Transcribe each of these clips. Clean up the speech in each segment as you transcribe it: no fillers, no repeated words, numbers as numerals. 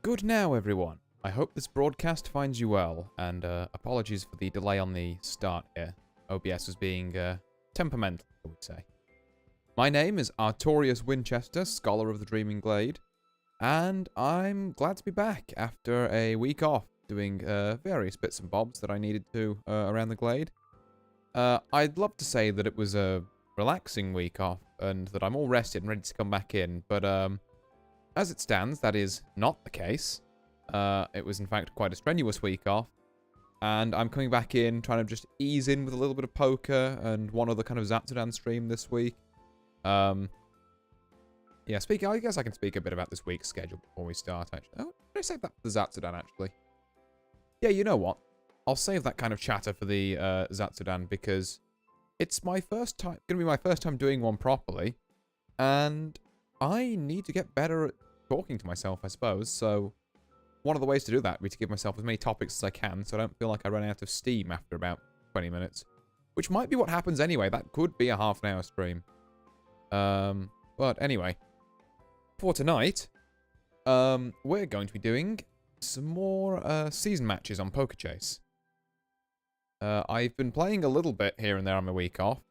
Good now, everyone. I hope this broadcast finds you well, and apologies for the delay on the start here. OBS was being temperamental, I would say. My name is Artorius Winchester, Scholar of the Dreaming Glade, and I'm glad to be back after a week off doing various bits and bobs that I needed to around the Glade. I'd love to say that it was a relaxing week off and that I'm all rested and ready to come back in, but as it stands, that is not the case. It was, in fact, quite a strenuous week off. And I'm coming back in, trying to just ease in with a little bit of poker and one other kind of Zatsudan stream this week. Yeah, I guess I can speak a bit about this week's schedule before we start, actually. Oh, did I save that for the Zatsudan, actually? Yeah, you know what? I'll save that kind of chatter for the Zatsudan because it's my first time, gonna be my first time doing one properly. And I need to get better at talking to myself, I suppose, so one of the ways to do that would be to give myself as many topics as I can so I don't feel like I run out of steam after about 20 minutes. Which might be what happens anyway. That could be a half-an-hour stream. But anyway. For tonight, we're going to be doing some more season matches on Poker Chase. I've been playing a little bit here and there on my week off,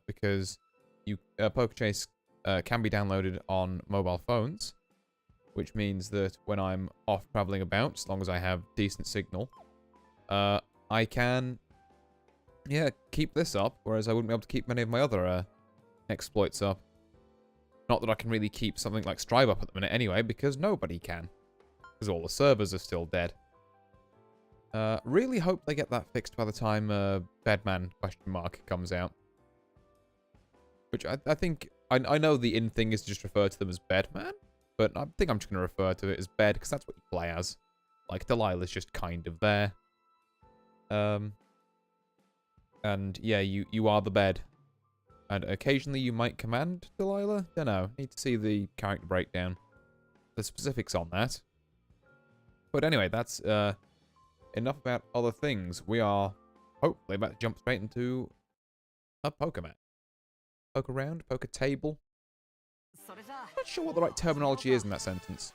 because Poker Chase can be downloaded on mobile phones. Which means that when I'm off traveling about, as long as I have decent signal, I can, yeah, keep this up, whereas I wouldn't be able to keep many of my other exploits up. Not that I can really keep something like Strive up at the minute anyway, because nobody can. Because all the servers are still dead. Really hope they get that fixed by the time Bedman comes out. Which I think, I know the in thing is to just refer to them as Bedman. But I think I'm just going to refer to it as Bed, because that's what you play as. Like, Delilah's just kind of there. And, yeah, you are the bed. And occasionally you might command Delilah? Don't know. Need to see the character breakdown. The specifics on that. But anyway, that's enough about other things. We are hopefully about to jump straight into a poker match. Poker round, poker table. Not sure what the right terminology is in that sentence.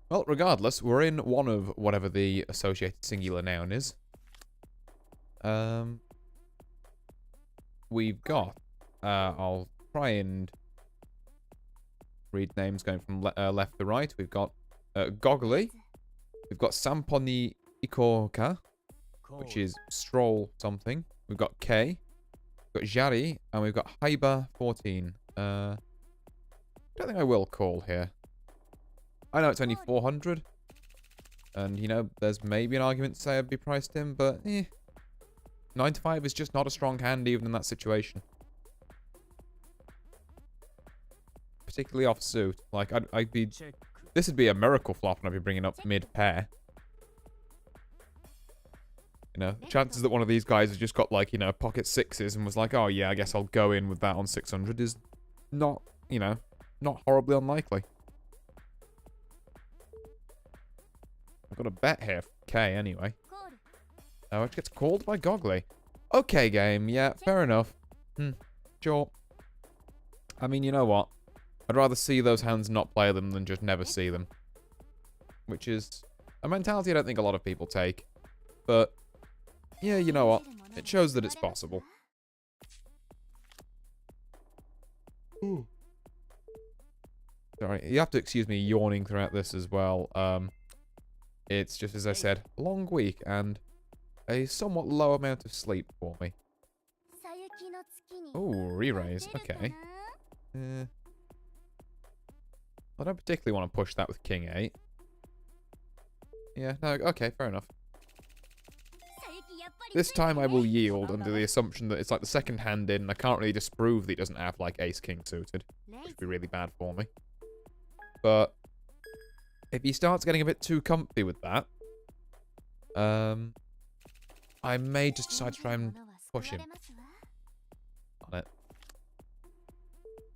Well, regardless, we're in one of whatever the associated singular noun is. We've got, I'll try and read names going from left to right. We've got Goggly. We've got Samponi Ikoka, which is stroll something. We've got K. We've got Jari, and we've got Haiba 14. Don't think I will call here. I know it's only 400. And, you know, there's maybe an argument to say I'd be priced in, but 9 to 5 is just not a strong hand even in that situation. Particularly off suit. Like, I'd be... This would be a miracle flop and I'd be bringing up mid-pair. You know, chances that one of these guys has just got, like, you know, pocket sixes and was like, oh, yeah, I guess I'll go in with that on 600 is not, you know, not horribly unlikely. I've got a bet here for K anyway. Oh, it gets called by Goggly. Okay, game. Yeah, fair enough. Sure. I mean, you know what? I'd rather see those hands not play them than just never see them. Which is a mentality I don't think a lot of people take. But... yeah, you know what? It shows that it's possible. Ooh. Sorry, you have to excuse me yawning throughout this as well. It's just, as I said, a long week and a somewhat low amount of sleep for me. Oh, re-raise. Okay. I don't particularly want to push that with King 8. Yeah, no, okay, fair enough. This time I will yield under the assumption that it's like the second hand in and I can't really disprove that he doesn't have like ace-king suited. Which would be really bad for me. But if he starts getting a bit too comfy with that, I may just decide to try and push him on it.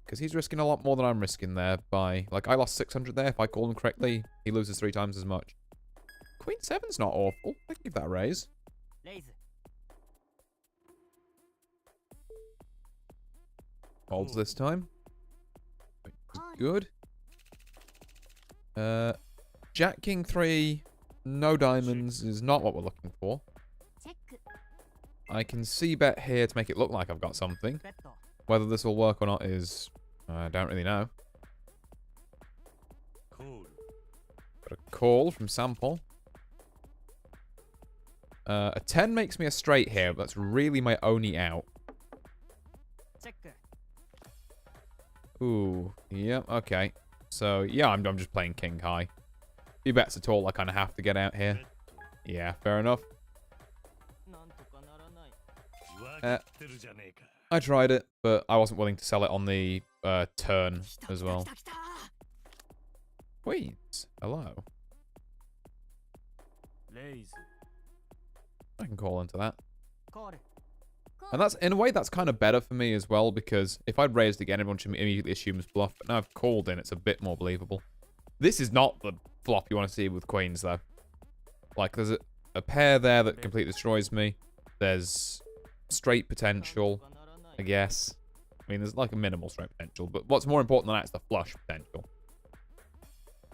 Because he's risking a lot more than I'm risking there by... like, I lost 600 there. If I call him correctly, he loses 3 times as much. Queen 7's not awful. I can give that a raise. Holds this time. Which is good. Jack King 3, no diamonds is not what we're looking for. I can see bet here to make it look like I've got something. Whether this will work or not is... I don't really know. Got a call from Sample. A 10 makes me a straight here, but that's really my only out. Ooh, yeah, okay. So, yeah, I'm just playing King High. Few bets at all, I kind of have to get out here. Yeah, fair enough. I tried it, but I wasn't willing to sell it on the turn as well. Queens, hello. I can call into that. And that's, in a way, that's kind of better for me as well, because if I'd raised again, everyone should immediately assume it's bluff. But now I've called in, it's a bit more believable. This is not the flop you want to see with queens, though. Like, there's a pair there that completely destroys me. There's straight potential, I guess. I mean, there's like a minimal straight potential, but what's more important than that is the flush potential.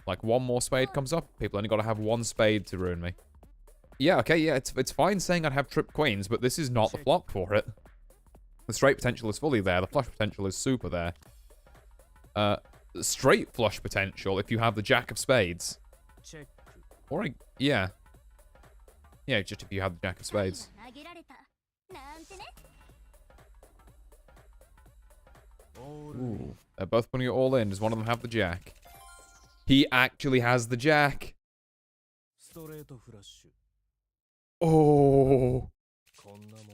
Like, one more spade comes up, people only got to have one spade to ruin me. Yeah, okay, yeah, it's fine saying I'd have trip queens, but this is not the flop for it. The straight potential is fully there, the flush potential is super there. The straight flush potential, if you have the jack of spades. Or, yeah. Yeah, just if you have the jack of spades. Ooh, they're both putting it all in. Does one of them have the jack? He actually has the jack. Oh.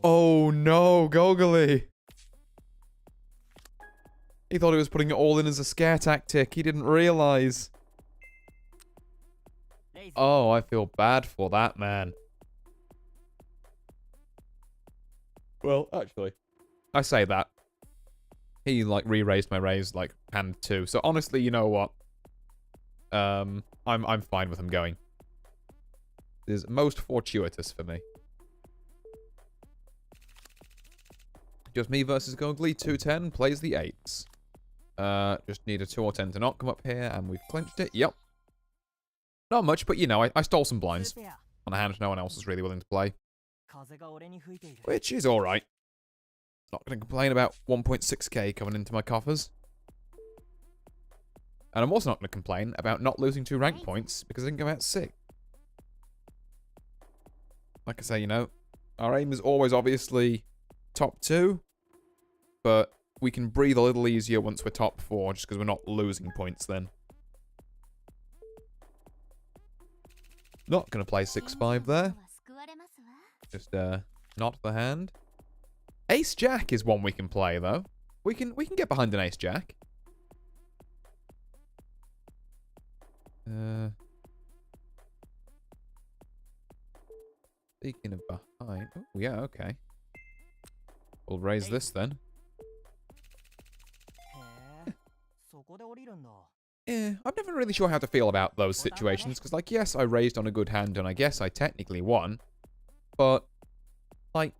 Oh no, Gogoli. He thought he was putting it all in as a scare tactic. He didn't realize. Oh, I feel bad for that man. Well, actually, I say that. He, like, re-raised my raise, like, hand 2. So, honestly, you know what? I'm fine with him going. It is most fortuitous for me. Just me versus Gogli. 210 plays the 8s. Just need a 2 or 10 to not come up here, and we've clinched it. Yep. Not much, but, you know, I stole some blinds on a hand no one else is really willing to play. Which is alright. Not going to complain about 1.6k coming into my coffers. And I'm also not going to complain about not losing 2 rank points because I didn't go out sick. Like I say, you know, our aim is always obviously top 2. But we can breathe a little easier once we're top 4 just because we're not losing points then. Not going to play 6-5 there. Just, not the hand. Ace Jack is one we can play, though. We can get behind an Ace Jack. Speaking of behind... Oh, yeah, okay. We'll raise this, then. Yeah, I'm never really sure how to feel about those situations, because, like, yes, I raised on a good hand, and I guess I technically won. But, like...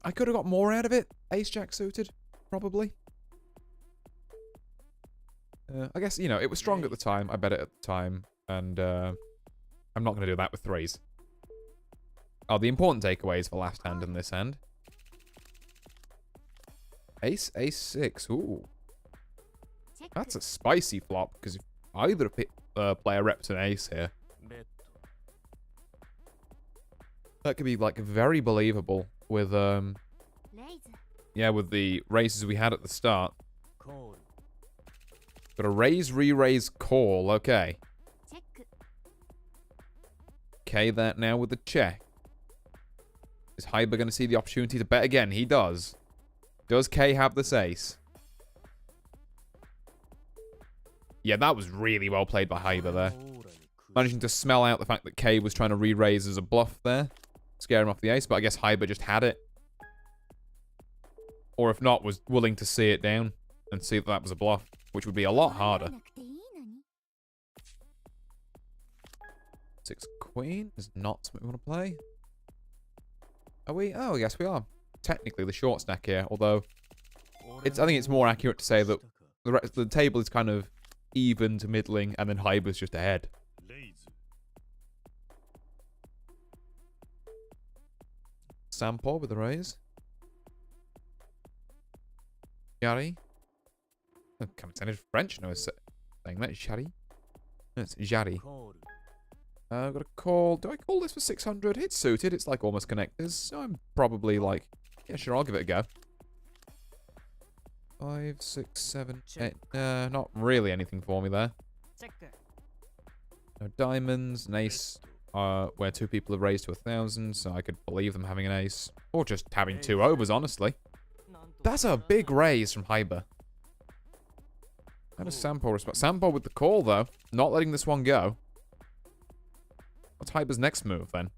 I could have got more out of it. Ace-Jack suited, probably. I guess, you know, it was strong at the time. I bet it at the time. And I'm not going to do that with 3s. Oh, the important takeaways for last hand and this hand. Ace, Ace 6. Ooh. That's a spicy flop, because if either player reps an ace here, that could be, like, very believable. With, yeah, with the raises we had at the start. Got a raise, re-raise, call. Okay. Okay, that now with the check. Is Hyber going to see the opportunity to bet again? He does. Does K have this ace? Yeah, that was really well played by Hyber there. Managing to smell out the fact that K was trying to re-raise as a bluff there. Scare him off the ace, but I guess Hyber just had it. Or if not, was willing to see it down and see that that was a bluff, which would be a lot harder. 6 queen is not something we want to play. Are we? Oh, yes, we are. Technically the short stack here, although I think it's more accurate to say that the table is kind of even to middling, and then Hyber's just ahead. Sampo with the raise. Jari. Oh, kind of sounded French. No, it's saying that. Jari. No, it's Jari. I've got a call. Do I call this for 600? It's suited. It's like almost connectors. So I'm probably like, yeah, sure, I'll give it a go. 5, 6, 7, 8. Not really anything for me there. No diamonds. An ace. Where 2 people have raised to 1,000, so I could believe them having an ace. Or just having 2 overs, honestly. That's a big raise from Hyber. How does Sampo respond? Sampo with the call, though. Not letting this one go. What's Hyber's next move, then?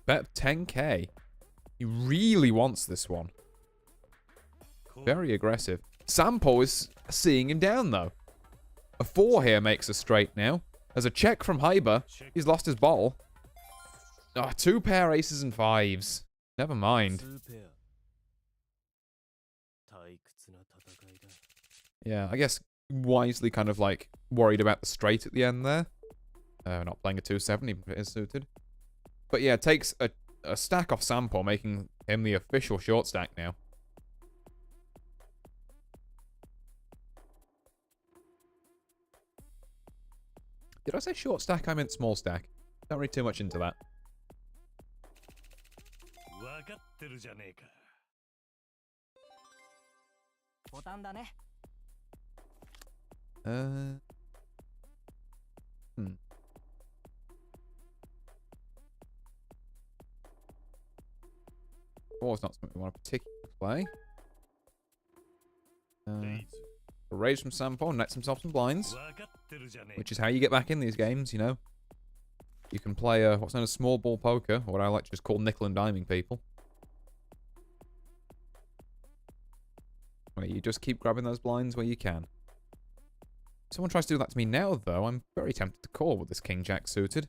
Bet 10k. He really wants this one. Very aggressive. Sampo is seeing him down, though. A 4 here makes a straight now. There's a check from Hyber. He's lost his bottle. Ah, 2 pair aces and 5s. Never mind. Yeah, I guess wisely kind of like worried about the straight at the end there. Not playing a 2-7 even if it is suited. But yeah, takes a stack off Sampo, making him the official short stack now. Did I say short stack? I meant small stack. Don't read too much into that. Oh, it's not something we want to particularly play. Raise from Sampo, nets himself some blinds. Which is how you get back in these games, you know. You can play what's known as small ball poker, or what I like to just call nickel and diming people. Where you just keep grabbing those blinds where you can. If someone tries to do that to me now, though, I'm very tempted to call with this King-Jack suited.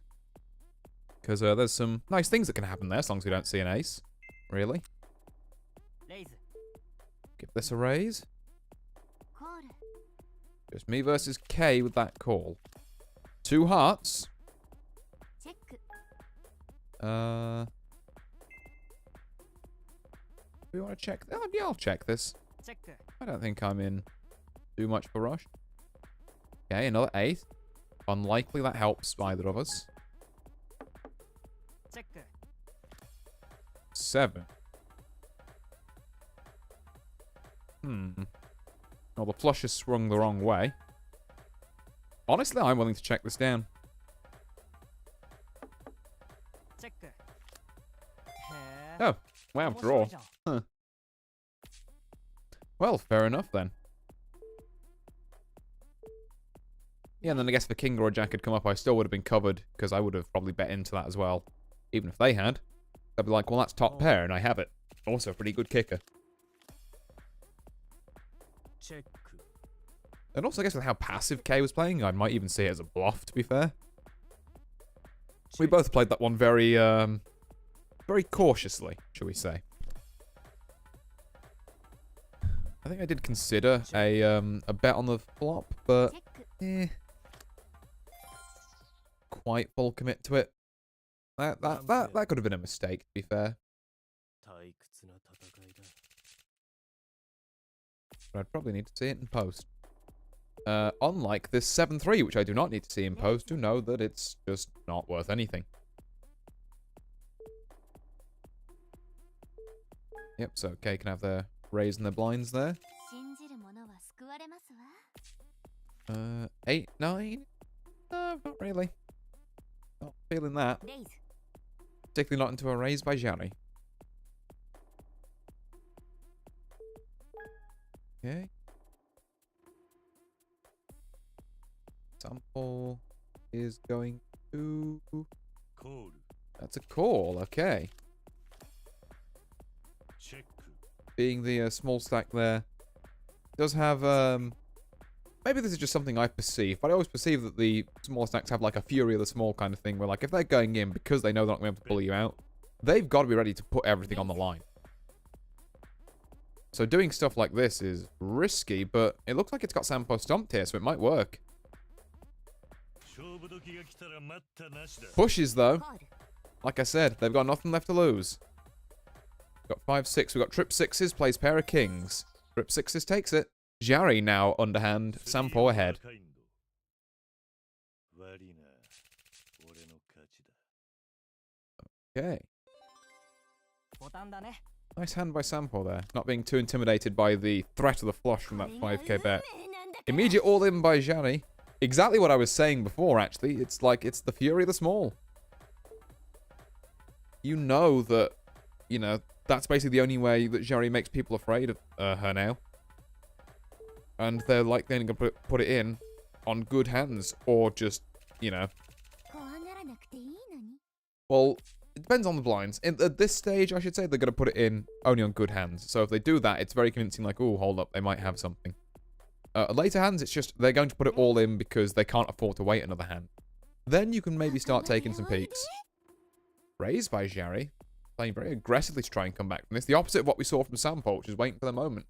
Because there's some nice things that can happen there, as long as we don't see an ace. Really. Give this a raise. Just me versus K with that call. 2 hearts. Do we want to check? Oh, yeah, I'll check this. I don't think I'm in too much of a rush. Okay, another 8. Unlikely that helps either of us. 7. Well, the flush has swung the wrong way. Honestly, I'm willing to check this down. Oh, wow, draw. Huh. Well, fair enough then. Yeah, and then I guess if a king or a jack had come up, I still would have been covered, because I would have probably bet into that as well. Even if they had. They'd be like, well, that's top pair, and I have it. Also a pretty good kicker. And also, I guess with how passive K was playing, I might even see it as a bluff, to be fair. We both played that one very, very cautiously, shall we say. I think I did consider a bet on the flop, but quite full commit to it. That could have been a mistake, to be fair. But I'd probably need to see it in post. Unlike this 7-3, which I do not need to see in post to know that it's just not worth anything. Yep, so K can have their raise and their blinds there. 8, 9? No, not really. Not feeling that. Particularly not into a raise by Jari. Okay. Sample is going to... Call. That's a call, okay. Check. Being the small stack there. Does have, maybe this is just something I perceive, but I always perceive that the small stacks have like a fury of the small kind of thing, where like if they're going in because they know they're not going to be able to pull you out, they've got to be ready to put everything on the line. So doing stuff like this is risky, but it looks like it's got Sampo stomped here, so it might work. Pushes, though. Like I said, they've got nothing left to lose. Got 5-6. We've got trip 6s, plays pair of kings. Trip 6s takes it. Jari now underhand, Sampo ahead. Okay. Nice hand by Sampo there. Not being too intimidated by the threat of the flush from that 5k bet. Immediate all-in by Jari. Exactly what I was saying before, actually. It's like, it's the fury of the small. You know that, you know, that's basically the only way that Jari makes people afraid of her now. And they're like, they're going to put it in on good hands. Or just, you know. Well, it depends on the blinds. At this stage, I should say, they're going to put it in only on good hands. So if they do that, it's very convincing, like, oh, hold up, they might have something. Later hands, it's just, they're going to put it all in because they can't afford to wait another hand. Then you can maybe start taking some peeks. Raised by Jari. Playing very aggressively to try and come back from this. The opposite of what we saw from Sampo, which is waiting for the moment.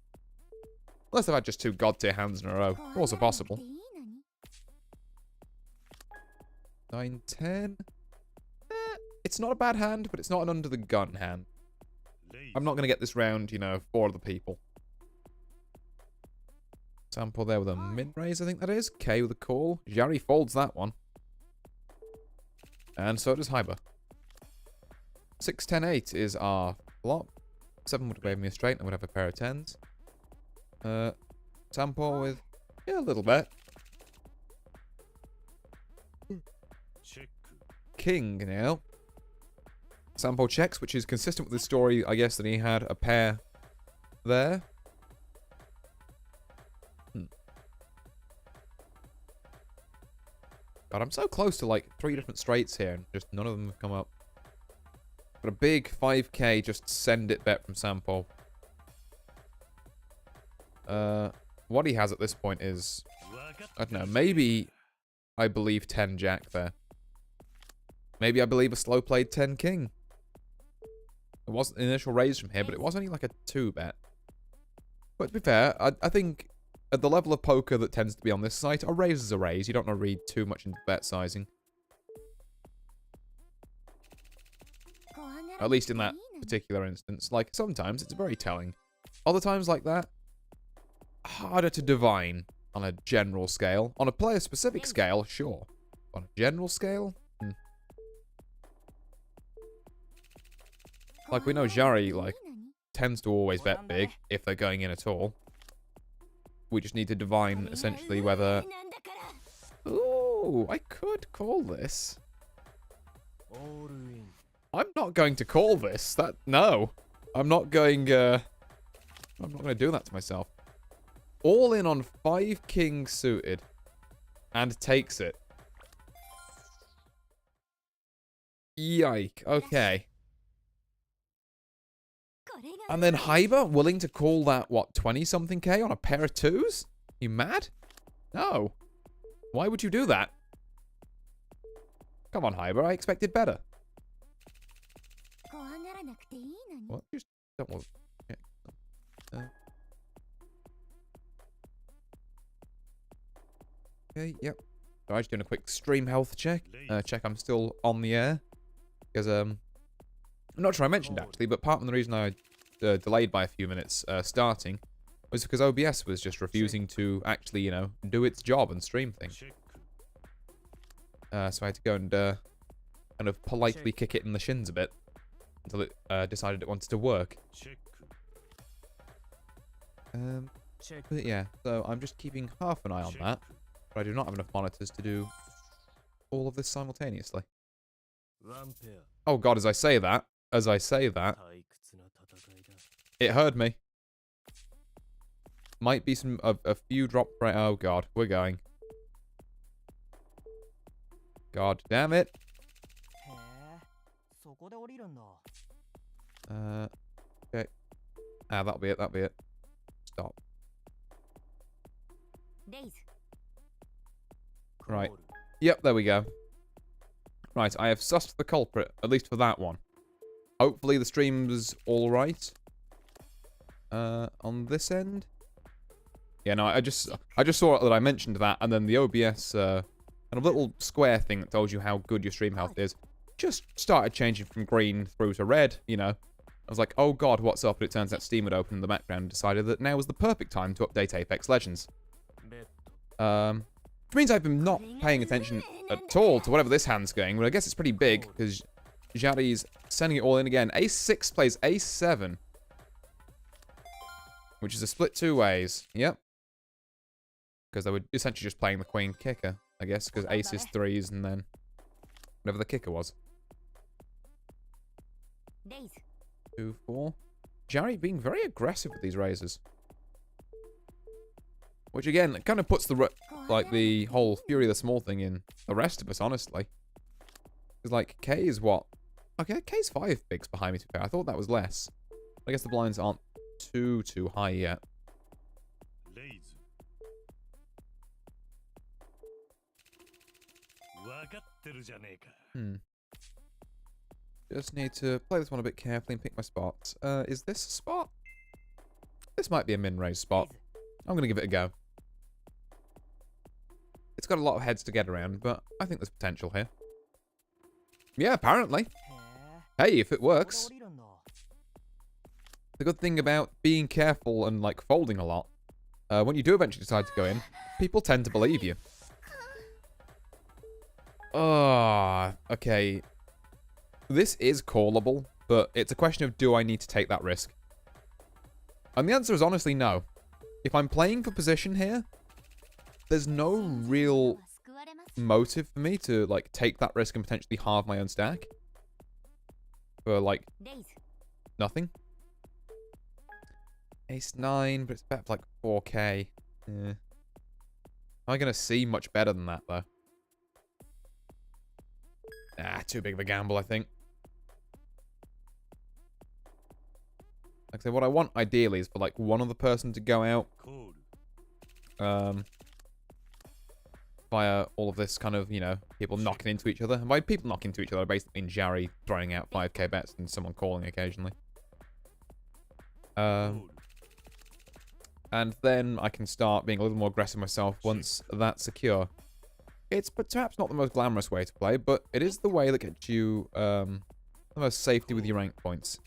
Unless they've had just 2 god tier hands in a row. Also possible. 9-10. It's not a bad hand, but it's not an under the gun hand. I'm not going to get this round, you know, 4 other people. Sampo there with a min-raise, I think that is. K with a call. Jari folds that one. And so does Hyber. 6-10-8 is our flop. 7 would wave me a straight and would have a pair of 10s. Sampo with, yeah, a little bit. King now. Sampo checks, which is consistent with the story, I guess, that he had a pair there. God, I'm so close to like 3 different straights here, and just none of them have come up. Got a big 5k, just send it bet from Sampo. What he has at this point is, I don't know, maybe I believe 10 jack there. Maybe I believe a slow played 10 king. It wasn't an initial raise from here, but it was only like a 2 bet. But to be fair, I think at the level of poker that tends to be on this site, a raise is a raise. You don't want to read too much into bet sizing. At least in that particular instance. Like, sometimes it's very telling. Other times like that, harder to divine on a general scale. On a player-specific scale, sure. On a general scale? Like, we know Jari, like, tends to always bet big, if they're going in at all. We just need to divine, essentially, whether... Ooh, I could call this. I'm not going to call this. No. I'm not going to do that to myself. All in on 5 kings suited. And takes it. Yike. Okay. And then Hyber willing to call that, what, 20-something K on a pair of 2s? You mad? No. Why would you do that? Come on, Hyber. I expected better. What? Just don't want... Okay, yep. So I'm just doing a quick stream health check. Check I'm still on the air. Because, I'm not sure I mentioned, actually, but part of the reason I delayed by a few minutes starting was because OBS was just refusing to actually, you know, do its job and stream things. So I had to go and kind of politely kick it in the shins a bit until it decided it wanted to work. But yeah, so I'm just keeping half an eye on that, but I do not have enough monitors to do all of this simultaneously. Oh god, as I say that, it heard me. Might be a few drop right. Oh god, we're going. God damn it. Okay. That'll be it. Stop. Right. Yep, there we go. Right, I have sussed the culprit, at least for that one. Hopefully the stream's alright. On this end. Yeah, no, I just saw that I mentioned that, and then the OBS kind of little square thing that tells you how good your stream health is just started changing from green through to red, you know. I was like, oh god, what's up? And it turns out Steam had opened in the background and decided that now was the perfect time to update Apex Legends. Which means I've been not paying attention at all to whatever this hand's going, but I guess it's pretty big, because Jari's sending it all in again. Ace 6 plays Ace 7. Which is a split two ways. Yep. Because they were essentially just playing the queen kicker, I guess, because ace is 3s and then whatever the kicker was. 2-4. Jari being very aggressive with these raises. Which again, it kind of puts the whole Fury the Small thing in the rest of us, honestly. Because like, K is what? Okay, K's 5 bigs behind me, to be fair. I thought that was less. I guess the blinds aren't too high yet. Just need to play this one a bit carefully and pick my spots. Is this a spot? This might be a min-raise spot. I'm going to give it a go. It's got a lot of heads to get around, but I think there's potential here. Yeah, apparently. Hey, if it works. The good thing about being careful and, like, folding a lot, when you do eventually decide to go in, people tend to believe you. Okay. This is callable, but it's a question of do I need to take that risk? And the answer is honestly no. If I'm playing for position here, there's no real motive for me to, like, take that risk and potentially halve my own stack. For, like, nothing. Ace 9, but it's better for, like, 4k. Yeah. Am I going to see much better than that, though? Too big of a gamble, I think. Like I say, what I want, ideally, is for, like, one other person to go out. Via all of this kind of, you know, people knocking into each other. And by people knocking into each other, I basically mean Jari throwing out 5k bets and someone calling occasionally. And then I can start being a little more aggressive myself once that's secure. It's perhaps not the most glamorous way to play, but it is the way that gets you the most safety with your rank points.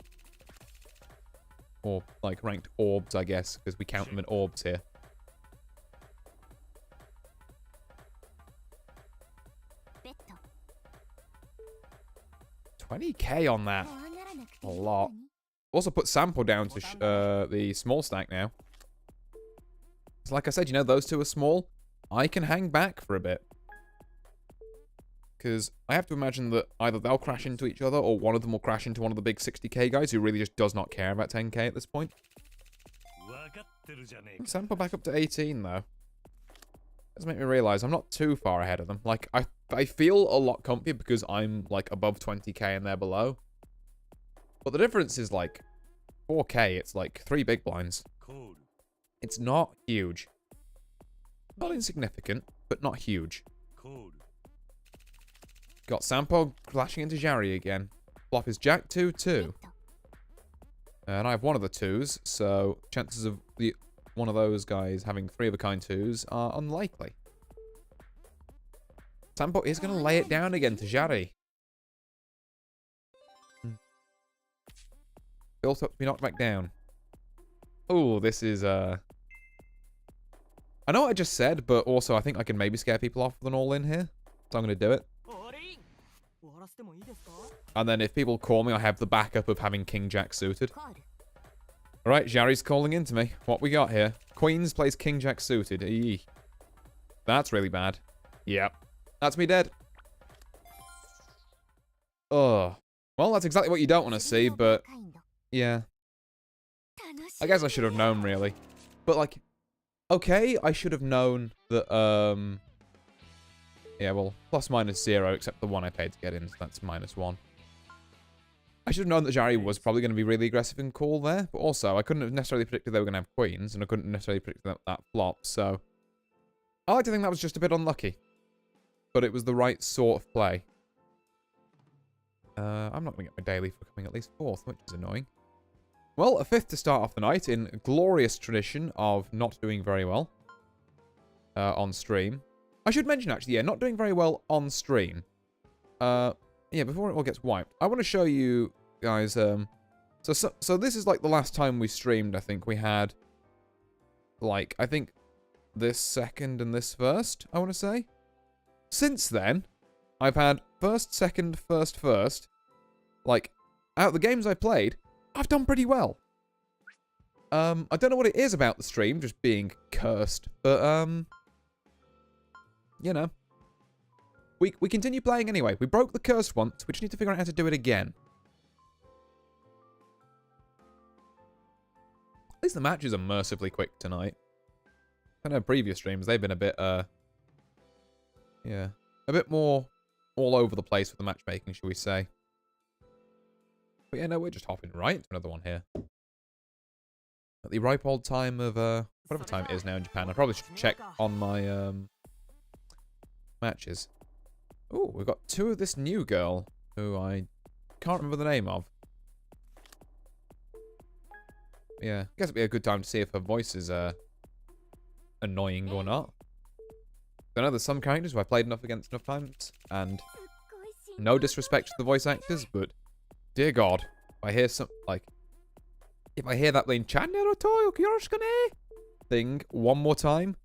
Or, like, ranked orbs, I guess, because we count them in orbs here. $20k on that. A lot. Also put Sampo down to the small stack now. So like I said, you know, those two are small. I can hang back for a bit. Because I have to imagine that either they'll crash into each other or one of them will crash into one of the big 60k guys who really just does not care about 10k at this point. Sampo back up to 18 though. Does make me realize I'm not too far ahead of them. Like, I feel a lot comfier because I'm, like, above 20k and they're below. But the difference is, like, 4k, it's, like, 3 big blinds. It's not huge. Not insignificant, but not huge. Got Sampo clashing into Jari again. Flop is Jack 2-2. And I have one of the 2s, so chances of one of those guys having 3 of a kind 2s are unlikely. Sampo is going to lay it down again to Jari. Built up to be knocked back down. Oh, this is, I know what I just said, but also I think I can maybe scare people off with an all-in here. So I'm going to do it. And then if people call me, I have the backup of having King Jack suited. Alright, Jari's calling into me. What we got here? Queens plays King Jack suited. Eee. That's really bad. Yep. That's me dead. Oh. Well, that's exactly what you don't want to see, but... yeah. I guess I should have known, really. But, like... okay, I should have known that, yeah, well, plus minus 0, except the 1 I paid to get in, so that's -1. I should have known that Jari was probably going to be really aggressive and cool there, but also, I couldn't have necessarily predicted they were going to have queens, and I couldn't necessarily predict that flop, so... I like to think that was just a bit unlucky. But it was the right sort of play. I'm not going to get my daily for coming at least 4th, which is annoying. Well, a fifth to start off the night in glorious tradition of not doing very well on stream. I should mention, actually, yeah, not doing very well on stream. Yeah, before it all gets wiped. I want to show you guys, so this is like the last time we streamed, I think. We had, like, I think this second and this first, I want to say. Since then, I've had first, second, first. Like, out of the games I played, I've done pretty well. I don't know what it is about the stream just being cursed, but, you know. We continue playing anyway. We broke the curse once. We just need to figure out how to do it again. At least the matches are mercifully quick tonight. I know previous streams, they've been a bit, yeah, a bit more all over the place with the matchmaking, shall we say. But yeah, no, we're just hopping right into another one here. At the ripe old time of, whatever time it is now in Japan. I probably should check on my, matches. Oh, we've got two of this new girl, who I can't remember the name of. Yeah, I guess it'd be a good time to see if her voice is, annoying or not. I know there's some characters who I played enough against enough times, and no disrespect to the voice actors, but dear God, if I hear some, like, if I hear that line, thing one more time,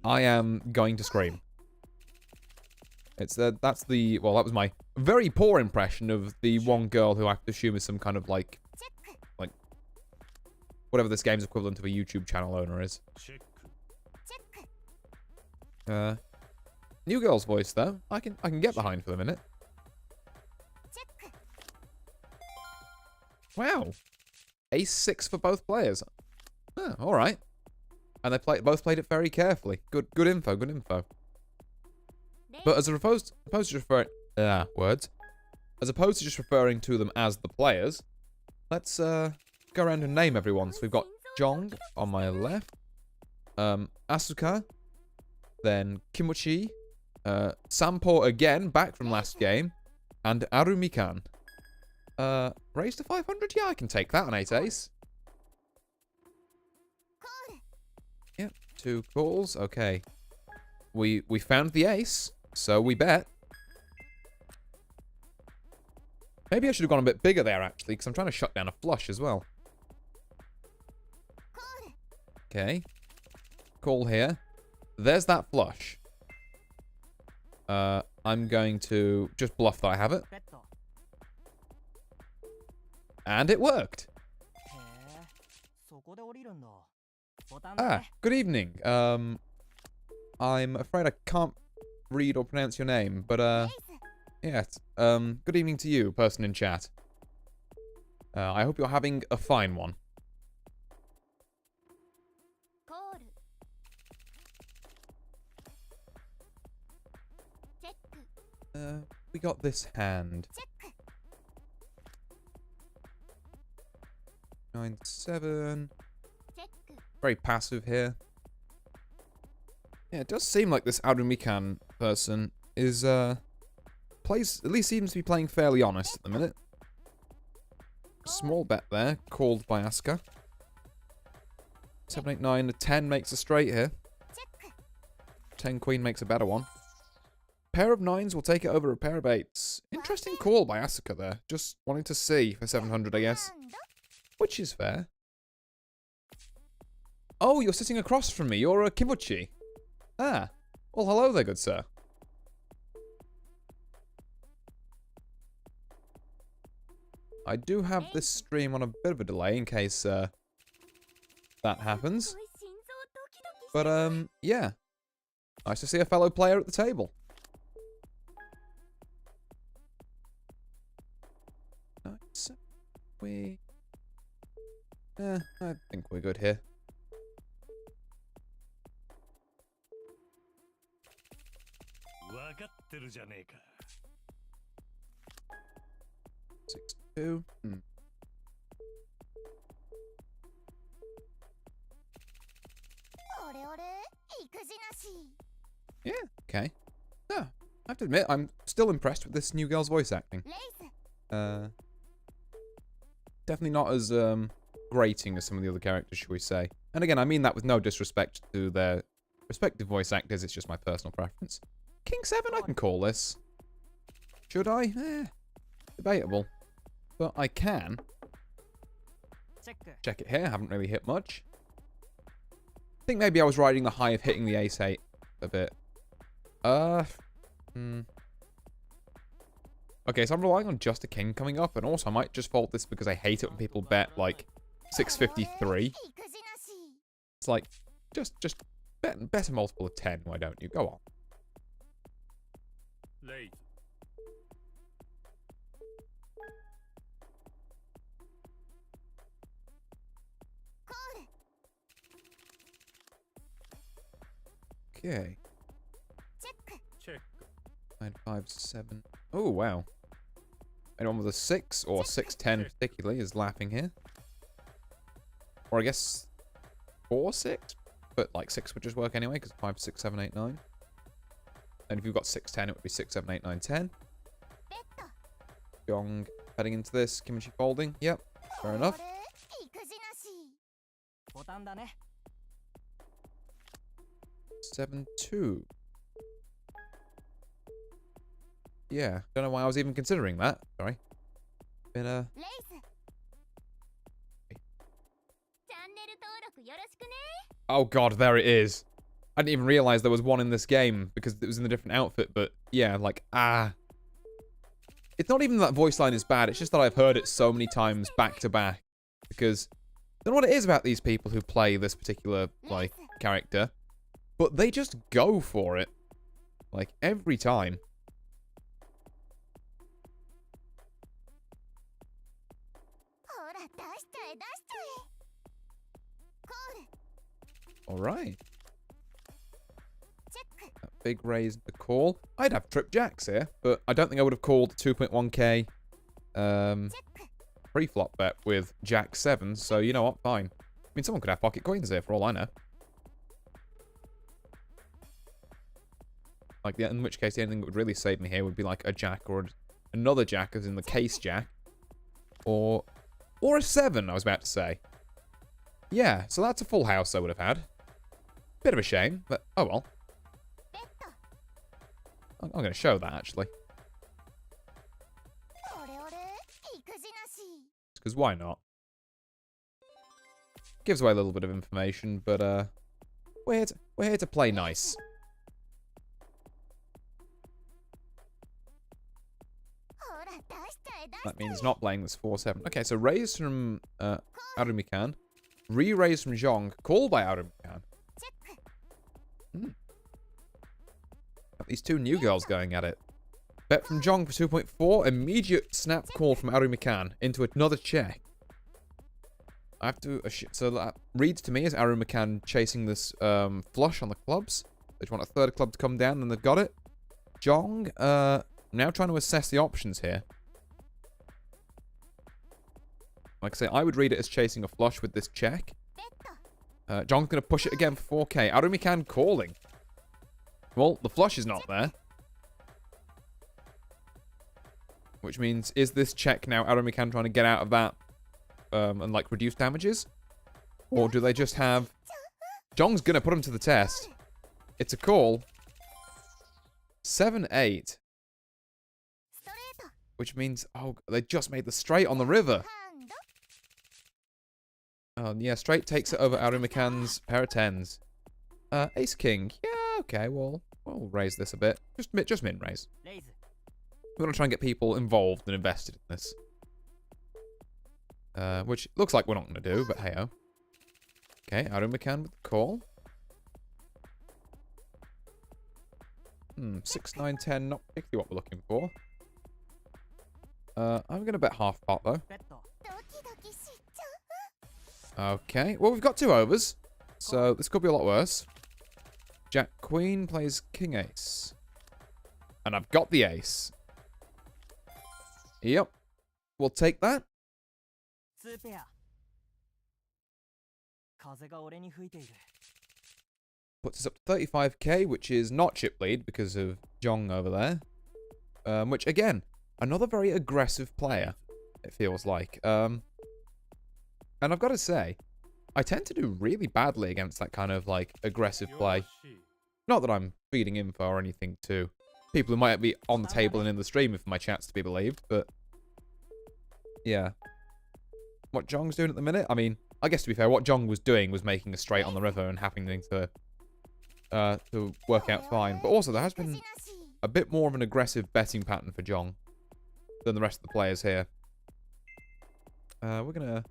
I am going to scream. It's that's the, well, that was my very poor impression of the one girl who I have to assume is some kind of, like, whatever this game's equivalent of a YouTube channel owner is. New girl's voice, though, I can get behind for the minute. Wow. Ace 6 for both players. Oh, alright. And they both played it very carefully. Good info, good info. But as opposed to just referring... words. As opposed to just referring to them as the players, let's go around and name everyone. So we've got Jong on my left. Asuka. Then Kimochi. Sampo again, back from last game. And Arumikan. Raise to 500? Yeah, I can take that on 8 ace. Yep, 2 calls. Okay. We found the ace, so we bet. Maybe I should have gone a bit bigger there, actually, because I'm trying to shut down a flush as well. Okay. Call here. There's that flush. I'm going to just bluff that I have it. And it worked. Ah, good evening. I'm afraid I can't read or pronounce your name, but, yes. Good evening to you, person in chat. I hope you're having a fine one. We got this hand. 9-7. Very passive here. Yeah, it does seem like this Arumikan person is, at least seems to be playing fairly honest at the minute. Small bet there, called by Asuka. 7, 8, 9, a 10 makes a straight here. 10 queen makes a better one. Pair of 9s will take it over a pair of 8s. Interesting call by Asuka there. Just wanting to see for 700, I guess. Which is fair. Oh, you're sitting across from me. You're a Kimochi. Ah. Well, hello there, good sir. I do have this stream on a bit of a delay in case that happens. But, yeah. Nice to see a fellow player at the table. Nice. I think we're good here. Six, 2. Yeah, okay. No, I have to admit, I'm still impressed with this new girl's voice acting. Definitely not as grating as some of the other characters, shall we say. And again, I mean that with no disrespect to their respective voice actors, it's just my personal preference. King 7, I can call this. Should I? Debatable. But I can. Check it here, haven't really hit much. I think maybe I was riding the high of hitting the ace 8 a bit. Okay, so I'm relying on just a king coming up, and also I might just fold this because I hate it when people bet, like, 653. It's like, just bet a multiple of 10, why don't you? Go on. Late. Okay. Check. 9, 5, 7. Oh, wow. Anyone with a 6 or 6-10 particularly is laughing here. Or I guess 4, 6? But like 6 would just work anyway, because 5, 6, 7, 8, 9. And if you've got 6, 10, it would be 6, 7, 8, 9, 10. Jong heading into this. Kimchi folding. Yep. Fair enough. 7, 2. Yeah, don't know why I was even considering that. Sorry. Been Oh god, there it is. I didn't even realize there was one in this game because it was in a different outfit, but yeah, like, It's not even that voice line is bad, it's just that I've heard it so many times back to back. Because I don't know what it is about these people who play this particular, like, character, but they just go for it. Like, every time. Alright. That big raise the call. I'd have trip jacks here, but I don't think I would have called 2.1k pre-flop bet with jack 7, so you know what, fine. I mean, someone could have pocket coins here for all I know. Like, in which case the only thing that would really save me here would be like a jack or another jack, as in the case jack. Or a 7, I was about to say. Yeah, so that's a full house I would have had. Bit of a shame, but oh well. I'm going to show that, actually. Because why not? Gives away a little bit of information, but we're here to play nice. That means not playing this 4-7. Okay, so raise from Arumikan. Re-raise from Jong. Call by Arumikan. Got these two new girls going at it. Bet from Jong for 2.4. Immediate snap call from Arumikan into another check. I have to... so that reads to me as Arumikan chasing this flush on the clubs. They just want a third club to come down and they've got it. Jong, now trying to assess the options here. Like I say, I would read it as chasing a flush with this check. Jong's going to push it again for 4k. Arumikan calling. Well, the flush is not there. Which means, is this check now Arumikan trying to get out of that and, like, reduce damages? Or do they just have... Jong's going to put him to the test. It's a call. 7-8. Which means, oh, they just made the straight on the river. Yeah, straight takes it over Arumikan's pair of 10s. Ace King. Yeah, okay, well, we'll raise this a bit. Just min raise. We want to try and get people involved and invested in this. Which looks like we're not going to do, but hey-oh. Okay, Arumikan with the call. 6, 9, 10, not particularly what we're looking for. I'm going to bet half pot, though. Okay, well, we've got 2 overs, so this could be a lot worse. Jack Queen plays King Ace. And I've got the ace. Yep. We'll take that. Puts us up to 35k, which is not chip lead because of Jong over there. Which, again, another very aggressive player, it feels like. And I've got to say, I tend to do really badly against that kind of, like, aggressive play. Not that I'm feeding info or anything to people who might be on the table and in the stream if my chat's to be believed, but... Yeah. What Jong's doing at the minute? I mean, I guess to be fair, what Jong was doing was making a straight on the river and happening to work out fine. But also, there has been a bit more of an aggressive betting pattern for Jong than the rest of the players here. We're gonna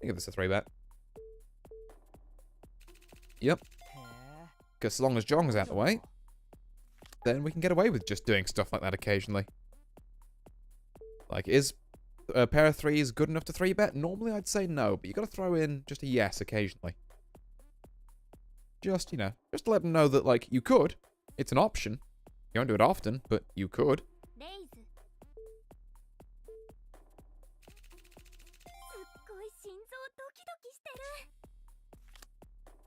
give this a 3-bet. Yep. Because as long as Jong's out the way, then we can get away with just doing stuff like that occasionally. Like, is a pair of threes good enough to 3-bet? Normally I'd say no, but you got to throw in just a yes occasionally. Just, you know, just to let them know that, like, you could. It's an option. You don't do it often, but you could.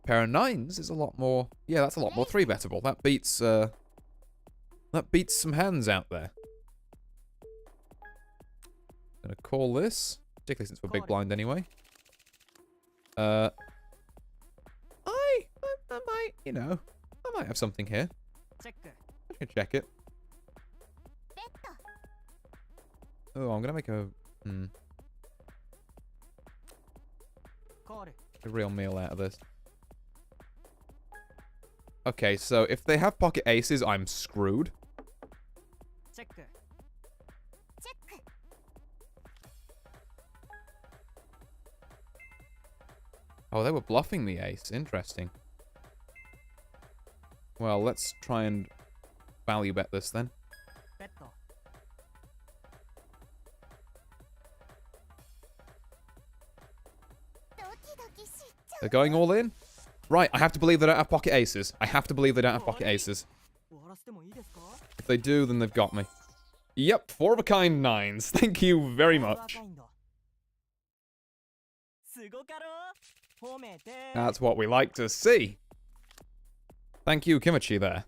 Pair of nines is a lot more... Yeah, that's a lot more 3-bettable. That beats some hands out there. Gonna call this, particularly since we're big blind anyway. I might, you know, I might have something here. I'm gonna check it. Oh, I'm gonna make a real meal out of this. Okay, so if they have pocket aces, I'm screwed. Oh, they were bluffing the ace. Interesting. Well, let's try and value bet this then. They're going all in? Right, I have to believe they don't have pocket aces. I have to believe they don't have pocket aces. If they do, then they've got me. Yep, 4-of-a-kind nines. Thank you very much. That's what we like to see. Thank you, Kimichi, there.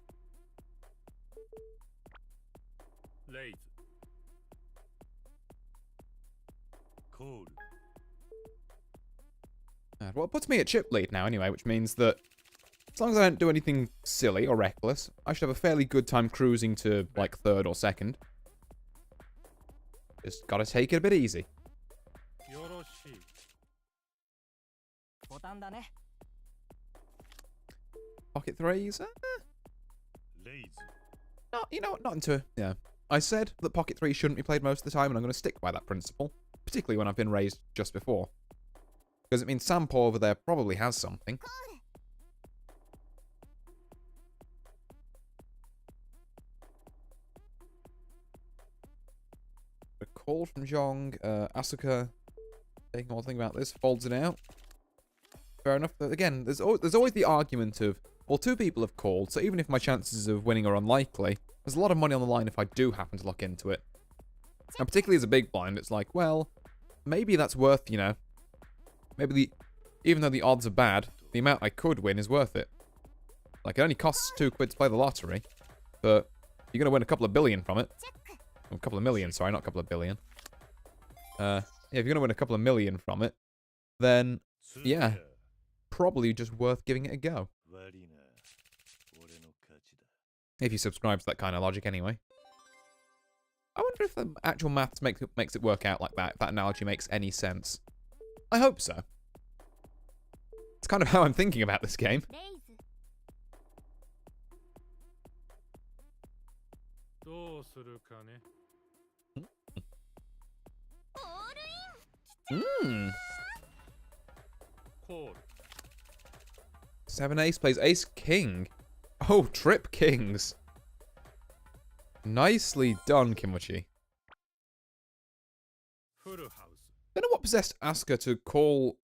Well, it puts me at chip lead now anyway, which means that as long as I don't do anything silly or reckless, I should have a fairly good time cruising to, like, 3rd or 2nd. Just gotta take it a bit easy. Pocket threes? No, you know what, not into... Yeah. I said that pocket threes shouldn't be played most of the time, and I'm going to stick by that principle. Particularly when I've been raised just before. Because it means Sampo over there probably has something. A call from Jong. Asuka, taking all think about this, folds it out. Fair enough. But again, there's always the argument of, well, 2 people have called, so even if my chances of winning are unlikely, there's a lot of money on the line if I do happen to look into it. And particularly as a big blind, it's like, well, maybe that's worth, you know, maybe even though the odds are bad, the amount I could win is worth it. Like, it only costs 2 quid to play the lottery, but you're going to win a couple of billion from it. A couple of million, sorry, not a couple of billion. Yeah, if you're going to win a couple of million from it, then, yeah, probably just worth giving it a go. If you subscribe to that kind of logic anyway. I wonder if the actual maths makes it work out like that, if that analogy makes any sense. I hope so. It's kind of how I'm thinking about this game. Hmm. 7 ace plays ace king. Oh, trip kings. Nicely done, Kimochi. Don't know what possessed Asuka to call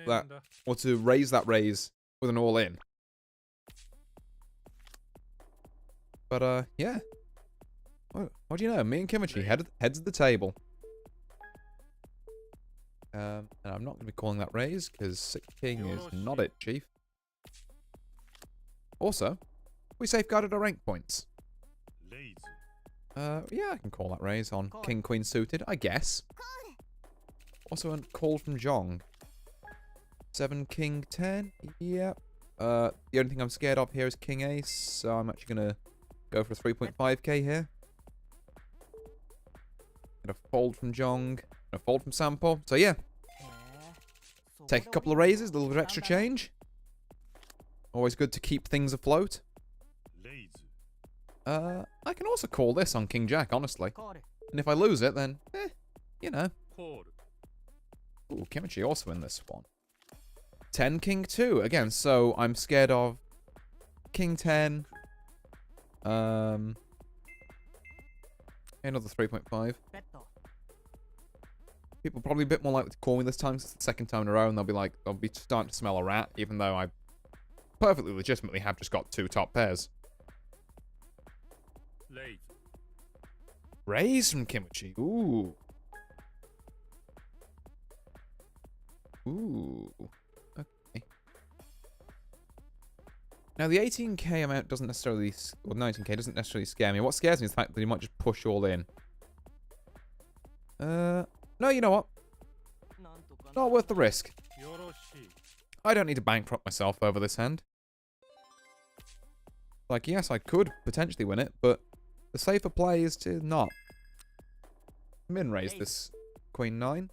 that, or to raise that raise with an all-in. But, yeah. What do you know? Me and Kimochi, heads of the table. And I'm not going to be calling that raise, because 6 king is not it, chief. Also, we safeguarded our rank points. Yeah, I can call that raise on king, queen suited, I guess. Also, a call from Jong. 7 king 10. Yep. The only thing I'm scared of here is king ace, so I'm actually gonna go for a 3.5k here. Gonna fold from Jong. Gonna fold from Sampo. So yeah, take a couple of raises, a little bit of extra change. Always good to keep things afloat. I can also call this on King Jack, honestly. And if I lose it, then, you know. Ooh, Kimchi also in this one. 10 King 2. Again, so I'm scared of King 10. Another 3.5. People probably a bit more likely to call me this time, 'cause it's the second time in a row, and they'll be starting to smell a rat, even though I perfectly legitimately have just got 2 top pairs. Raise from Kimchi. Ooh. Ooh. Okay. Now, the 18k amount doesn't necessarily... Or 19k doesn't necessarily scare me. What scares me is the fact that he might just push all in. No, you know what? Not worth the risk. I don't need to bankrupt myself over this hand. Like, yes, I could potentially win it, but the safer play is to not. Min raise this Queen 9.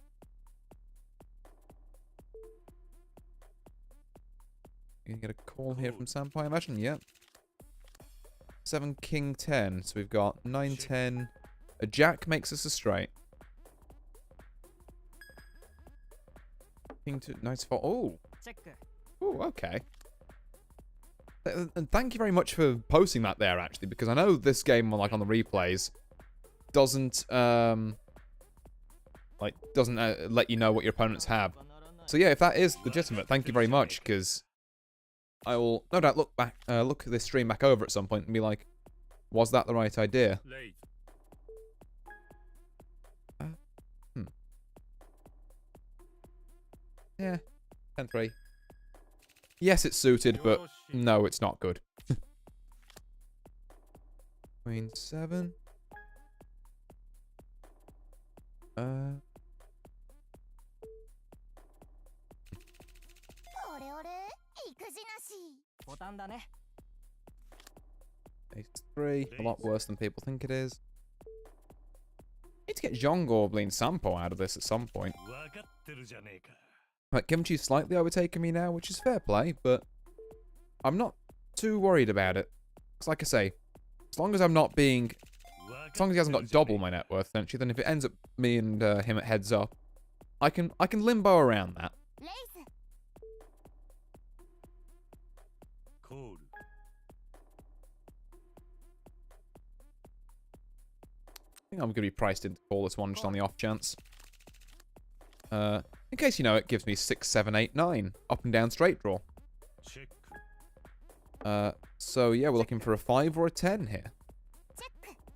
You can get a call here from Sampai, I imagine. Yep. 7 King 10. So we've got 9 10. A Jack makes us a straight. King 2. Nice for. Oh. Oh, okay. And thank you very much for posting that there, actually, because I know this game, like on the replays, doesn't let you know what your opponents have. So yeah, if that is legitimate, thank you very much, because I will no doubt look at this stream back over at some point and be like, was that the right idea? Yeah, 10-3. Yes, it's suited, but no, it's not good. Queen 7. Ace 3. A lot worse than people think it is. Need to get Zhong or Blean Sampo out of this at some point. Right, Kimchi's slightly overtaking me now, which is fair play, but I'm not too worried about it. Because like I say, as long as I'm not being... As long as he hasn't got double my net worth, essentially, then if it ends up me and him at heads up, I can limbo around that. I think I'm going to be priced in to call this one just on the off chance. In case you know, it gives me 6, 7, 8, 9. Up and down straight draw. So yeah, we're looking for a 5 or a 10 here.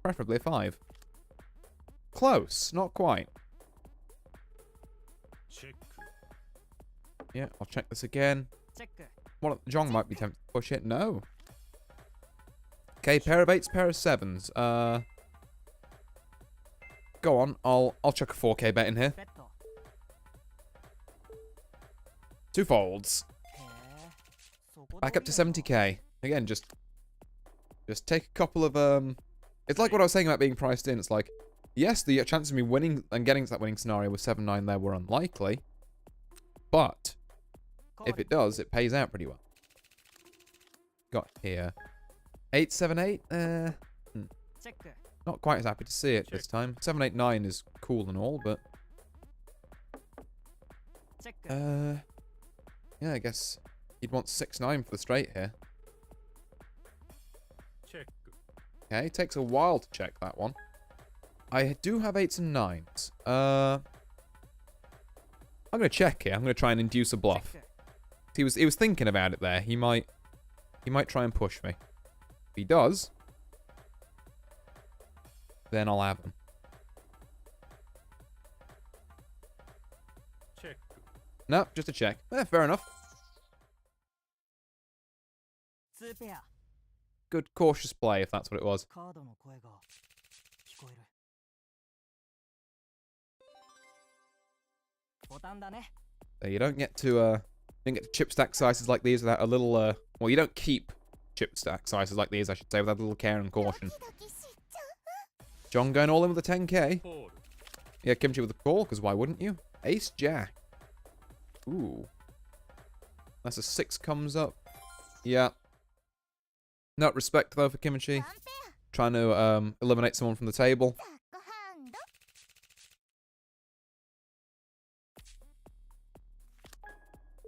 Preferably a 5. Close, not quite. Yeah, I'll check this again. Well, Zhong might be tempted to push it. No. Okay, pair of 8s, pair of 7s. Go on, I'll chuck a 4k bet in here. 2 folds. Back up to 70k. Again, just take a couple of it's like what I was saying about being priced in. It's like, yes, the chances of me winning and getting to that winning scenario with 7-9 there were unlikely, but if it does, it pays out pretty well. Got here 8-7-8. Not quite as happy to see it this time. 7-8-9 is cool and all, but yeah, I guess you'd want 6-9 for the straight here. Okay, it takes a while to check that one. I do have 8s and 9s. I'm gonna check here. I'm gonna try and induce a bluff. He was thinking about it there. He might try and push me. If he does, then I'll have him. No, just a check. Fair enough. Good cautious play, if that's what it was. You don't get to Didn't get to chip stack sizes like these without a little, well, you don't keep chip stack sizes like these, I should say, without a little care and caution. John going all in with a 10k. Call. Yeah, Kimchi with a call, because why wouldn't you? Ace Jack. Ooh. That's a 6 comes up. Yeah. No respect, though, for Kimchi. Trying to eliminate someone from the table.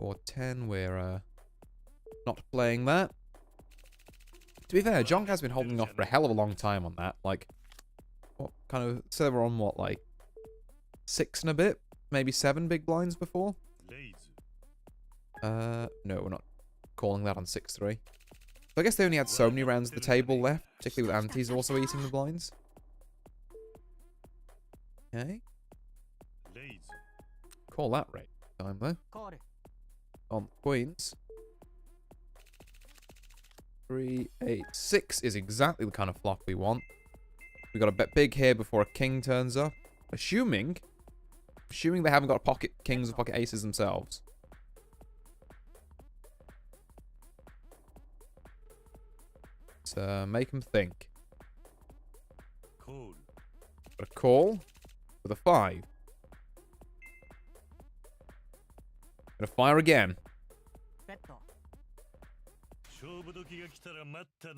Or 10, we're not playing that. To be fair, Jong has been holding off for a hell of a long time on that. Like, what kind of... So we're on, what, like... 6 and a bit? Maybe 7 big blinds before? No, we're not calling that on 6-3. So I guess they only had so many rounds of the table left, particularly with Antes also eating the blinds. Okay. Call that right time, though. On the queens. 3, 8, 6 is exactly the kind of flop we want. We got to bet big here before a king turns up. Assuming they haven't got pocket kings or pocket aces themselves. So make them think. Call. Got a call with a 5. Gonna fire again.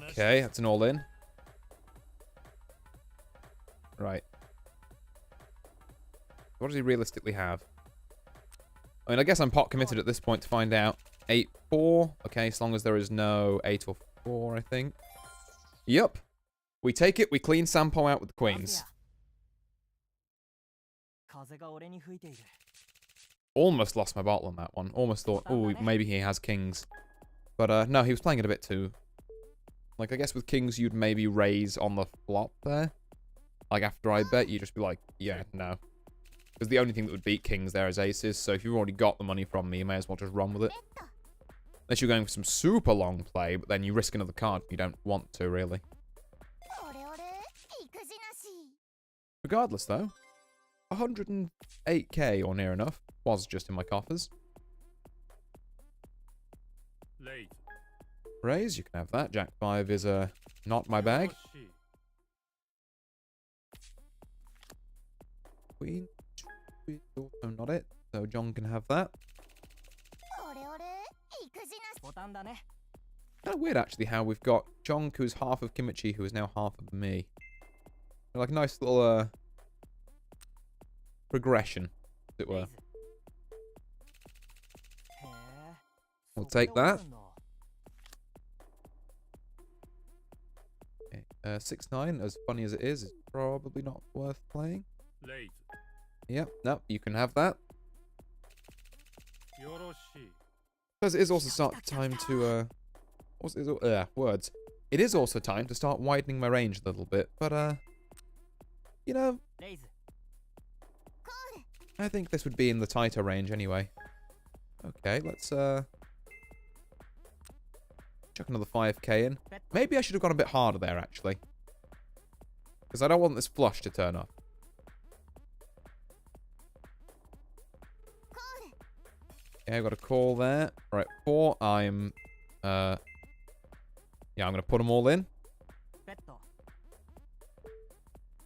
Okay, that's an all-in. Right. What does he realistically have? I mean, I guess I'm pot committed at this point to find out. 8-4. Okay, as long as there is no 8 or 4, I think. Yup. We take it. We clean Sampo out with the queens. Almost lost my bottle on that one. Almost thought, oh, maybe he has kings. But no, he was playing it a bit too. Like, I guess with kings, you'd maybe raise on the flop there. Like, after I bet, you'd just be like, yeah, no. Because the only thing that would beat kings there is aces. So if you've already got the money from me, you may as well just run with it. Unless you're going for some super long play, but then you risk another card you don't want to, really. Regardless, though, 108k or near enough was just in my coffers. Raise, you can have that. Jack 5 is not my bag. Queen, also not it. So John can have that. Kind of weird, actually, how we've got Jong, who's half of Kimchi, who is now half of me. Like a nice little progression, as it were. We'll take that. Okay. 6-9, as funny as it is probably not worth playing. Yep, no, you can have that. Because it is also time to, words. It is also time to start widening my range a little bit, but, you know, I think this would be in the tighter range anyway. Okay, let's, chuck another 5k in. Maybe I should have gone a bit harder there, actually. Because I don't want this flush to turn up. Okay, I've got a call there. Right, 4. I'm, yeah, I'm going to put them all in.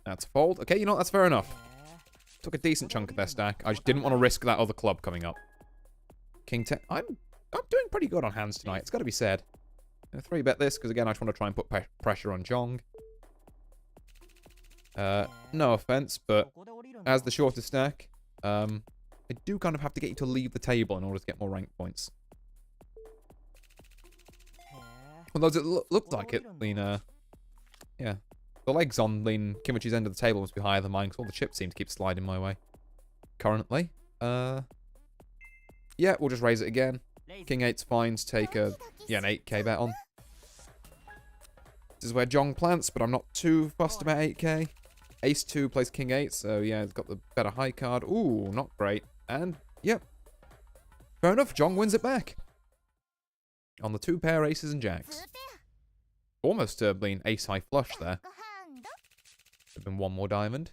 That's a fold. Okay, you know what? That's fair enough. Took a decent chunk of their stack. I just didn't want to risk that other club coming up. King 10. I'm doing pretty good on hands tonight. It's got to be said. I'm going to 3-bet this, because again, I just want to try and put pressure on Jong. No offense, but as the shortest stack, I do kind of have to get you to leave the table in order to get more rank points. Although it looked like it, yeah. The legs on Kimchi's end of the table must be higher than mine, because all the chips seem to keep sliding my way. Currently. Yeah, we'll just raise it again. King 8's fine to take an 8k bet on. This is where Jong plants, but I'm not too fussed about 8k. Ace 2 plays King 8, so yeah, it's got the better high card. Ooh, not great. And, yep. Fair enough, Jong wins it back. On the 2 pair aces and jacks. Almost been ace high flush there. Could have been 1 more diamond.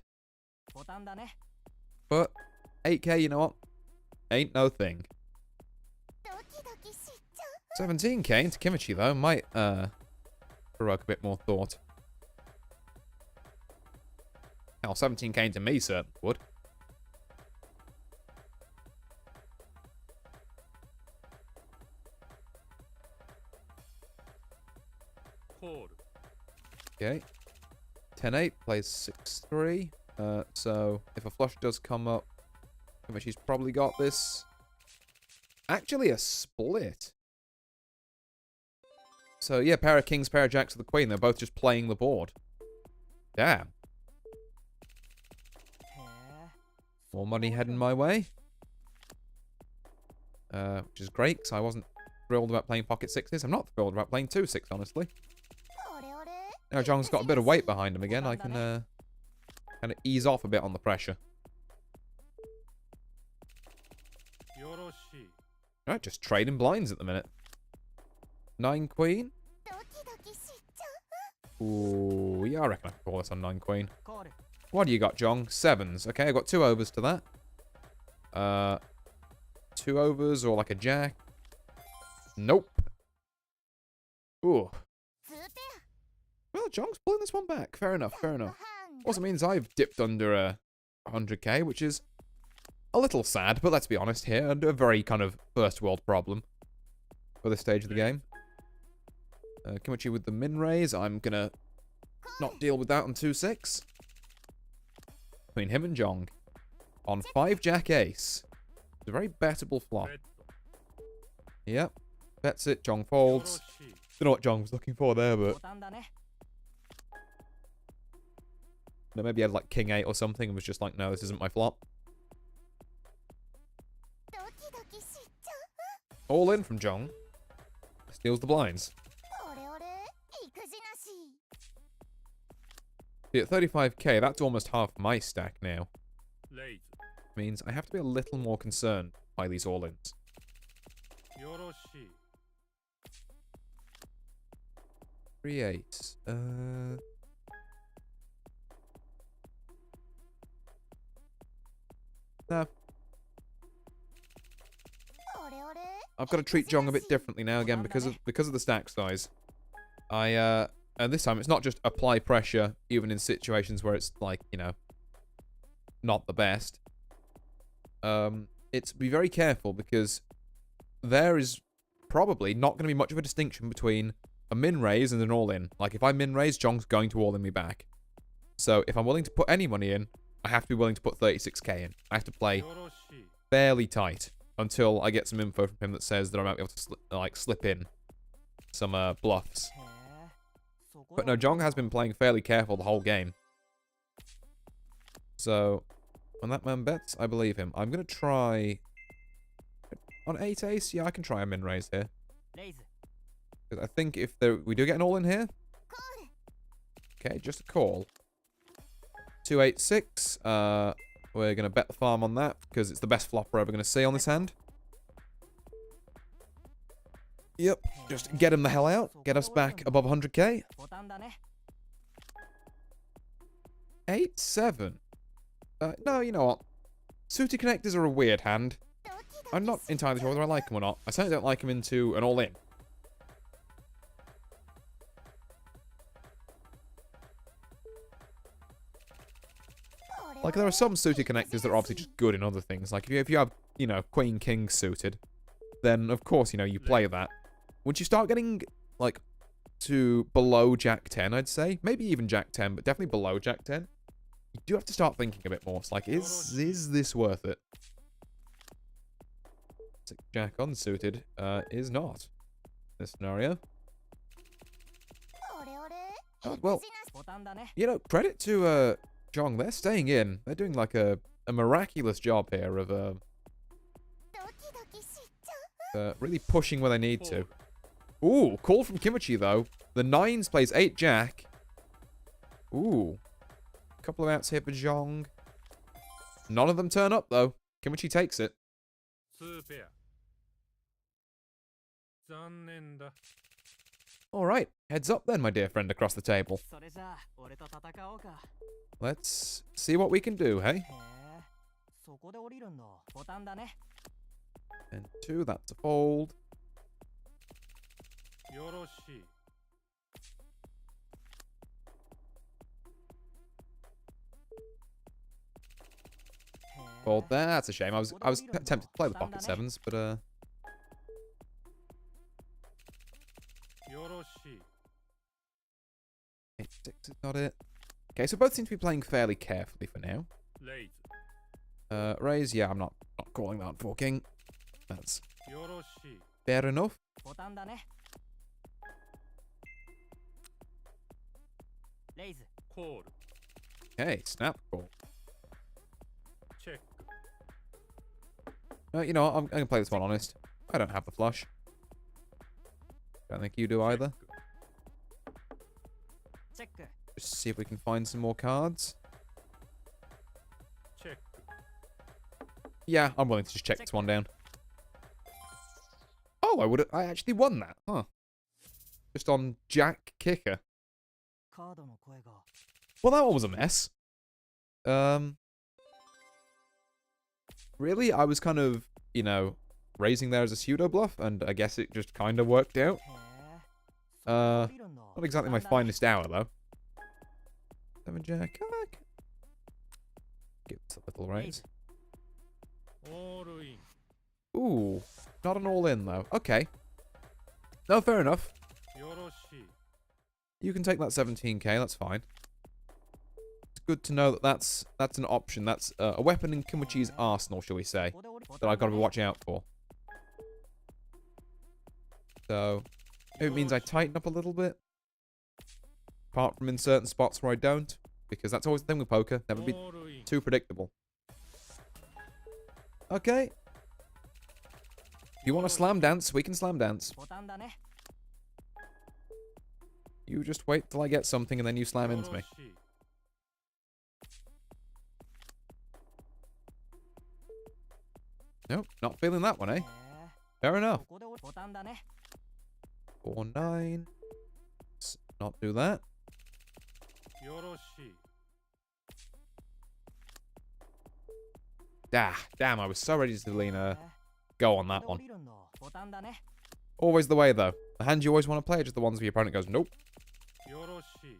But 8k, you know what? Ain't no thing. 17k into Kimichi, though, might provoke a bit more thought. Hell, 17k into me certainly would. Call. Okay. 10-8 plays 6-3. So if a flush does come up, Kimichi's probably got this. Actually, a split. So yeah, pair of kings, pair of jacks with the queen. They're both just playing the board. Damn. More money heading my way. Which is great, because I wasn't thrilled about playing pocket sixes. I'm not thrilled about playing 2-6, honestly. Now Jong's got a bit of weight behind him again. I can kind of ease off a bit on the pressure. Alright, just trading blinds at the minute. 9 queen. Ooh, yeah, I reckon I can call this on 9 queen. What do you got, Jong? 7s. Okay, I've got 2 overs to that. 2 overs or like a jack. Nope. Ooh. Well, Jong's pulling this one back. Fair enough, fair enough. Also means I've dipped under 100k, which is a little sad, but let's be honest here, and a very kind of first world problem for this stage of the game. Kimichi with the min raise. I'm gonna not deal with that on 2-6. Between him and Jong. On 5 jack ace. It's a very bettable flop. Yep. Bets it. Jong folds. Don't know what Jong was looking for there, but no, maybe he had like king 8 or something and was just like, no, this isn't my flop. All in from Jong. Steals the blinds. See, at 35k, that's almost half my stack now. Means I have to be a little more concerned by these all-ins. 3-8. No. I've got to treat Jong a bit differently now again because of the stack size. And this time it's not just apply pressure even in situations where it's like, you know, not the best. It's be very careful because there is probably not going to be much of a distinction between a min raise and an all in. Like if I min raise, Jong's going to all in me back. So if I'm willing to put any money in, I have to be willing to put 36k in. I have to play fairly tight until I get some info from him that says that I might be able to slip in some bluffs. But no, Jong has been playing fairly careful the whole game. So when that man bets, I believe him. I'm going to try on 8 ace. Yeah, I can try a min raise here. Because I think if we do get an all in here. Okay, just a call. 2-8-6. We're going to bet the farm on that because it's the best flop we're ever going to see on this hand. Yep, just get him the hell out. Get us back above 100k. 8-7. No, you know what? Suited connectors are a weird hand. I'm not entirely sure whether I like them or not. I certainly don't like them into an all-in. Like, there are some suited connectors that are obviously just good in other things. Like, if you have, you know, Queen King suited, then, of course, you know, you play that. Once you start getting, like, to below Jack 10, I'd say, maybe even Jack 10, but definitely below Jack 10, you do have to start thinking a bit more. It's like, is this worth it? Jack unsuited is not in this scenario. Oh, well, you know, credit to Jong. They're staying in. They're doing like a miraculous job here of really pushing where they need to. Ooh, call from Kimichi though. The 9s plays 8 Jack. Ooh. A couple of outs here for Jong. None of them turn up though. Kimichi takes it. Alright, heads up then, my dear friend across the table. Let's see what we can do, hey? And 2, that's a fold. よろしい。Fold there. That's a shame. I was tempted to play the pocket sevens, but よろしい。 8-6 is not it. Okay, so both seem to be playing fairly carefully for now. レイズ。 Raise, yeah, I'm not calling that for king. That's よろしい。 fair enough. ボタンだね。レイズ。コール。 Okay, snap call. チェック。 You know what? I'm going to play this one honest. I don't have the flush. Don't think you do either. チェック。 Just see if we can find some more cards. チェック。 Yeah, I'm willing to just check this one down. Oh, I actually won that, huh? Just on Jack Kicker. カードの声が。 Well, that one was a mess. Really? I was kind of, you know, raising there as a pseudo bluff, and I guess it just kind of worked out. へえ。理論の Not exactly my ボタンだね finest hour, though. 7 Jack. Come back. Give us a little raise. オールイン。 Ooh, not an all-in, though. Okay. No, fair enough. よろしい。 You can take that 17k, that's fine. It's good to know that that's an option. That's a weapon in Kimochi's arsenal, shall we say, ここで折るボ that タン I've got だ to be ね watching out for. So, maybe it means I tighten up a little bit. Apart from in certain spots where I don't. Because that's always the thing with poker. Never be オールイン。 too predictable. Okay. If you want to slam dance, we can slam dance. ボタンだね。 You just wait till I get something and then you slam よ into ろ me. しい。 Nope, not feeling that one, eh? へえ。 Fair enough. ここで折るボタンだね。 4-9. Let's not do that. よろしい。 Damn, I was so ready to lean へえ go on that ここ one. で折るのボタンだね。 Always the way, though. The hand you always want to play are just the ones where your opponent goes, nope. よろしい。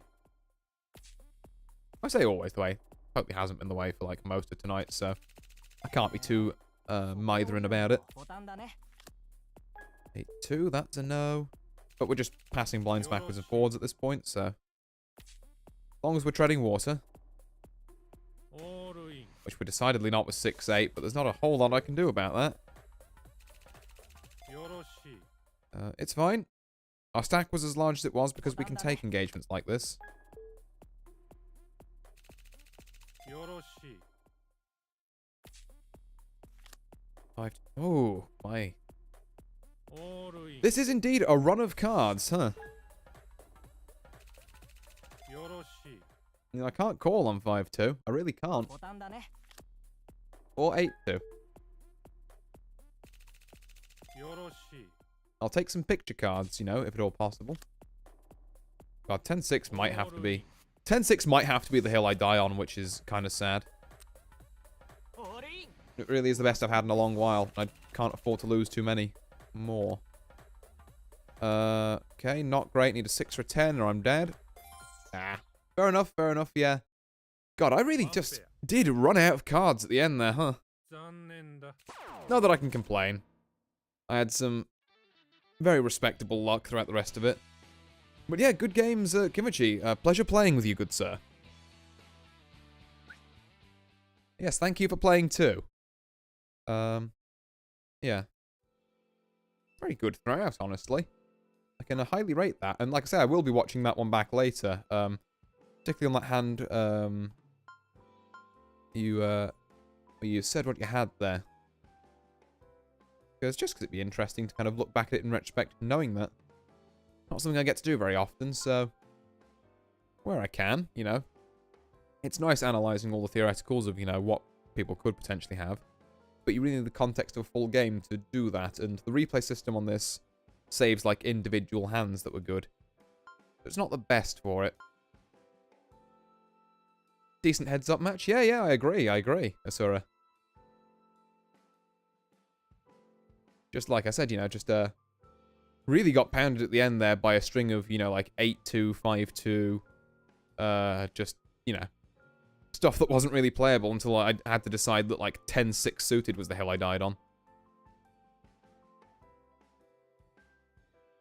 I say always the way. Hopefully hasn't been the way for, like, most of tonight, so I can't be too mithering about it. ボタンだね。 8-2, that's a no. But we're just passing blinds backwards and forwards at this point, so... As long as we're treading water, オールイン。 which we're decidedly not with 6-8, but there's not a whole lot I can do about that. よろしい。 It's fine. Our stack was as large as it was because we can take engagements like this. よろしい。 5. Oh, my. オールイン。 This is indeed a run of cards, huh? よろしい。 You know, I can't call on 5-2. I really can't. ボタンだね。 Or 8-2. よろしい。 I'll take some picture cards, you know, if at all possible. God, 10-6 might have to be... 10-6 might have to be the hill I die on, which is kind of sad. オールイン。 It really is the best I've had in a long while. I can't afford to lose too many more. Okay, not great. Need a 6 or a 10 or I'm dead. Ah, fair enough, yeah. God, I really just did run out of cards at the end there, huh? 残念だ。 Not that I can complain. I had some very respectable luck throughout the rest of it. But yeah, good games, Kimochi. Pleasure playing with you, good sir. Yes, thank you for playing too. Yeah. Very good throughout, honestly. I can highly rate that. And like I say, I will be watching that one back later. Particularly on that hand, you said what you had there. Because just because it'd be interesting to kind of look back at it in retrospect, knowing that. Not something I get to do very often, so... Where I can, you know. It's nice analysing all the theoreticals of, you know, what people could potentially have. But you really need the context of a full game to do that, and the replay system on this saves, like, individual hands that were good. It's not the best for it. Decent heads-up match? Yeah, I agree, Asura. Just like I said, you know, just, really got pounded at the end there by a string of, you know, like 8-2, 5-2, just, you know, stuff that wasn't really playable until I had to decide that, like, 10-6 suited was the hill I died on.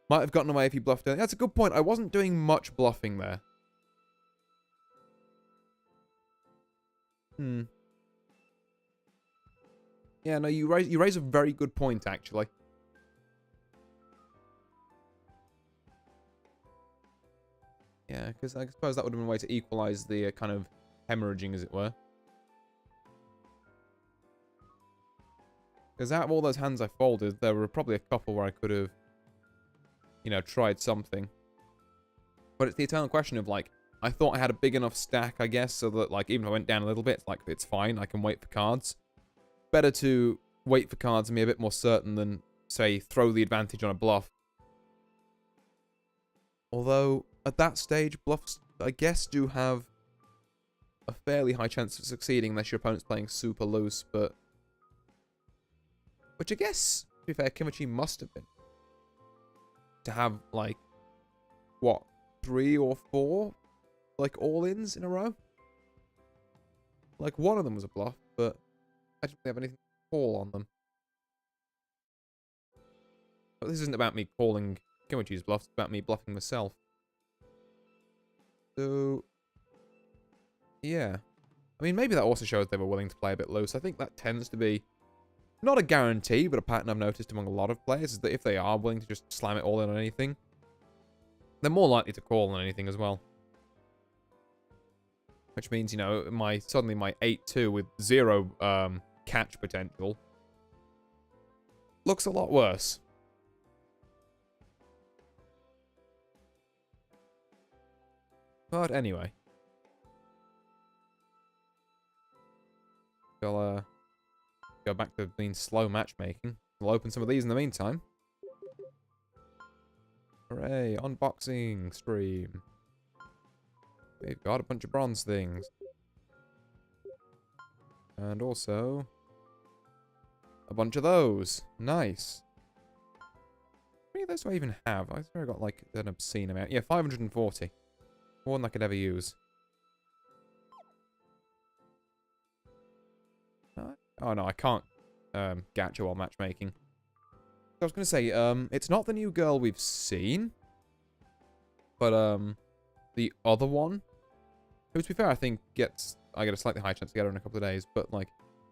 Might have gotten away if you bluffed early. That's a good point. I wasn't doing much bluffing there. Yeah, no, you raise a very good point, actually. Yeah, because I suppose that would have been a way to equalize the kind of hemorrhaging, as it were. Because out of all those hands I folded, there were probably a couple where I could have, you know, tried something. But it's the eternal question of, like, I thought I had a big enough stack, I guess, so that, like, even if I went down a little bit, like, it's fine, I can wait for cards. Better to wait for cards and be a bit more certain than, say, throw the advantage on a bluff. Although, at that stage, bluffs, I guess, do have a fairly high chance of succeeding unless your opponent's playing super loose, but... Which I guess, to be fair, Kimichi must have been. To have, like, what, 3 or 4, like, all-ins in a row? Like, one of them was a bluff, but I didn't have anything to call on them. But this isn't about me calling Kimichi's bluffs, it's about me bluffing myself. So, yeah. I mean, maybe that also shows they were willing to play a bit loose. I think that tends to be, not a guarantee, but a pattern I've noticed among a lot of players, is that if they are willing to just slam it all in on anything, they're more likely to call on anything as well. Which means, you know, suddenly my 8-2 with 0 catch potential looks a lot worse. But anyway. I'll go back to being slow matchmaking. We'll open some of these in the meantime. Hooray, unboxing stream. We've got a bunch of bronze things. And also a bunch of those. Nice. How many of those do I even have? I swear I got like an obscene amount. Yeah, 540. More than I could ever use. Oh no, I can't gacha while matchmaking. I was going to say, it's not the new girl we've seen. But, the other one, who, to be fair, I think I get a slightly high chance to get her in a couple of days. But, like,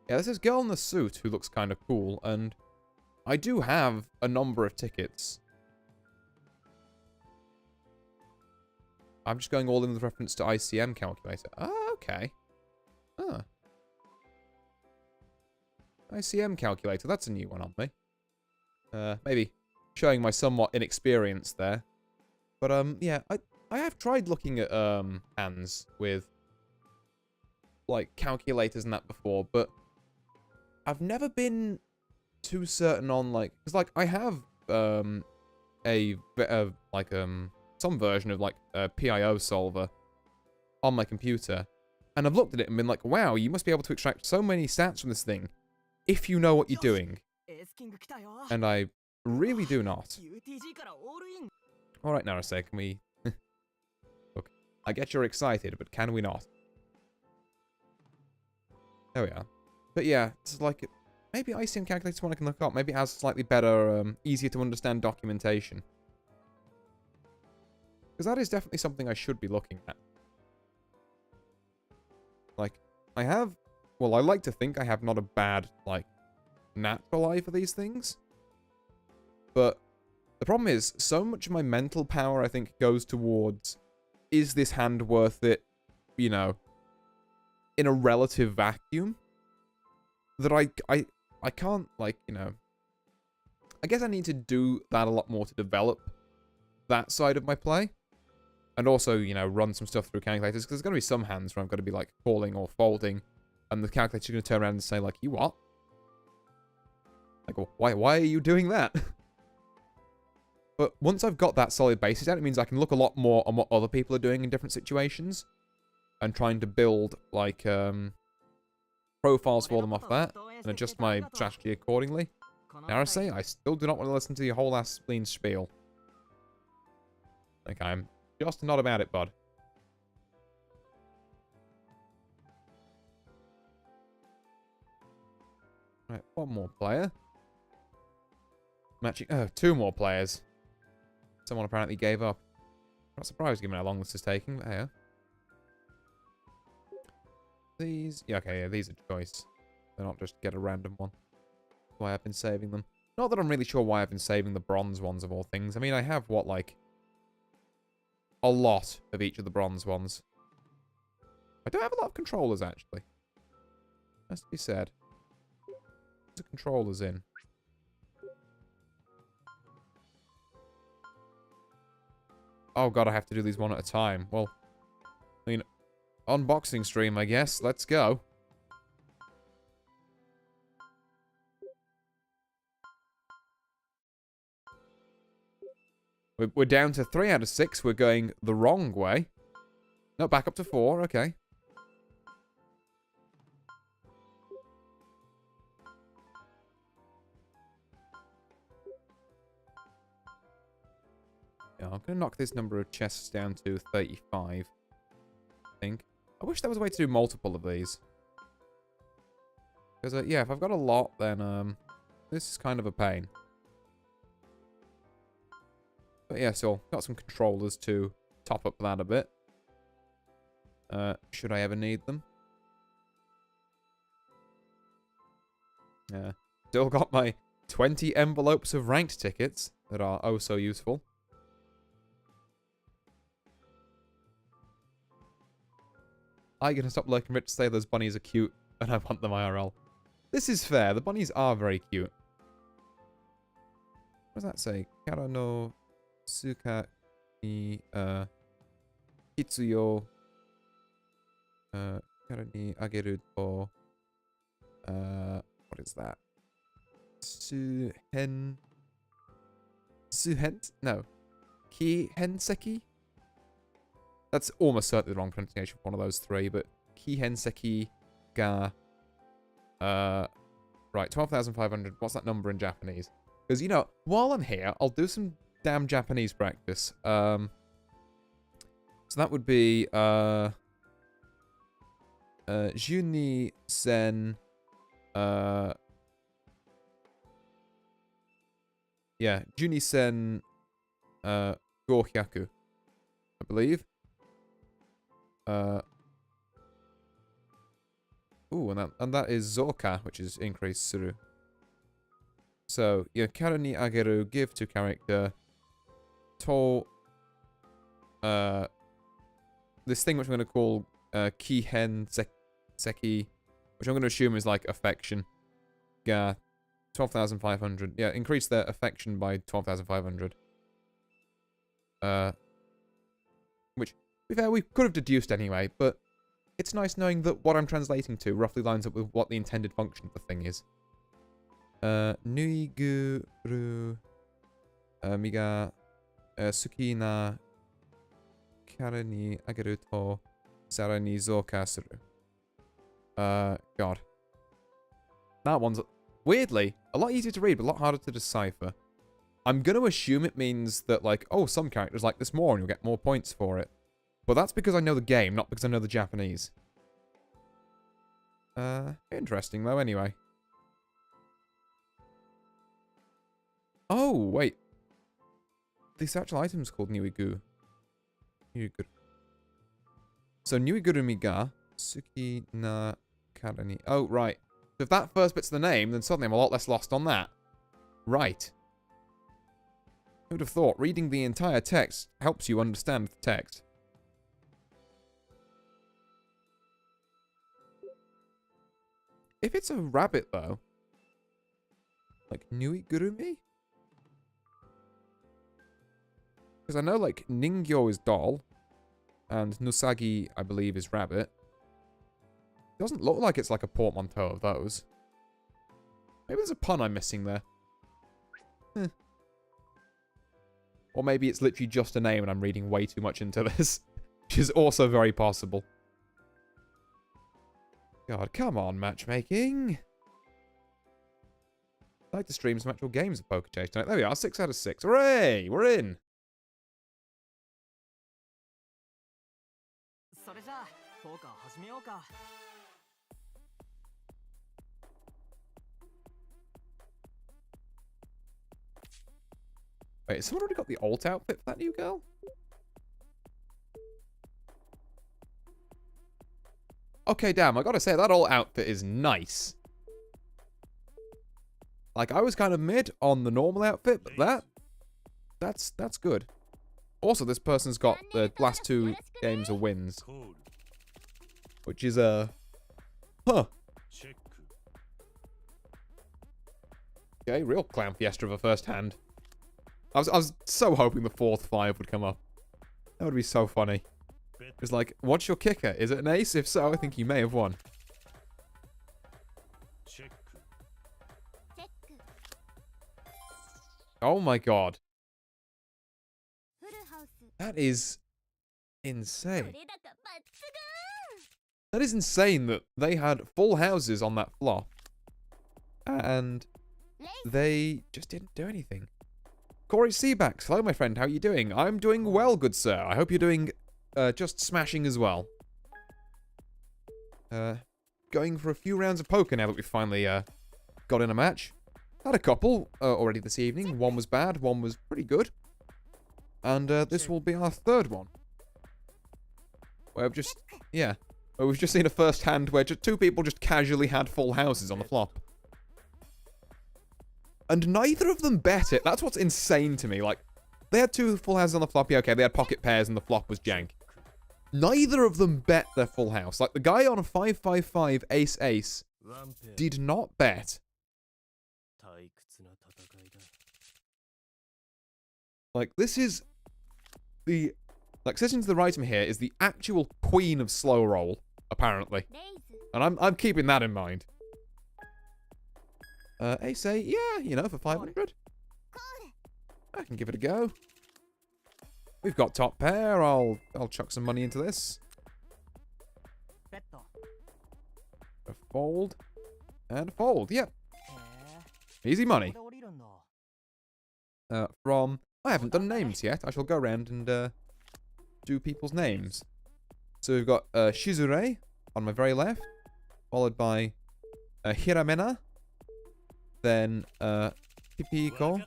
yeah, there's this girl in the suit who looks kind of cool. And I do have a number of tickets. I'm just going all in with reference to ICM calculator. Ah, okay. Ah. ICM calculator, that's a new one on me. Maybe showing my somewhat inexperience there. But, yeah, I have tried looking at, hands with, like, calculators and that before, but I've never been too certain on, like, because, like, I have, some version of, like, a PIO solver on my computer, and I've looked at it and been like, wow, you must be able to extract so many stats from this thing if you know what you're doing. And I really do not. Alright, Narase, can we... Look, I get you're excited, but can we not? There we are. But yeah, it's like... Maybe ICM Calculator's one I can look up. Maybe it has slightly better, easier to understand documentation. Because that is definitely something I should be looking at. Like, I have... Well, I like to think I have not a bad, like, natural eye for these things. But the problem is, so much of my mental power, I think, goes towards, is this hand worth it, you know, in a relative vacuum? That I can't, like, you know... I guess I need to do that a lot more to develop that side of my play. And also, you know, run some stuff through calculators, because there's going to be some hands where I'm going to be, like, calling or folding, and the calculator's going to turn around and say, like, you what? Like, well, why are you doing that? But once I've got that solid basis down, it means I can look a lot more on what other people are doing in different situations, and trying to build, like, profiles for them off that, and adjust my strategy accordingly. Narase, I still do not want to listen to your whole ass spleen spiel. Okay, I'm just not about it, bud. Right, one more player. Matching. Oh, two more players. Someone apparently gave up. Not surprised given how long this is taking, but hey. These. Yeah, okay, yeah, these are choice. They're not just get a random one. That's why I've been saving them. Not that I'm really sure why I've been saving the bronze ones of all things. I mean, I have, what, like, a lot of each of the bronze ones. I don't have a lot of controllers, actually. Has to be said. The controllers in. Oh god, I have to do these one at a time. Well, I mean, unboxing stream, I guess. Let's go. We're down to 3 out of 6. We're going the wrong way. No, back up to 4. Okay. Yeah, I'm going to knock this number of chests down to 35. I think. I wish there was a way to do multiple of these. Because, yeah, if I've got a lot, then this is kind of a pain. But yeah, so got some controllers to top up that a bit. Should I ever need them? Yeah. Still got my 20 envelopes of ranked tickets that are oh so useful. I'm gonna stop lurking rich to say those bunnies are cute and I want them IRL. This is fair. The bunnies are very cute. What does that say? Kara no Suka ni Kitsuyo Kara ni ageru to what is that? Suhen? No. Kihenseki? That's almost certainly the wrong pronunciation for one of those three, but Kihenseki ga right, 12,500. What's that number in Japanese? Because, you know, while I'm here, I'll do some damn Japanese practice. So that would be Juni Sen yeah, Juni Sen Gohyaku, I believe. Ooh, and that is Zoka, which is increased suru. So, yeah, Kara ni ageru, give to character. To, this thing which I'm going to call Kihen Seki, which I'm going to assume is like affection. Yeah, 12,500. Yeah, increase their affection by 12,500. Which, to be fair, we could have deduced anyway, but it's nice knowing that what I'm translating to roughly lines up with what the intended function of the thing is. Nui guru miga suki na kara ni ageru to sara ni zoka suru. God. That one's, weirdly, a lot easier to read, but a lot harder to decipher. I'm going to assume it means that, like, oh, some characters like this more and you'll get more points for it. But that's because I know the game, not because I know the Japanese. Interesting, though, anyway. Oh, wait. This actual item's called Nuigu. Nuiguru. So, Nuiguru Miga, Suki na Karani. Oh, right. So if that first bit's the name, then suddenly I'm a lot less lost on that. Right. Who would have thought reading the entire text helps you understand the text? If it's a rabbit, though, like Nuigurumi? Because I know, like, Ningyo is doll, and Nusagi, I believe, is rabbit. It doesn't look like it's like a portmanteau of those. Maybe there's a pun I'm missing there. Or maybe it's literally just a name and I'm reading way too much into this. Which is also very possible. God, come on, matchmaking. I'd like to stream some actual games of Poker Chase tonight. There we are, 6 out of 6. Hooray! We're in! ポーカー始めようか。 Wait, has someone already got the alt outfit for that new girl? Okay, damn, I gotta say, that alt outfit is nice. Like, I was kind of mid on the normal outfit, but that's good. Also, this person's got the last 2 games of wins. Which is, huh. Okay, real Clown Fiesta of a first hand. I was so hoping the 4th 5 would come up. That would be so funny. It's like, what's your kicker? Is it an ace? If so, I think you may have won. Oh my god. That is insane. That is insane that they had full houses on that flop. And they just didn't do anything. Corey Seabax, hello my friend, how are you doing? I'm doing well, good sir. I hope you're doing just smashing as well. Going for a few rounds of poker now that we've finally got in a match. Had a couple already this evening. One was bad, one was pretty good. And this will be our 3rd one. Where we've just, yeah. Where we've just seen a first hand where just 2 people just casually had full houses on the flop. And neither of them bet it. That's what's insane to me. Like, they had 2 full houses on the flop. Yeah, okay, they had pocket pairs and the flop was jank. Neither of them bet their full house. Like, the guy on a 5-5-5 ace-ace did not bet. Like, this is the... Like, sitting to the right of me here is the actual queen of slow roll, apparently. And I'm keeping that in mind. Ace 8, yeah, you know, for 500. I can give it a go. We've got top pair. I'll chuck some money into this. A fold. And a fold, yep. Easy money. From... I haven't done names yet. I shall go around and do people's names. So we've got Shizure on my very left. Followed by Hiramena. Then Pipiko.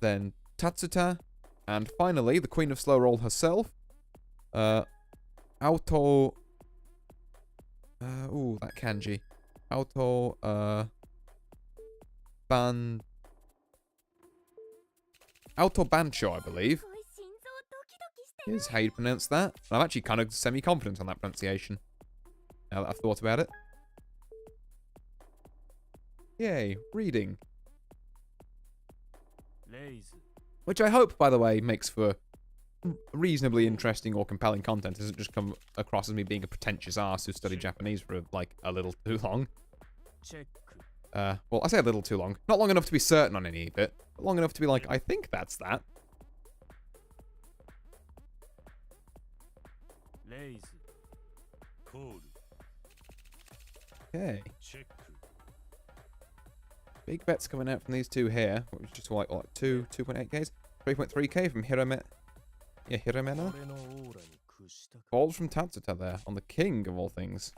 Then Tatsuta. And finally, the queen of slow roll herself. Auto... ooh, that kanji. Auto... Auto Bancho, I believe, is how you pronounce that. I'm actually kind of semi-confident on that pronunciation, now that I've thought about it. Yay, reading. Which I hope, by the way, makes for reasonably interesting or compelling content. It doesn't just come across as me being a pretentious arse who studied Japanese for, like, a little too long. Well, I say a little too long. Not long enough to be certain on any of it, but long enough to be like, I think that's that. Okay. Big bets coming out from these 2 here, which is just like, what, 2.8Ks? 3.3K from Hiramena. Yeah, Hiramena. Balls from Tatsuta there, on the king of all things.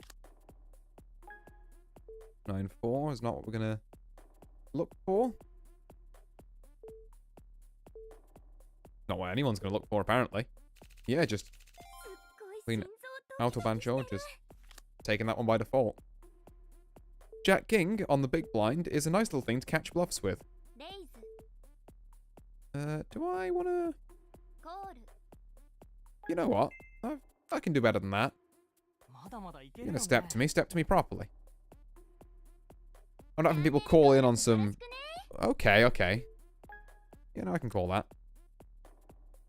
9-4 is not what we're gonna look for. Not what anyone's gonna look for, apparently. Yeah, just clean Auto Bancho, just taking that one by default. Jack King on the big blind is a nice little thing to catch bluffs with. Do I wanna... You know what? I can do better than that. You're gonna step to me properly. I'm not having people call in on some... Okay, okay. You know, I can call that.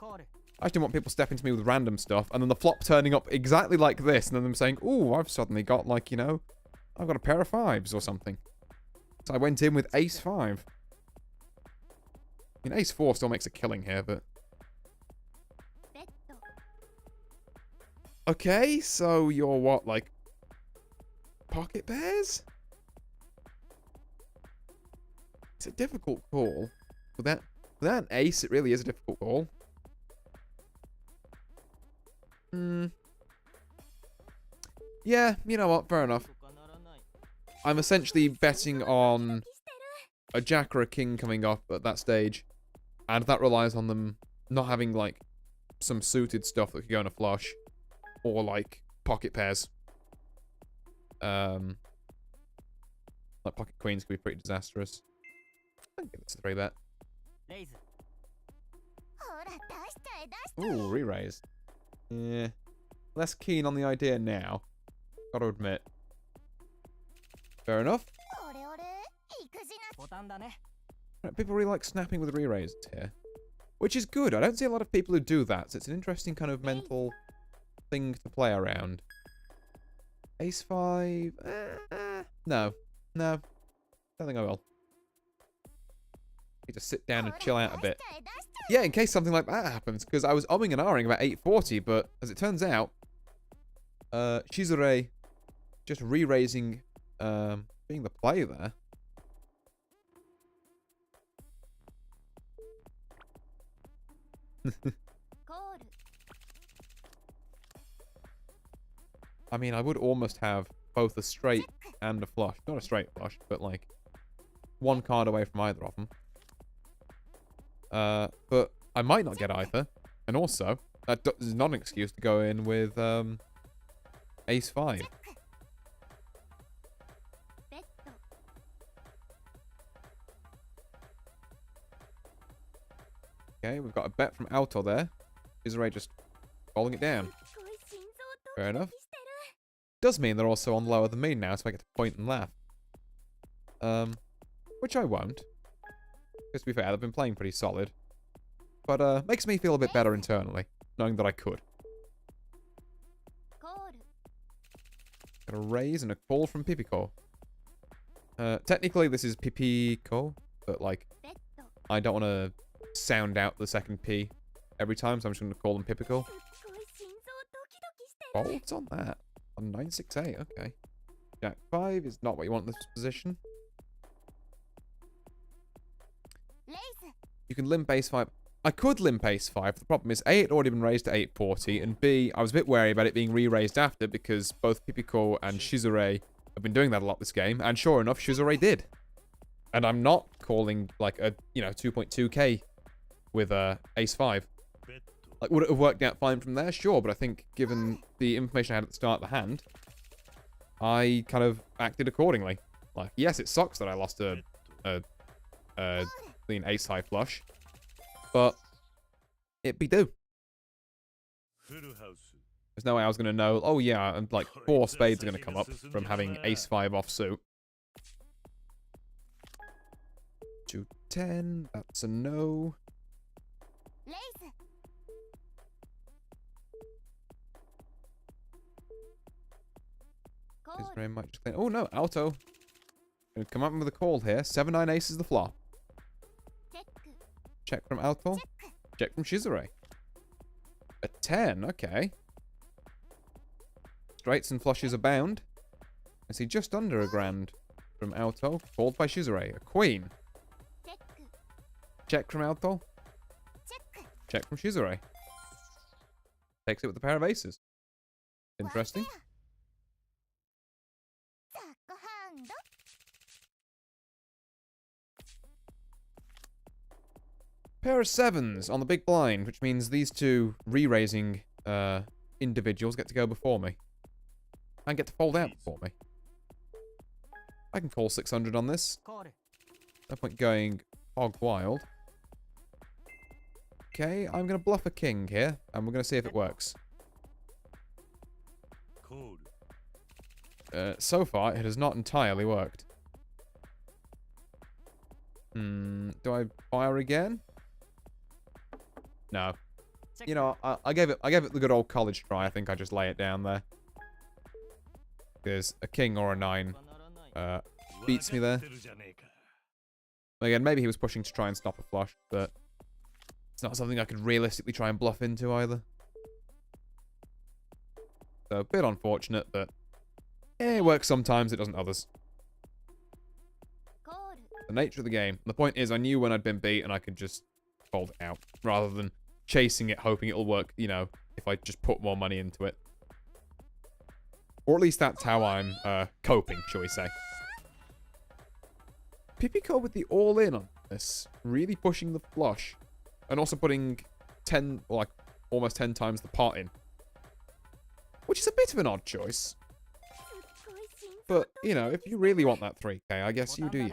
I just didn't want people stepping to me with random stuff, and then the flop turning up exactly like this, and then them saying, ooh, I've suddenly got, like, you know, I've got a pair of 5s or something. So I went in with ace 5. I mean, ace 4 still makes a killing here, but... Okay, so you're what, like... Pocket pairs? It's a difficult call. Without an ace, it really is a difficult call. Yeah, you know what? Fair enough. とかならない I'm essentially betting on a jack or a king coming up at that stage. And that relies on them not having, like, some suited stuff that could go in a flush. Or, like, pocket pairs. Like, pocket queens could be pretty disastrous. I think it's a 3-bet. レイズ ほら出しちゃえ出しちゃえ Ooh, re-raise. Yeah. Less keen on the idea now. Gotta admit. Fair enough. オレオレ育児なボタンだね Right, people really like snapping with re-raises here. Which is good. I don't see a lot of people who do that, so it's an interesting kind of mental thing to play around. Ace 5... no. No. Don't think I will. Need to sit down and chill out a bit. 出しちゃえ出しちゃ Yeah, in case something like that happens, because I was umming and ahhing about 840, but as it turns out, Shizure just re-raising, being the play there. えコール I mean, I would almost have both a straight and a flush. Not a straight flush, but like one card away from either of them. But I might not get either. And also, that is not an excuse to go in with Ace 5. ベッド Okay, we've got a bet from Alto there. Shizure just falling it down. すっごい心臓 Fair ドキド enough. キしてる Does mean they're also on lower than me now, so I get to point and laugh. Which I won't. Because to be fair, they've been playing pretty solid. But, makes me feel a bit better internally, knowing that I could. コール Got a raise and a call from Pipiko. Technically this is Pipiko, but like, ベッド I don't want to sound out the second P every time, so I'm just going to call them Pipiko. すっごい心臓ドキドキしてる Folds on that. On 968, okay. Jack 5 is not what you want in this position. レイズ You can limp Ace 5. I could limp Ace 5. The problem is, A, it had already been raised to 840, and B, I was a bit wary about it being re-raised after, because both Pipiko and Shizure have been doing that a lot this game, and sure enough, Shizure did. And I'm not calling, like, a, 2.2k with Ace 5. Like, would it have worked out fine from there? Sure, but I think, given the information I had at the start of the hand, I kind of acted accordingly. Like, yes, it sucks that I lost a clean Ace high flush, but it be do. There's no way I was going to know, oh yeah, and like 4 spades are going to come up from having Ace 5 off suit. 2-10, that's a no. レイズ コ Is ール very much clean. Oh no, Alto. Gonna come up with a call here. 7-9 ace is the flop. チェック Check from Alto. Check from Shizure. A 10, okay. Straights and flushes abound. I see just under a grand from Alto, called by Shizure. A queen. チェック Check from Alto. チェック Check from Shizure. Takes it with a pair of aces. Interesting. ザックハンド Pair of 7s on the big blind, which means these two re-raising individuals get to go before me. And get to fold out before me. I can call 600 on this. コール No point going hog wild. Okay, I'm going to bluff a king here, and we're going to see if it works. So far, it has not entirely worked. Do I fire again? No. チェック You know, I gave it the good old college try. I think I just lay it down there. Because a king or a 9 beats me there. Again, maybe he was pushing to try and stop a flush, but it's not something I could realistically try and bluff into either. So, a bit unfortunate, but it works sometimes, it doesn't others. コール The nature of the game. The point is, I knew when I'd been beat and I could just fold it out, rather than chasing it, hoping it'll work, you know, if I just put more money into it. Or at least that's how I'm coping, shall we say. Pipiko with the all-in on this. Really pushing the flush. And also putting 10, or like, almost 10 times the pot in. Which is a bit of an odd choice. But, you know, if you really want that 3k, I guess you do you.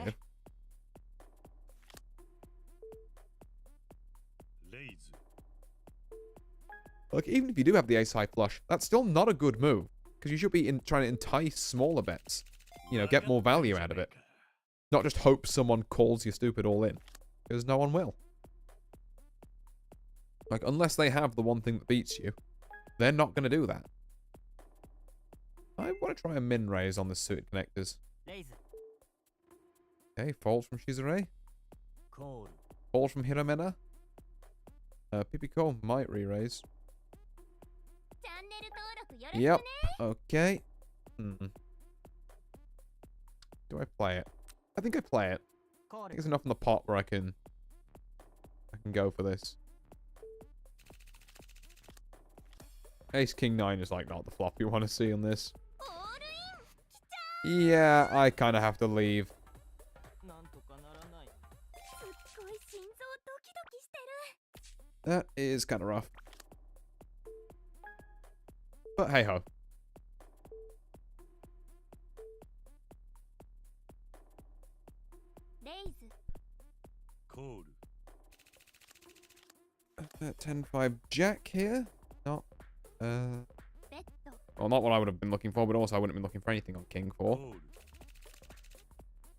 Look, even if you do have the ace-high flush, that's still not a good move. Because you should be trying to entice smaller bets. You know, get more value out of it. Not just hope someone calls your stupid all-in. Because no one will. Like, unless they have the one thing that beats you, they're not going to do that. I want to try a min raise on the suited connectors. Okay, falls from Shizure. Falls from Hiramena. Pipiko might re-raise. Yep. Okay. Do I play it? I think I play it. I think there's enough in the pot where I can go for this. Ace King 9 is like not the flop you want to see on this. Yeah, I kind of have to leave. That is kind of rough. But hey ho. Call. 10-5 jack here. Not well, not what I would have been looking for, but also I wouldn't have been looking for anything on King 4.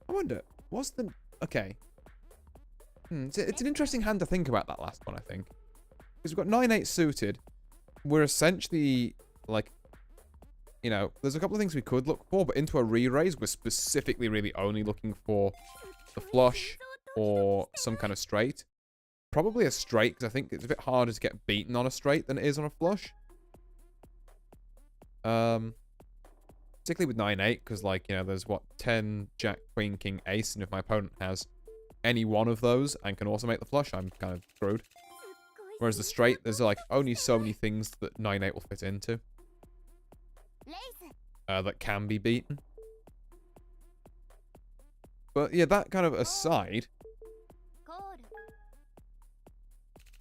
I wonder, was the... Okay. It's an interesting hand to think about, that last one, I think. Because we've got 9-8 suited. We're essentially, like... You know, there's a couple of things we could look for, but into a re-raise, we're specifically really only looking for the flush or some kind of straight. Probably a straight, because I think it's a bit harder to get beaten on a straight than it is on a flush. Particularly with 9-8, because, like, you know, there's, what, 10, Jack, Queen, King, Ace, and if my opponent has any one of those and can also make the flush, I'm kind of screwed. Whereas the straight, there's, like, only so many things that 9-8 will fit into. That can be beaten. But, yeah, that kind of aside...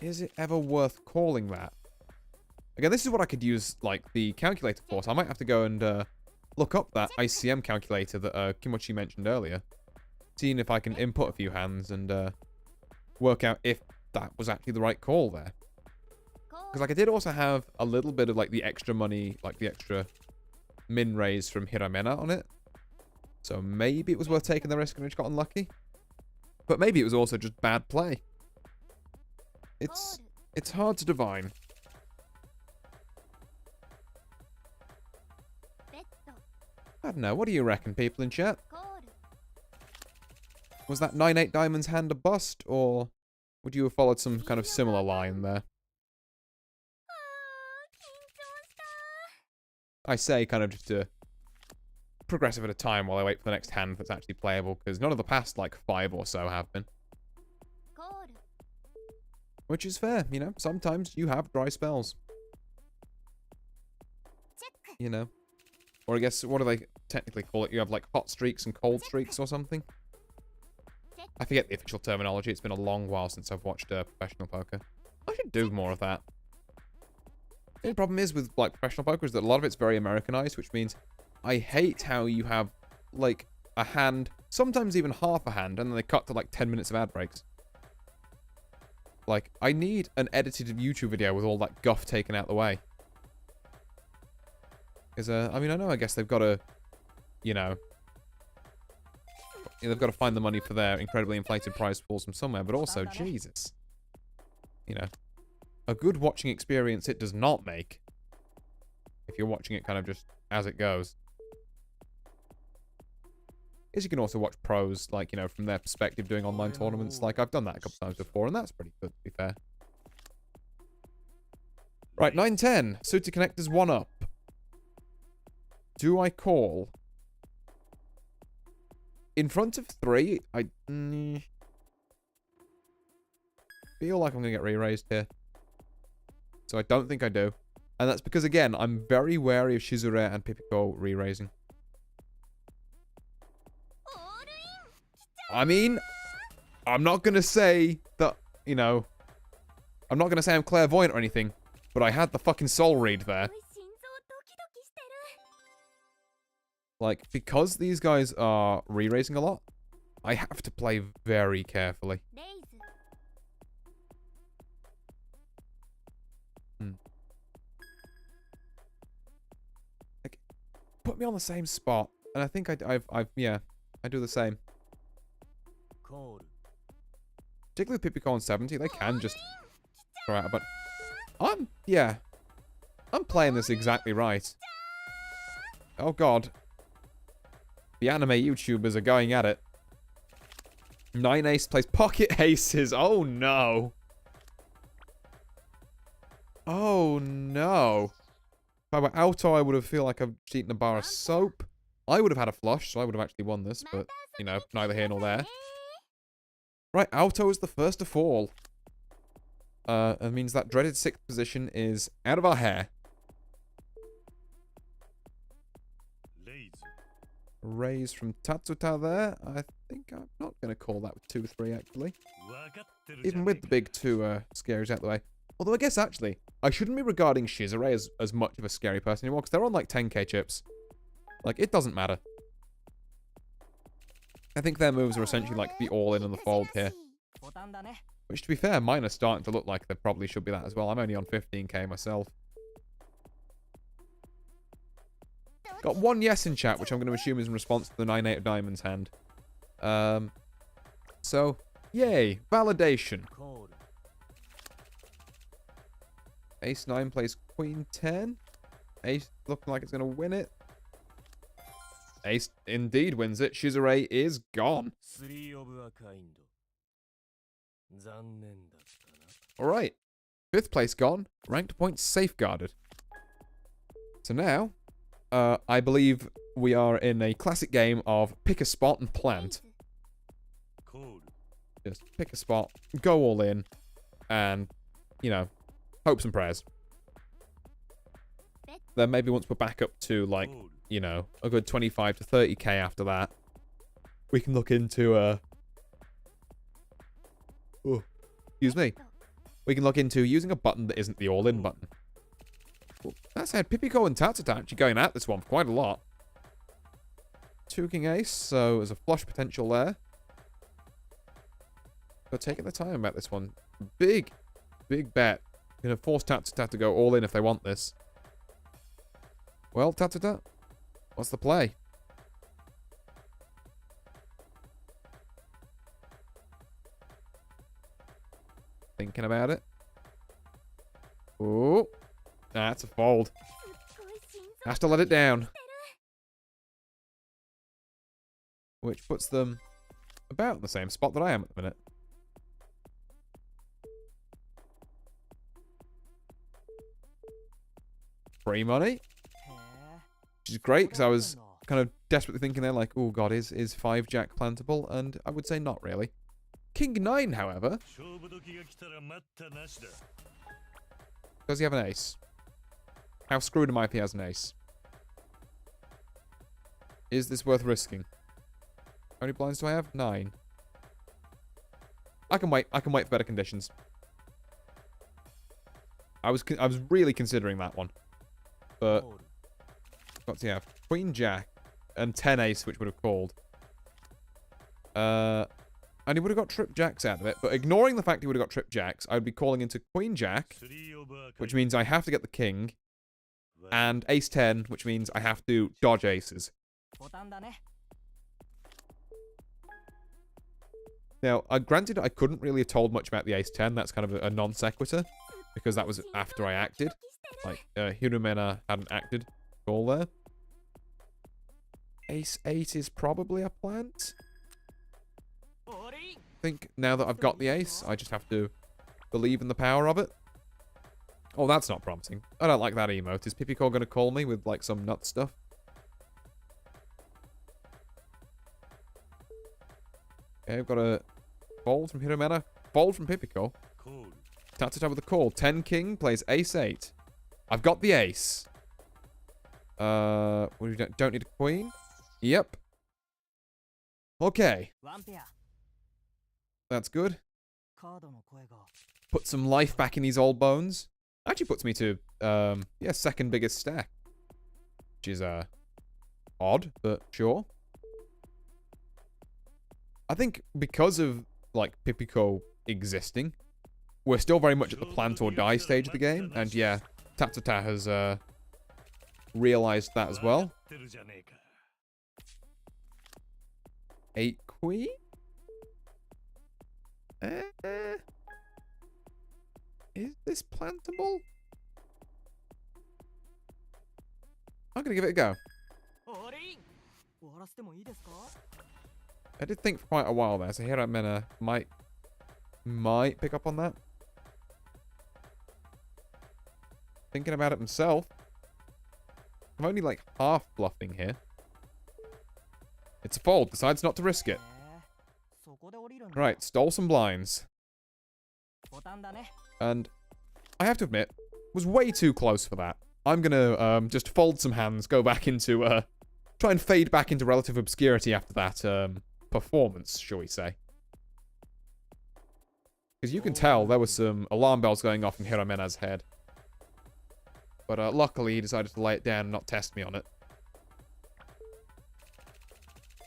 Is it ever worth calling that? Again, this is what I could use, like, the calculator for. So I might have to go and look up that ICM calculator that Kimochi mentioned earlier. Seeing if I can input a few hands and work out if that was actually the right call there. Because, like, I did also have a little bit of, like, the extra money, like, the extra min raise from Hiramena on it. So maybe it was worth taking the risk and I just got unlucky. But maybe it was also just bad play. It's hard to divine. I don't know. What do you reckon, people in chat? Was that 9-8 diamonds hand a bust, or would you have followed some kind of similar line there? I say kind of just a progressive at a time while I wait for the next hand that's actually playable, because none of the past, like, 5 or so have been. Which is fair, you know? Sometimes you have dry spells. You know? Or I guess, what do they technically call it? You have, like, hot streaks and cold streaks or something? I forget the official terminology. It's been a long while since I've watched professional poker. I should do more of that. The only problem is with, like, professional poker is that a lot of it's very Americanized, which means I hate how you have, like, a hand, sometimes even half a hand, and then they cut to, like, 10 minutes of ad breaks. Like, I need an edited YouTube video with all that guff taken out the way. I mean, I guess they've got to, you know, they've got to find the money for their incredibly inflated prize pools from somewhere, but also, Jesus. You know, a good watching experience it does not make. If you're watching it kind of just as it goes. Is you can also watch pros, like, you know, from their perspective doing online tournaments. Like, I've done that a couple times before, and that's pretty good, to be fair. Right, 9-10. Suited connectors 1 up. Do I call? In front of 3, I feel like I'm going to get re-raised here. So I don't think I do. And that's because, again, I'm very wary of Shizure and Pipiko re-raising. I mean, I'm not going to say that, you know, I'm not going to say I'm clairvoyant or anything, but I had the fucking soul read there. 心臓ドキドキしてる Like, because these guys are re-raising a lot, I have to play very carefully. レイズ Like, put me on the same spot, and I think yeah, I do the same. コール Particularly with Pipiko on 70, they can just throw out a bunch. I'm playing this exactly right. Oh god. The anime YouTubers are going at it. 9 Ace plays pocket aces. Oh no. Oh no. If I were Auto, I would have feel like I've eaten a bar of soap. I would have had a flush, so I would have actually won this, but, you know, neither here nor there. Right, Auto is the first to fall. It means that dreaded 6th position is out of our hair. レイズ Raise from Tatsuta there. I think I'm not going to call that with 2-3, actually. 分かってるじゃ Even ね with the big 2 scaries out the way. Although I guess, actually, I shouldn't be regarding Shizure as much of a scary person anymore, because they're on, like, 10k chips. Like, it doesn't matter. I think their moves are essentially like the all-in and the fold here. ボタンだね Which, to be fair, mine are starting to look like they probably should be that as well. I'm only on 15k myself. Got one yes in chat, which I'm going to assume is in response to the 9-8 of diamonds hand. So, yay, validation. コール Ace 9 plays Queen 10. Ace looking like it's going to win it. Ace indeed wins it. Shizure is gone. 3 オブアカインド残念だったな Alright. 5th place gone. Ranked points safeguarded. So now, I believe we are in a classic game of pick a spot and レイ plant. ズ コール Just pick a spot, go all in, and, you know, hopes and prayers. Then maybe once we're back up to, like, コール you know, a good 25 to 30k after that, we can look into, oh, excuse me. We can look into using a button that isn't the all-in button. Well, that said, Pipiko and Tatsuta actually going at this one for quite a lot. 2 king ace, so there's a flush potential there. But taking the time about this one. Big bet. Gonna force Tatsuta to go all in if they want this. Well, Tatsuta, what's the play? Thinking about it. Ooh. That's a fold. すっごい心臓 Has to let it down. Which puts them about in the same spot that I am at the minute. Free money. へえ Which is great, because I was kind of desperately thinking there, like, oh god, is 5-jack plantable? And I would say not really. King 9, however, 勝負時が来たら待ったなしだ does he have an ace? How screwed am I if he has an ace? Is this worth risking? How many blinds do I have? 9. I can wait. I can wait for better conditions. I was really considering that one. But コール what's he have? Queen Jack and 10 ace, which would have called. And he would have got trip jacks out of it. But ignoring the fact he would have got trip jacks, I would be calling into Queen Jack, 3 オブアカインド which means I have to get the king, and ace 10, which means I have to dodge aces. ボタンだね Now, granted, I couldn't really have told much about the ace 10. That's kind of a non sequitur, because that was after I acted. Like, Hirumena hadn't acted. All there. Ace 8 is probably a plant. オールイン I think now that I've got the ace, I just have to believe in the power of it. Oh, that's not promising. I don't like that emote. Is Pipiko going to call me with, like, some nut stuff? Okay, I've got a fold from Hirumena. Fold from Pipiko. コール Tatsuta with a call. 10 king plays ace 8. I've got the ace. We don't need a queen. Yep. Okay. ワンペア That's good. カードの声が Put some life back in these old bones. Actually puts me to, yeah, second biggest stack. Which is, odd, but sure. I think because of, like, Pipiko existing, we're still very much at the plant or die stage of the game. And yeah, Tatsuta has, realized that as well. てるじゃねえか 8 queen? Is this plantable? I'm gonna give it a go. オールイン終わらせてもいいですか I did think for quite a while there, so Hiramena might pick up on that. Thinking about it himself. I'm only like half bluffing here. It's a fold, decides not to risk it. そこで降りるんだ Right, stole some blinds. ボタンだね And I have to admit, was way too close for that. I'm gonna just fold some hands, go back into try and fade back into relative obscurity after that performance, shall we say. Because you can tell there were some alarm bells going off in Hiramena's head. But luckily he decided to lay it down and not test me on it.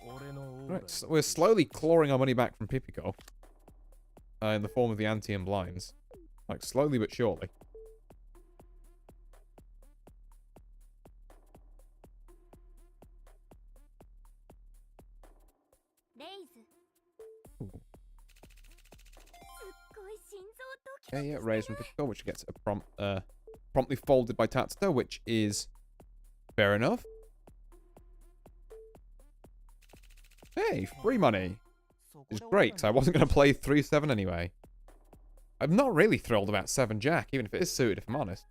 俺のオーラ Right, so we're slowly clawing our money back from Pipiko. In the form of the ante and blinds. Like, slowly but surely. Yeah, yeah, raise from Pipiko, which gets a promptly folded by Tatsuta, which is fair enough. Hey, free money. そこ Which で is 降り great, るん because だ I wasn't going to play 3-7 anyway. I'm not really thrilled about 7-Jack, even if it is suited, if I'm honest.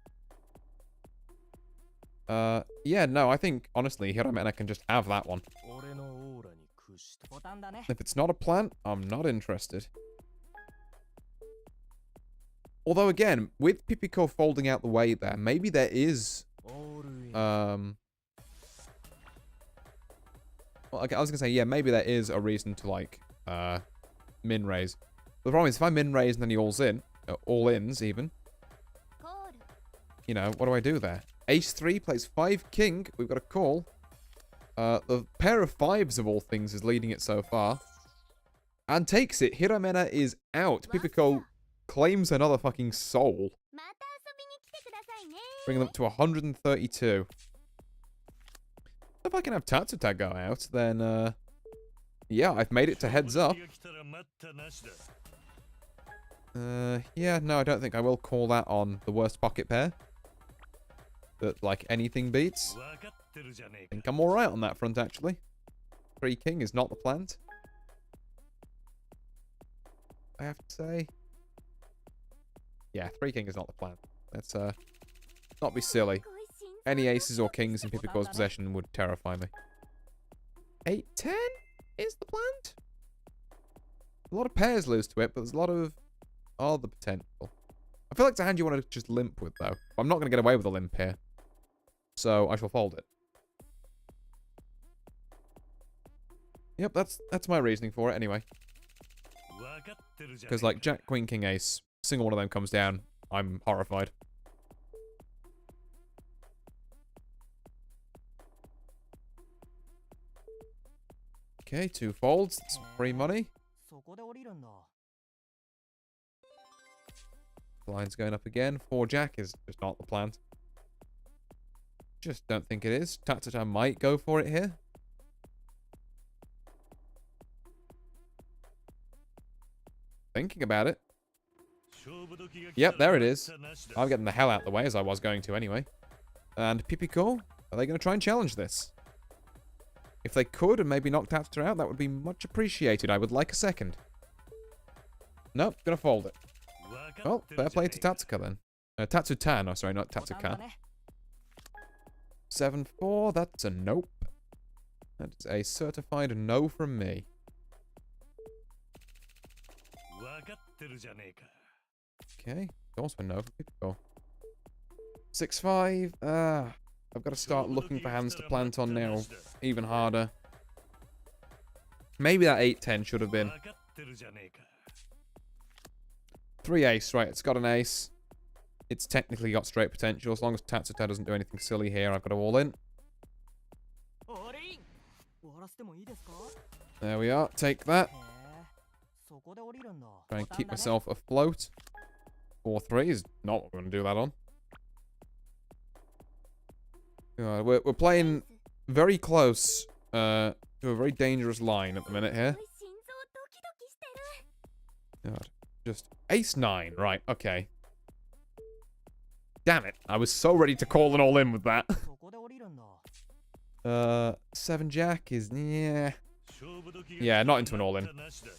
Yeah, no, I think, honestly, Hiramena can just have that one. 俺のオーラに屈して ボタンだね If it's not a plant, I'm not interested. Although, again, with Pipiko folding out the way there, maybe there is... オールイン Well, okay, I was going to say, yeah, maybe there is a reason to, like, min raise. But the problem is, if I min raise and then he all-ins, even, you know, what do I do there? Ace 3 plays 5 king. We've got a call. The pair of 5s of all things is leading it so far. And takes it. Hiramena is out. Pipiko claims another fucking soul. また遊びに来てくださいね Bringing them up to 132. If I can have Tatsuta go out, then, yeah, I've made it to heads up. 勝負時が来たら待ったなしだ Yeah, no, I don't think I will call that on the worst pocket pair. That, like, anything beats. 分かってるじゃね I えか think I'm alright on that front, actually. 3 king is not the plant. I have to say. Yeah, 3 king is not the plant. Let's, not be silly. Any aces or kings in Pipiko's possession would terrify me. 8-10 is the plant? A lot of pairs lose to it, but there's a lot of other potential. I feel like it's a hand you want to just limp with, though. I'm not going to get away with a limp here. So I shall fold it. Yep, that's my reasoning for it anyway. 分かってるじゃね Because, え like, か Jack, Queen, King, Ace, single one of them comes down, I'm horrified. Okay, 2 folds. That's free money. そこで降りるんだ Blind's going up again. 4-Jack is just not the plant. Just don't think it is. Tatsuta might go for it here. Thinking about it. 勝負時が来 Yep, たら there it 待 is. ったなしだ I'm getting the hell out of the way, as I was going to anyway. And Pipiko, are they going to try and challenge this? If they could and maybe knock Tatsuta out, that would be much appreciated. I would like a second. Nope, gonna fold it. 分か Well, ってる fair じゃ play ね to えか Tatsuka then. Tatsuta, no, sorry, not ボタンだ Tatsuka. ね 7-4, that's a nope. That is a certified no from me. 分かってるじゃねえか Okay, also a no from Pipiko. 6-5. I've got to start looking for hands to plant on now. Even harder. Maybe that 8-10 should have been. 分かってるじゃねえか 3 ace, right, it's got an ace. It's technically got straight potential. As long as Tatsuta doesn't do anything silly here, I've got to all in. オールイン終わらせてもいいですか There we are. Take that. へえそこで降りるんだ Try and ボタン keep だね myself afloat. 4-3 is not what we're going to do that on. We're playing very close to a very dangerous line at the minute here. すごい心臓ドキドキしてる God. Just ace 9. Right, okay. Damn it. I was so ready to call an all in with that. そこで降りるんだ 7 jack is, yeah. 勝負時が Yeah, not into an all in. 待ったなしだ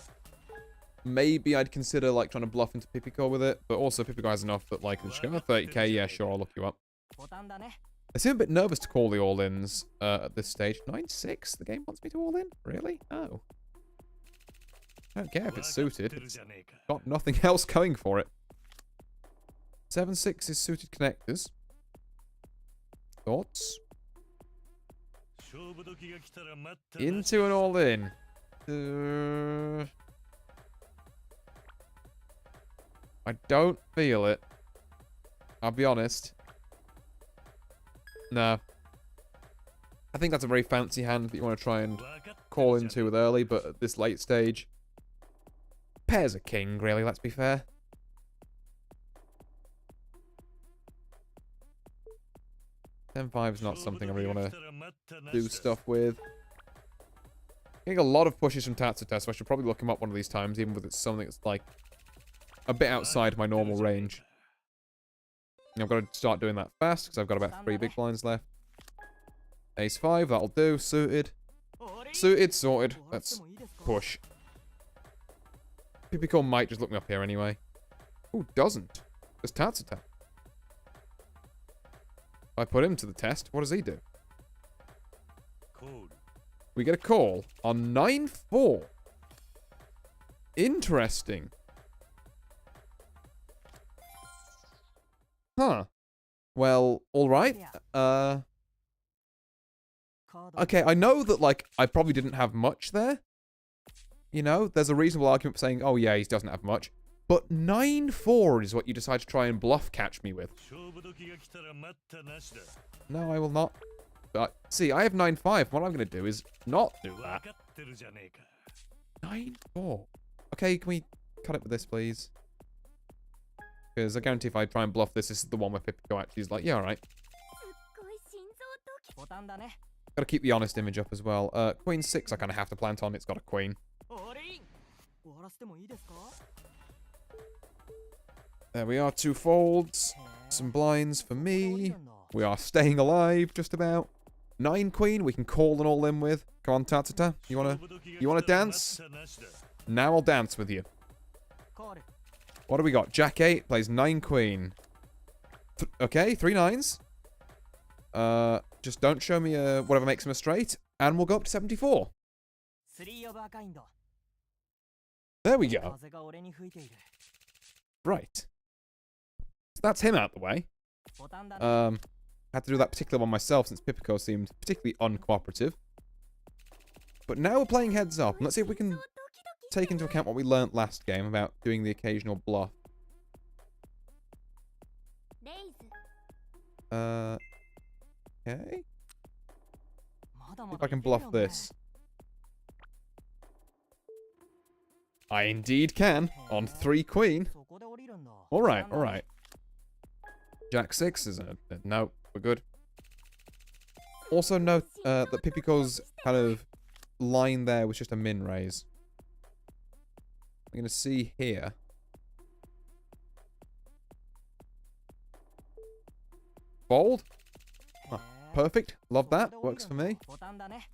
Maybe I'd consider like trying to bluff into Pipico with it, but also Pipico has enough that like, just go 30k, yeah, sure, I'll look you up. ボタンだね I seem a bit nervous to call the all-ins at this stage. 9-6? The game wants me to all-in? Really? Oh. I don't care if it's 分かっ suited. てる It's じゃねえか got nothing else going for it. 7-6 is suited connectors. Thoughts? 勝負時が来たら待ったなし Into an all-in. I don't feel it. I'll be honest. No. I think that's a very fancy hand that you want to try and 分かってる call じゃね into with early, but at this late stage, pairs a king, really, let's be fair. Ten-5 is not something I really want to 勝負時が来たら待ったなし do だ stuff with. Getting a lot of pushes from Tatsuta, so I should probably look him up one of these times, even if it's something that's like a bit outside my normal range. And I've got to start doing that fast, because I've got about 3 big blinds left. Ace-5, that'll do. Suited. オールイン Suited, sorted. 終わらせ Let's てもいいですか push. Pipico might just look me up here anyway. Ooh, doesn't. There's Tatsuta. If I put him to the test, what does he do? コール We get a call on 9-4. Interesting. Huh. Well, alright. カード Okay, I know that, like, I probably didn't have much there. You know, there's a reasonable argument for saying, oh yeah, he doesn't have much. But 9-4 is what you decide to try and bluff catch me with. 勝負時が来たら待ったなしだ No, I will not. But, see, I have 9-5. What I'm going to do is not do 分 that. かってるじゃねえか 9-4. Okay, can we cut it with this, please? Because I guarantee if I try and bluff this, this is the one where Pipico actually is like, yeah, alright. すっごい心臓ドキボタンだね Gotta keep the honest image up as well. Queen 6 I kind of have to plant on. It's got a queen. オールイン終わらせてもいいですか There we are, 2 folds. へえ Some blinds for ここで降り me. るんだ We are staying alive, just about. 9 queen, we can call an all in with. Come on, Tatsuta. You wanna 勝負時が you wanna 来たら dance? 待ったなしだ Now I'll dance with you. コール What do we got? Jack 8 plays 9 queen. Okay, 3 9s. Just don't show me whatever makes him a straight, and we'll go up to 74. 3オブアカインド There we go. 風が俺に吹いている Right. So that's him out the way. ボタンだね Had to do that particular one myself since Pipico seemed particularly uncooperative. But now we're playing heads up, and let's see if we can take into account what we learnt last game about doing the occasional bluff. レイズ Okay. まだま See if だ I can いけるよ bluff ね this. I indeed can. On 3 queen. そこで降りるんだ Alright, ボタンだね alright. Jack 6 is a no, we're good. Also note that Pipico's kind of line there was just a min raise. I'm going to see here. Fold. へえ Perfect. Love そこ that. で降り Works る for んだ me. ボタンだね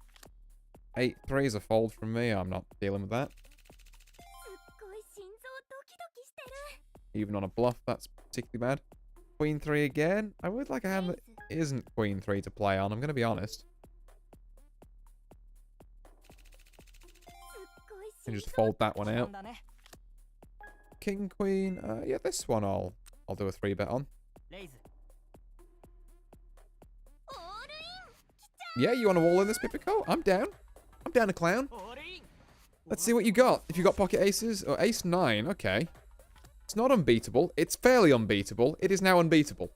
8-3 is a fold from me. I'm not dealing with that. すっごい心臓ドキドキしてる Even on a bluff, that's particularly bad. Queen 3 again. I would like a hand that isn't Queen 3 to play on. I'm going to be honest. すっごい And 心 just 臓 fold that ボ one タン out. だね King Queen. Yeah, this one I'll do a 3 bet on. レイズ Yeah, you want to wall in this, Pipico? I'm down. I'm down to clown. オールイン Let's see what you got. If you got pocket aces or ace 9, okay. It's not unbeatable. It's fairly unbeatable. It is now unbeatable.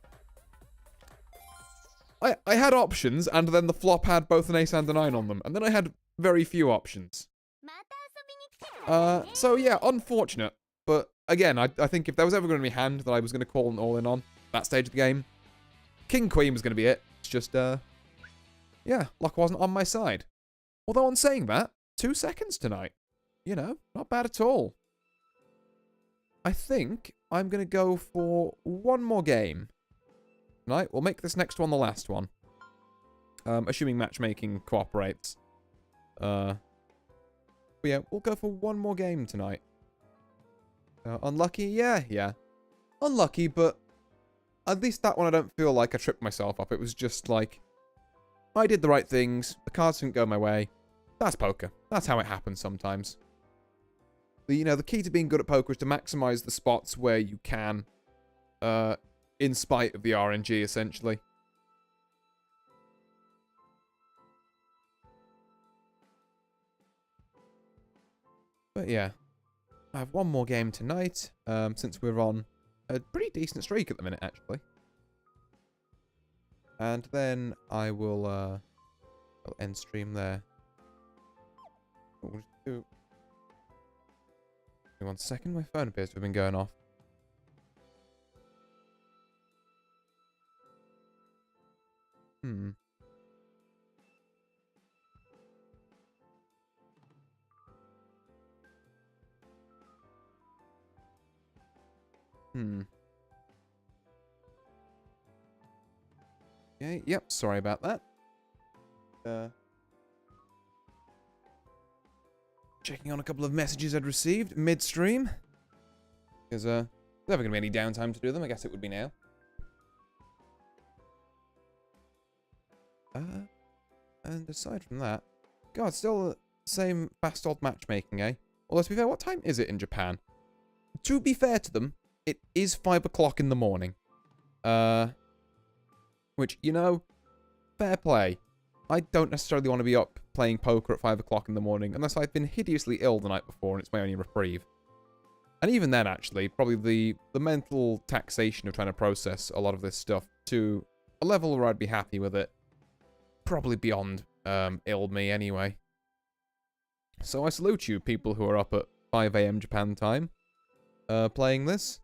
I had options, and then the flop had both an ace and a 9 on them, and then I had very few options. また遊びに来てくださいね So yeah, unfortunate. But again, I think if there was ever going to be a hand that I was going to call an all-in on that stage of the game, King Queen was going to be it. It's just, yeah, luck wasn't on my side. Although on saying that, 2 seconds tonight. You know, not bad at all. I think I'm going to go for one more game. Tonight, we'll make this next one the last one. Assuming matchmaking cooperates. But yeah, we'll go for one more game tonight. Unlucky? Yeah. Unlucky, but at least that one I don't feel like I tripped myself up. It was just like, I did the right things, the cards didn't go my way. That's poker. That's how it happens sometimes. You know, the key to being good at poker is to maximize the spots where you can, in spite of the RNG, essentially. But yeah, I have one more game tonight, since we're on a pretty decent streak at the minute, actually. And then I will, I'll end stream there. We'll just do... Give me 1 second, my phone appears to have been going off. Okay, yep, sorry about that. Checking on a couple of messages I'd received mid-stream. Because, there's never going to be any downtime to do them. I guess it would be now. And aside from that... God, still the same fast old matchmaking, eh? Although, to be fair, what time is it in Japan? To be fair to them, it is 5 o'clock in the morning. Which, you know, fair play. I don't necessarily want to be up playing poker at 5 o'clock in the morning unless I've been hideously ill the night before and it's my only reprieve. And even then, actually, probably the mental taxation of trying to process a lot of this stuff to a level where I'd be happy with it. Probably beyond ill me anyway. So I salute you, people who are up at 5 AM Japan time, playing this.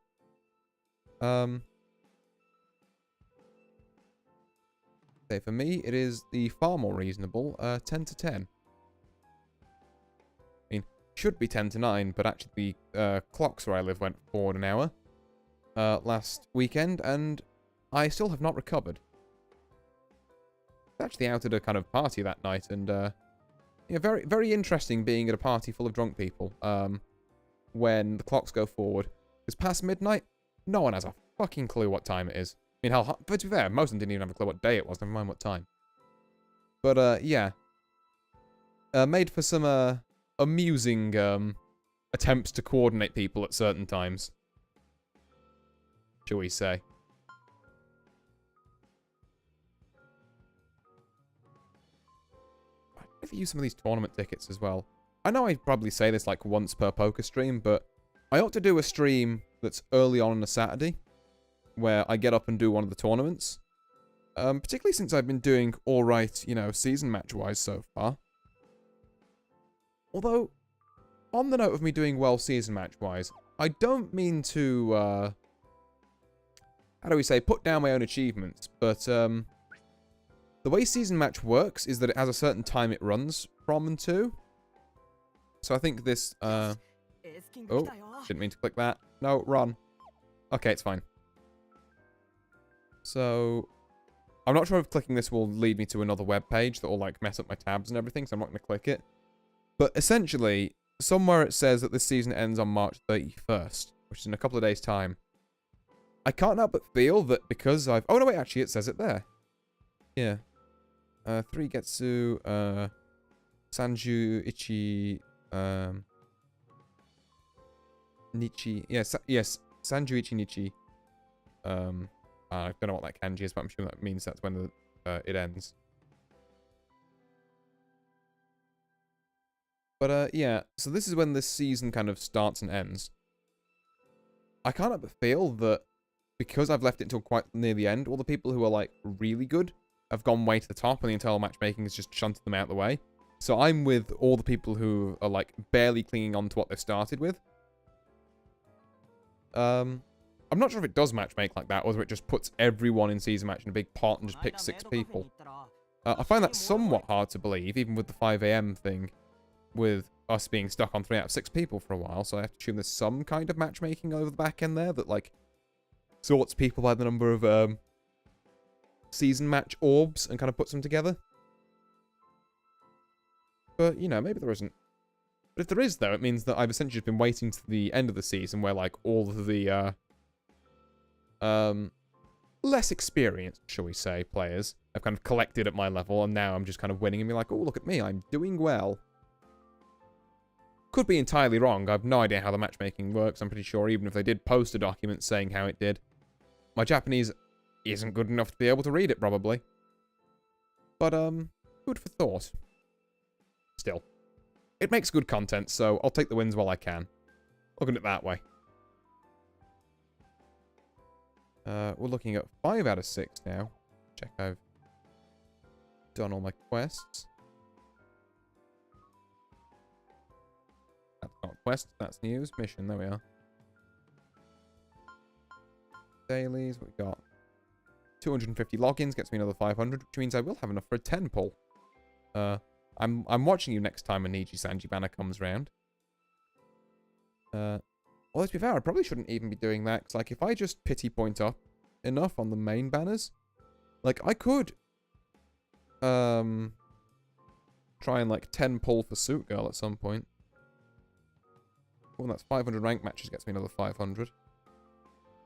Say for me, it is the far more reasonable 10 to 10. I mean, should be 10 to 9, but actually the clocks where I live went forward an hour last weekend, and I still have not recovered. I was actually out at a kind of party that night, and yeah, very, very interesting being at a party full of drunk people when the clocks go forward. Because past midnight, no one has a fucking clue what time it is. I mean, hell, but to be fair, most of them didn't even have a clue what day it was, never mind what time. But, yeah. Made for some, amusing, attempts to coordinate people at certain times. Shall we say. I'd never use some of these tournament tickets as well. I know I probably say this like once per poker stream, but I ought to do a stream that's early on a Saturday, where I get up and do one of the tournaments. Particularly since I've been doing alright, you know, season match-wise so far. Although, on the note of me doing well season match-wise, I don't mean to, how do we say, put down my own achievements, but, the way season match works is that it has a certain time it runs from and to. So I think this, エースキング oh, 来たよ didn't mean to click that. No, run. Okay, it's fine. So, I'm not sure if clicking this will lead me to another web page that will, like, mess up my tabs and everything, so I'm not going to click it. But essentially, somewhere it says that this season ends on March 31st, which is in a couple of days' time. I can't help but feel that because I've... Oh, no, wait, actually, it says it there. Yeah. 3 Getsu, Sanju, Ichi, Nichi. Yes, Sanju, Ichi, Nichi. I don't know what that kanji is, but I'm sure that means that's when the, it ends. But yeah, so this is when this season kind of starts and ends. I can't but feel that because I've left it until quite near the end, all the people who are like really good have gone way to the top and the internal matchmaking has just shunted them out of the way. So I'm with all the people who are like barely clinging on to what they've started with. I'm not sure if it does matchmake like that, or whether it just puts everyone in season match in a big pot and just picks 6 people. I find that somewhat hard to believe, even with the 5 AM thing, with us being stuck on 3 out of 6 people for a while, so I have to assume there's some kind of matchmaking over the back end there that, like, sorts people by the number of, season match orbs and kind of puts them together. But, you know, maybe there isn't. But if there is, though, it means that I've essentially just been waiting to the end of the season where, like, all of the, less experienced, shall we say, players have kind of collected at my level, and now I'm just kind of winning and be like, oh, look at me, I'm doing well. Could be entirely wrong. I have no idea how the matchmaking works. I'm pretty sure even if they did post a document saying how it did, my Japanese isn't good enough to be able to read it, probably. But, food for thought. Still. It makes good content, so I'll take the wins while I can. Look at it that way. We're looking at 5 out of 6 now. Check I've done all my quests. That's not quest, that's news. Mission, there we are. Dailies, what we got? 250 logins gets me another 500, which means I will have enough for a 10 pull. I'm watching you next time a Niji Sanji banner comes round. Well, let's be fair, I probably shouldn't even be doing that, because, like, if I just pity point up enough on the main banners, like, I could, try and, like, 10 pull for Suit Girl at some point. Well, that's 500 rank matches, gets me another 500.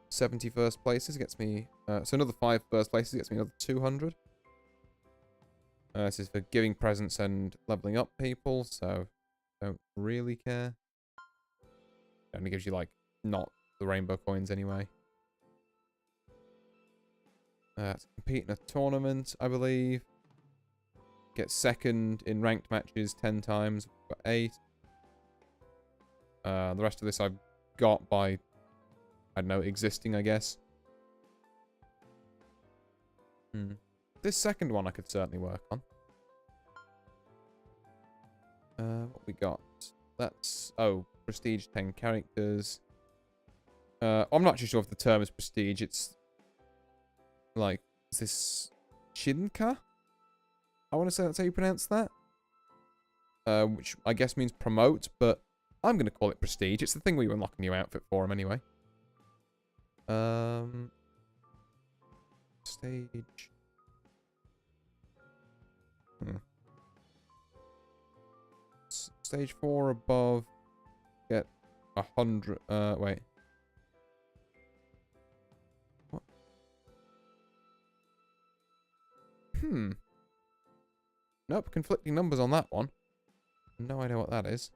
70 first places gets me, so another 5 first places gets me another 200. This is for giving presents and leveling up people, so don't really care. It only gives you, like, not the rainbow coins anyway. To compete in a tournament, I believe. Get second in ranked matches 10 times. Got 8. The rest of this I've got by, I don't know, existing, I guess. This second one I could certainly work on. What we got? That's, oh, prestige 10 characters. I'm not too sure if the term is prestige. It's like, is this Shinka? I want to say that's how you pronounce that. Which I guess means promote, but I'm going to call it prestige. It's the thing where you unlock a new outfit for him anyway. Stage. Stage 4 above. Get 100. Wait. What? Nope, conflicting numbers on that one. No idea what that is.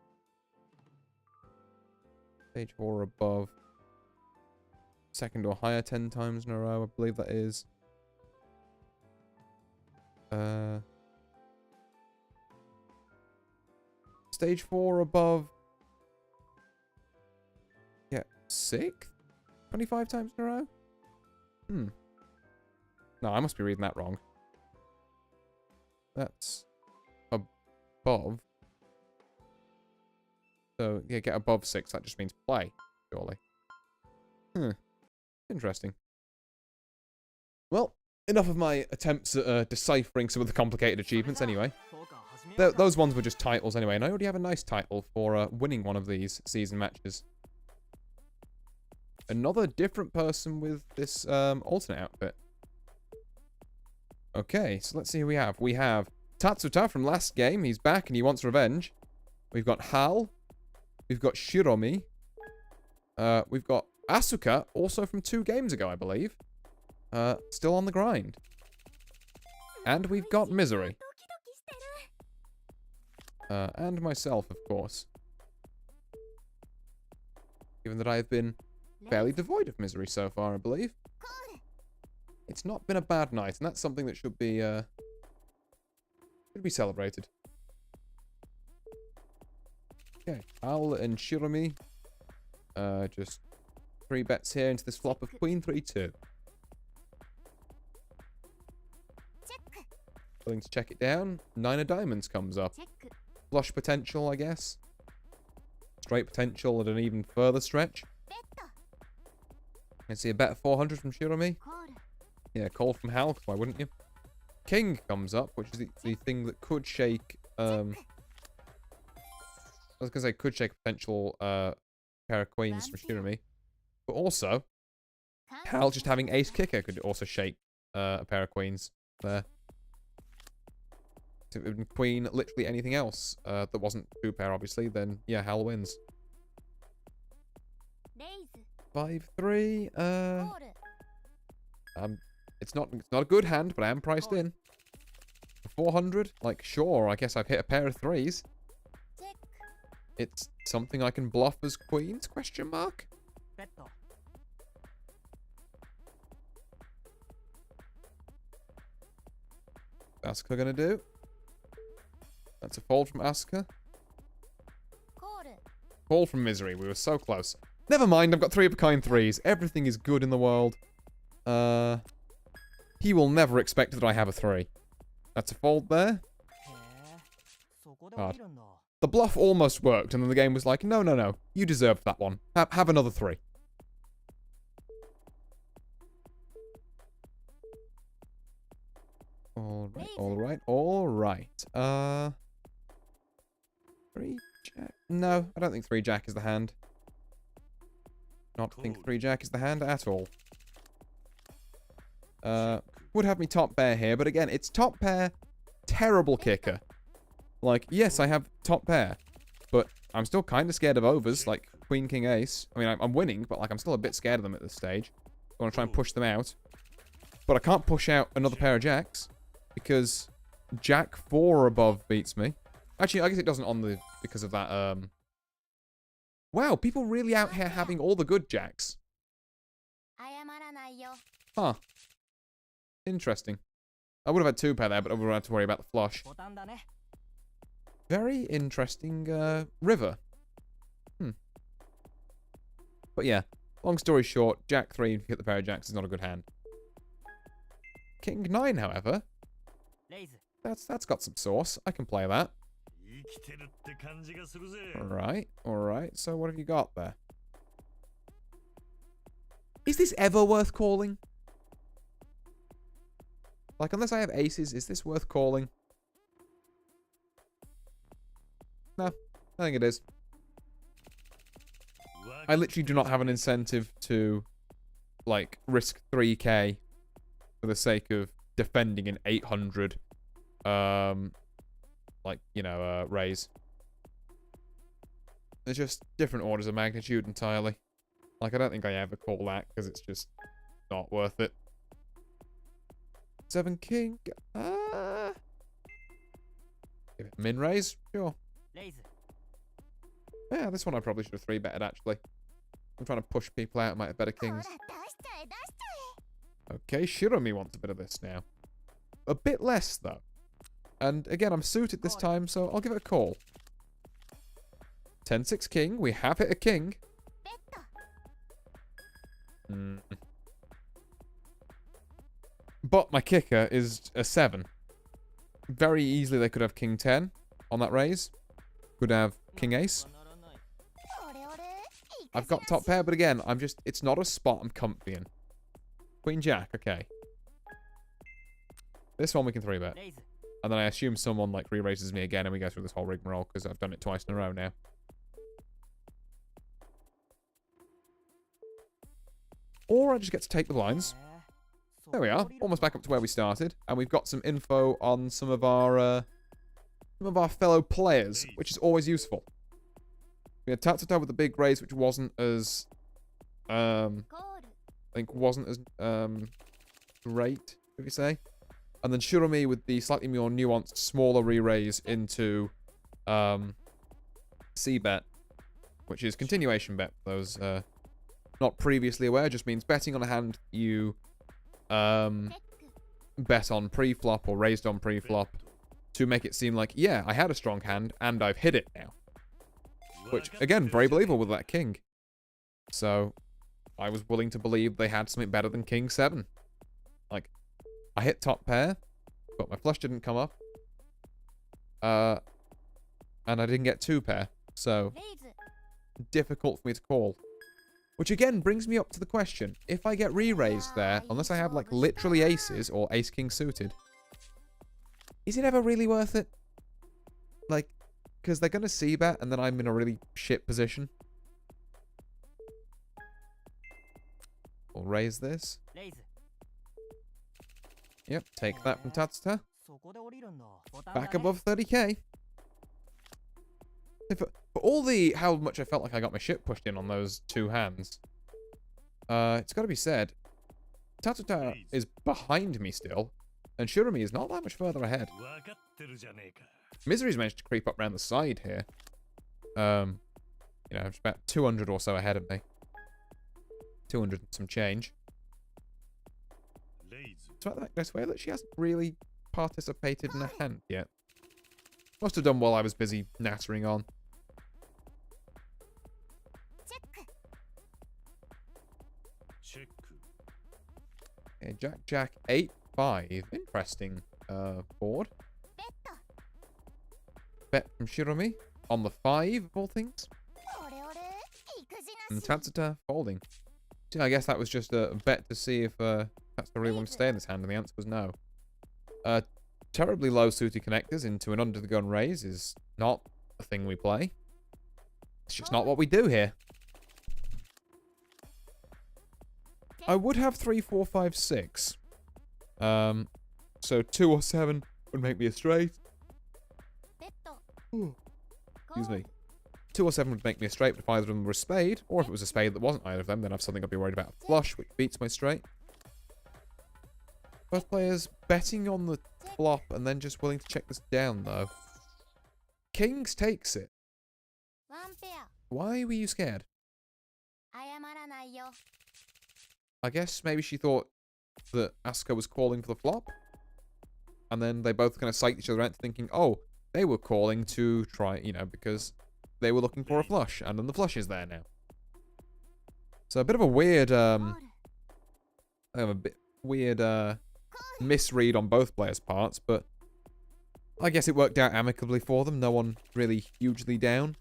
Stage 4 above. Second or higher 10 times in a row, I believe that is. Stage 4 above. Yeah, 6th? 25 times in a row? No, I must be reading that wrong. That's above. So, yeah, get above 6. That just means play, surely. Interesting. Well, enough of my attempts at deciphering some of the complicated achievements anyway. Those ones were just titles anyway, and I already have a nice title for winning one of these season matches. Another different person with this alternate outfit. Okay, so let's see who we have. We have Tatsuta from last game. He's back and he wants revenge. We've got Hal. We've got Shiromi. We've got Asuka, also from 2 games ago, I believe. Still on the grind. And we've got Misery. And myself, of course. Given that I've been fairly devoid of misery so far, I believe. It's not been a bad night, and that's something that should be celebrated. Okay, Al and Shirami. Just 3 bets here into this flop of Queen 3-2. チェック Willing to check it down. 9 of diamonds comes up. チェック Flush potential, I guess. Straight potential at an even further stretch. ベッド I see a bet of 400 from Shirami. コール Yeah, call from Hal, why wouldn't you? King comes up, which is the thing that could shake, I was gonna say could shake a potential, pair of queens from Shirami. But also, Hal just having ace kicker could also shake, a pair of queens there. If it had been queen, literally anything else, that wasn't 2 pair, obviously, then yeah, Hal wins. レイズ 5-3, コール it's not a good hand, but I am priced in. For 400, like, sure, I guess I've hit a pair of 3s. チェック It's something I can bluff as queens, question mark? ベッド Asuka gonna do? That's a fold from Asuka. コール Fall from Misery, we were so close. Never mind, I've got 3 of a kind 3s. Everything is good in the world. He will never expect that I have a 3. That's a fold there. へえそこで起きるんだ The bluff almost worked, and then the game was like, no, no, no. You deserve that one. Have another 3. Alright, alright, alright. 3 jack. No, I don't think 3 jack is the hand. Not think 3 jack is the hand at all. Would have me top pair here, but again, it's top pair, terrible kicker. Like, yes, I have top pair, but I'm still kind of scared of overs, like queen, king, ace. I mean, I'm winning, but like I'm still a bit scared of them at this stage. I want to try and push them out. But I can't push out another pair of jacks, because jack 4 or above beats me. Actually, I guess it doesn't on the, because of that, Wow, people really out here having all the good jacks. 謝らないよ Huh. Interesting. I would have had 2 pair there, but I would have had to worry about the flush. ボタンだね Very interesting, river. But yeah, long story short, jack 3, if you hit the pair of jacks, is not a good hand. King 9, however, レイズ that's got some sauce. I can play that. 生きてるって感じがするぜ Alright, alright. So what have you got there? Is this ever worth calling? Like, unless I have aces, is this worth calling? No, I think it is. I literally do not have an incentive to, like, risk 3k for the sake of defending an 800, like, you know, raise. They're just different orders of magnitude entirely. Like, I don't think I ever call that, because it's just not worth it. 7 king. Give it min raise? Sure. レイズ Yeah, this one I probably should have 3-betted, actually. I'm trying to push people out, might have better ほら kings. 出しちゃえ出しちゃ Okay, Shirami wants a bit of this now. A bit less, though. And again, I'm suited this time, so I'll give it a call. 10-6 king. We have hit a king. えベッド But my kicker is a 7. Very easily they could have king 10 on that raise. Could have king ace. ならない オレオレ I've got top pair, but again, it's not a spot I'm comfy in. Queen jack, okay. This one we can 3-bet. レイズ And then I assume someone like re-raises me again and we go through this whole rigmarole because I've done it twice in a row now. Or I just get to take the blinds. へえ There we are, almost back up to where we started. And we've got some info on some of our fellow players, which is always useful. We had Tatsuta with the big raise, which wasn't as, コール I think wasn't as, great, should we say? And then Shurami with the slightly more nuanced, smaller re-raise into, C-bet, which is continuation bet. For those, not previously aware, just means betting on a hand you, チェック bet on pre-flop or raised on pre-flop to make it seem like, yeah, I had a strong hand and I've hit it now. Which, again, very believable with that king. So, I was willing to believe they had something better than king 7. Like, I hit top pair, but my flush didn't come up. And I didn't get 2 pair. So, レイズ difficult for me to call. Which again brings me up to the question, if I get re-raised there, unless I have like literally aces or ace-king suited, is it ever really worth it? Like, because they're going to c-bet and then I'm in a really shit position. We'll raise this. レイズ Yep, take that from Tatsuta. そこで降りるんだボタン Back だね above 30k. For all the how much I felt like I got my shit pushed in on those 2 hands, it's got to be said, Tatsuta is behind me still, and Shurumi is not that much further ahead. 分かってるじゃねえか Misery's managed to creep up round the side here. You know, just about 200 or so ahead of me. 200 and some change. レイズ Despite the fact, I swear that she hasn't really participated in a hand yet. Must have done while I was busy nattering on. チェック チェック Okay, Jack, Jack, 8, 5. Interesting, board. ベッド Bet from Shirumi on the 5 of all things. オレオレ育児 And なし Tatsuta folding. So I guess that was just a bet to see if Tatsuta really wanted to stay in this hand, and the answer was no. Terribly low suited connectors into an under the gun raise is not a thing we play. It's just not what we do here. I would have 3, 4, 5, 6. So 2 or 7 would make me a straight. ベッド Excuse me. 2 or 7 would make me a straight, but if either of them were a spade, or if it was a spade that wasn't either of them, then I've something I'd be worried about. Flush, which beats my straight. Both players betting on the flop and then just willing to check this down, though. Kings takes it. ワンペア Why were you scared? 謝らないよ I guess maybe she thought that Asuka was calling for the flop. And then they both kind of psyched each other into thinking, oh, they were calling to try, you know, because they were looking for a flush. And then the flush is there now. So a bit of a weird, コール a bit weird, misread on both players' parts. But I guess it worked out amicably for them. No one really hugely down.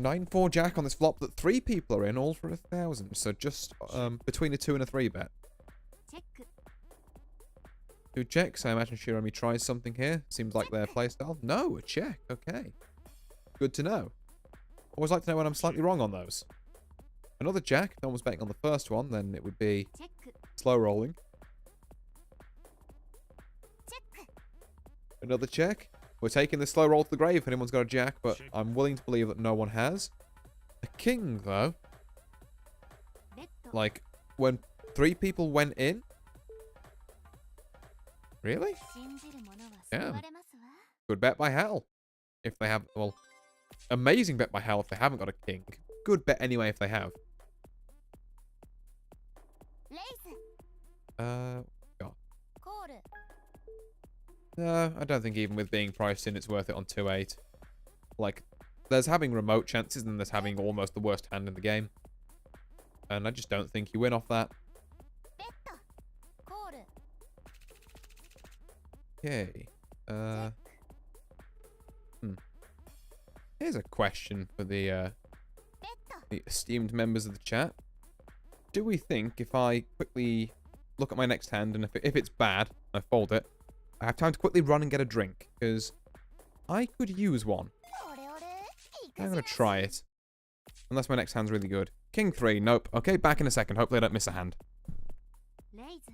9-4 Jack on this flop that 3 people are in, all for 1,000. So just between a 2 and a 3 bet. チェック 2 checks. I imagine Shirami tries something here. Seems like their playstyle. No, a check. Okay. Good to know. Always like to know when I'm slightly wrong on those. Another jack. No one was betting on the first one. Then it would be チェック slow rolling. チェック Another check. We're taking the slow roll to the grave if anyone's got a jack, but I'm willing to believe that no one has. A king, though. ベッド Like, when 3 people went in? Really? 信じる者は Yeah. 救われますわ Good bet by Hal. If they have, well, amazing bet by Hal if they haven't got a king. Good bet anyway if they have. レイズ コール No, I don't think even with being priced in, it's worth it on 2-8. Like, there's having remote chances and there's having almost the worst hand in the game. And I just don't think you win off that. ベッドコール Okay. Here's a question for ベッド the esteemed members of the chat. Do we think if I quickly look at my next hand and if it's bad, I fold it, I have time to quickly run and get a drink? Because I could use one. オレオレ育 I'm 児 going な to し try it. Unless my next hand's really good. King 3, nope. Okay, back in a second. Hopefully I don't miss a hand. レイズ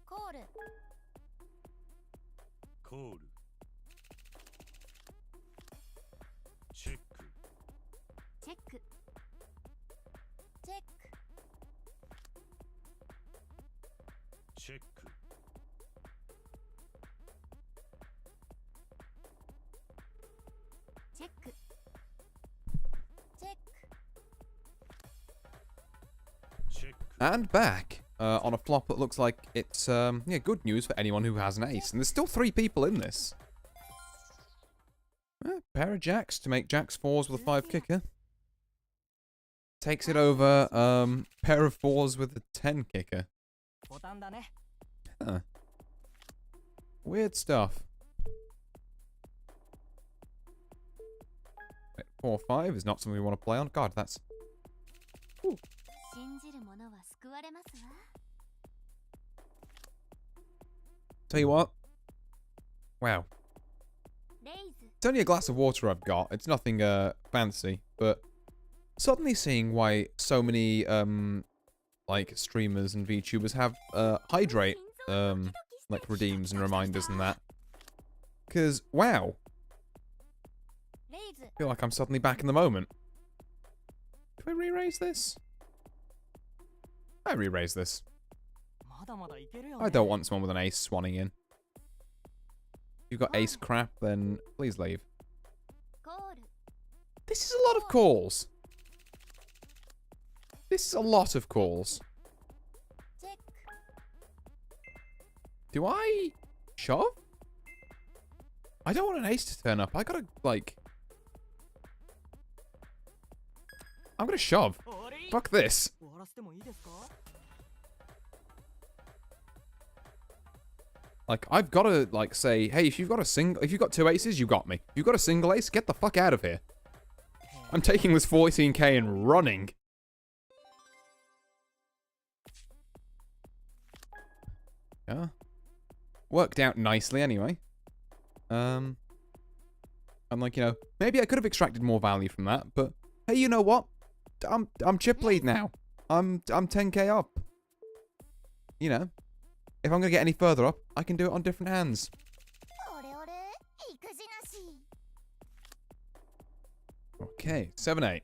コール コールチェックチェックチェックチェックチェックチェック And back on a flop that looks like it's yeah, good news for anyone who has an ace. And there's still 3 people in this. Pair of jacks to make jacks 4s with a 5 kicker. Takes it over pair of 4s with a 10 kicker. ボタンだね。 Huh. Weird stuff. Wait, 4-5 is not something we want to play on. God, that's... 信じる者は救われますわ。 Tell you what. Wow. レイズ、 It's only a glass of water I've got. It's nothing fancy, but suddenly seeing why so many like streamers and VTubers have hydrate like redeems and reminders and that. Cause wow, レイズ、 I feel like I'm suddenly back in the moment. Do I re-raise this? I re-raise this. まだまだいけるよね。 I don't want someone with an ace swanning in. If you've got ace crap, then please leave. コール、 This is a lot of calls. This is a lot of calls. チェック、 Do I shove? I don't want an ace to turn up. I gotta, like... I'm gonna shove. おり Fuck this. 終わらせてもいいですか？ Like, I've gotta, like, say, hey, if you've got 2 aces, you got me. If you've got a single ace, get the fuck out of here. I'm taking this 14k and running. Yeah. Worked out nicely anyway. I'm like, you know, maybe I could have extracted more value from that, but hey, you know what? I'm chip lead now. I'm 10k up. You know, if I'm gonna get any further up, I can do it on different hands. オレオレ、育児なし。 Okay, 7-8.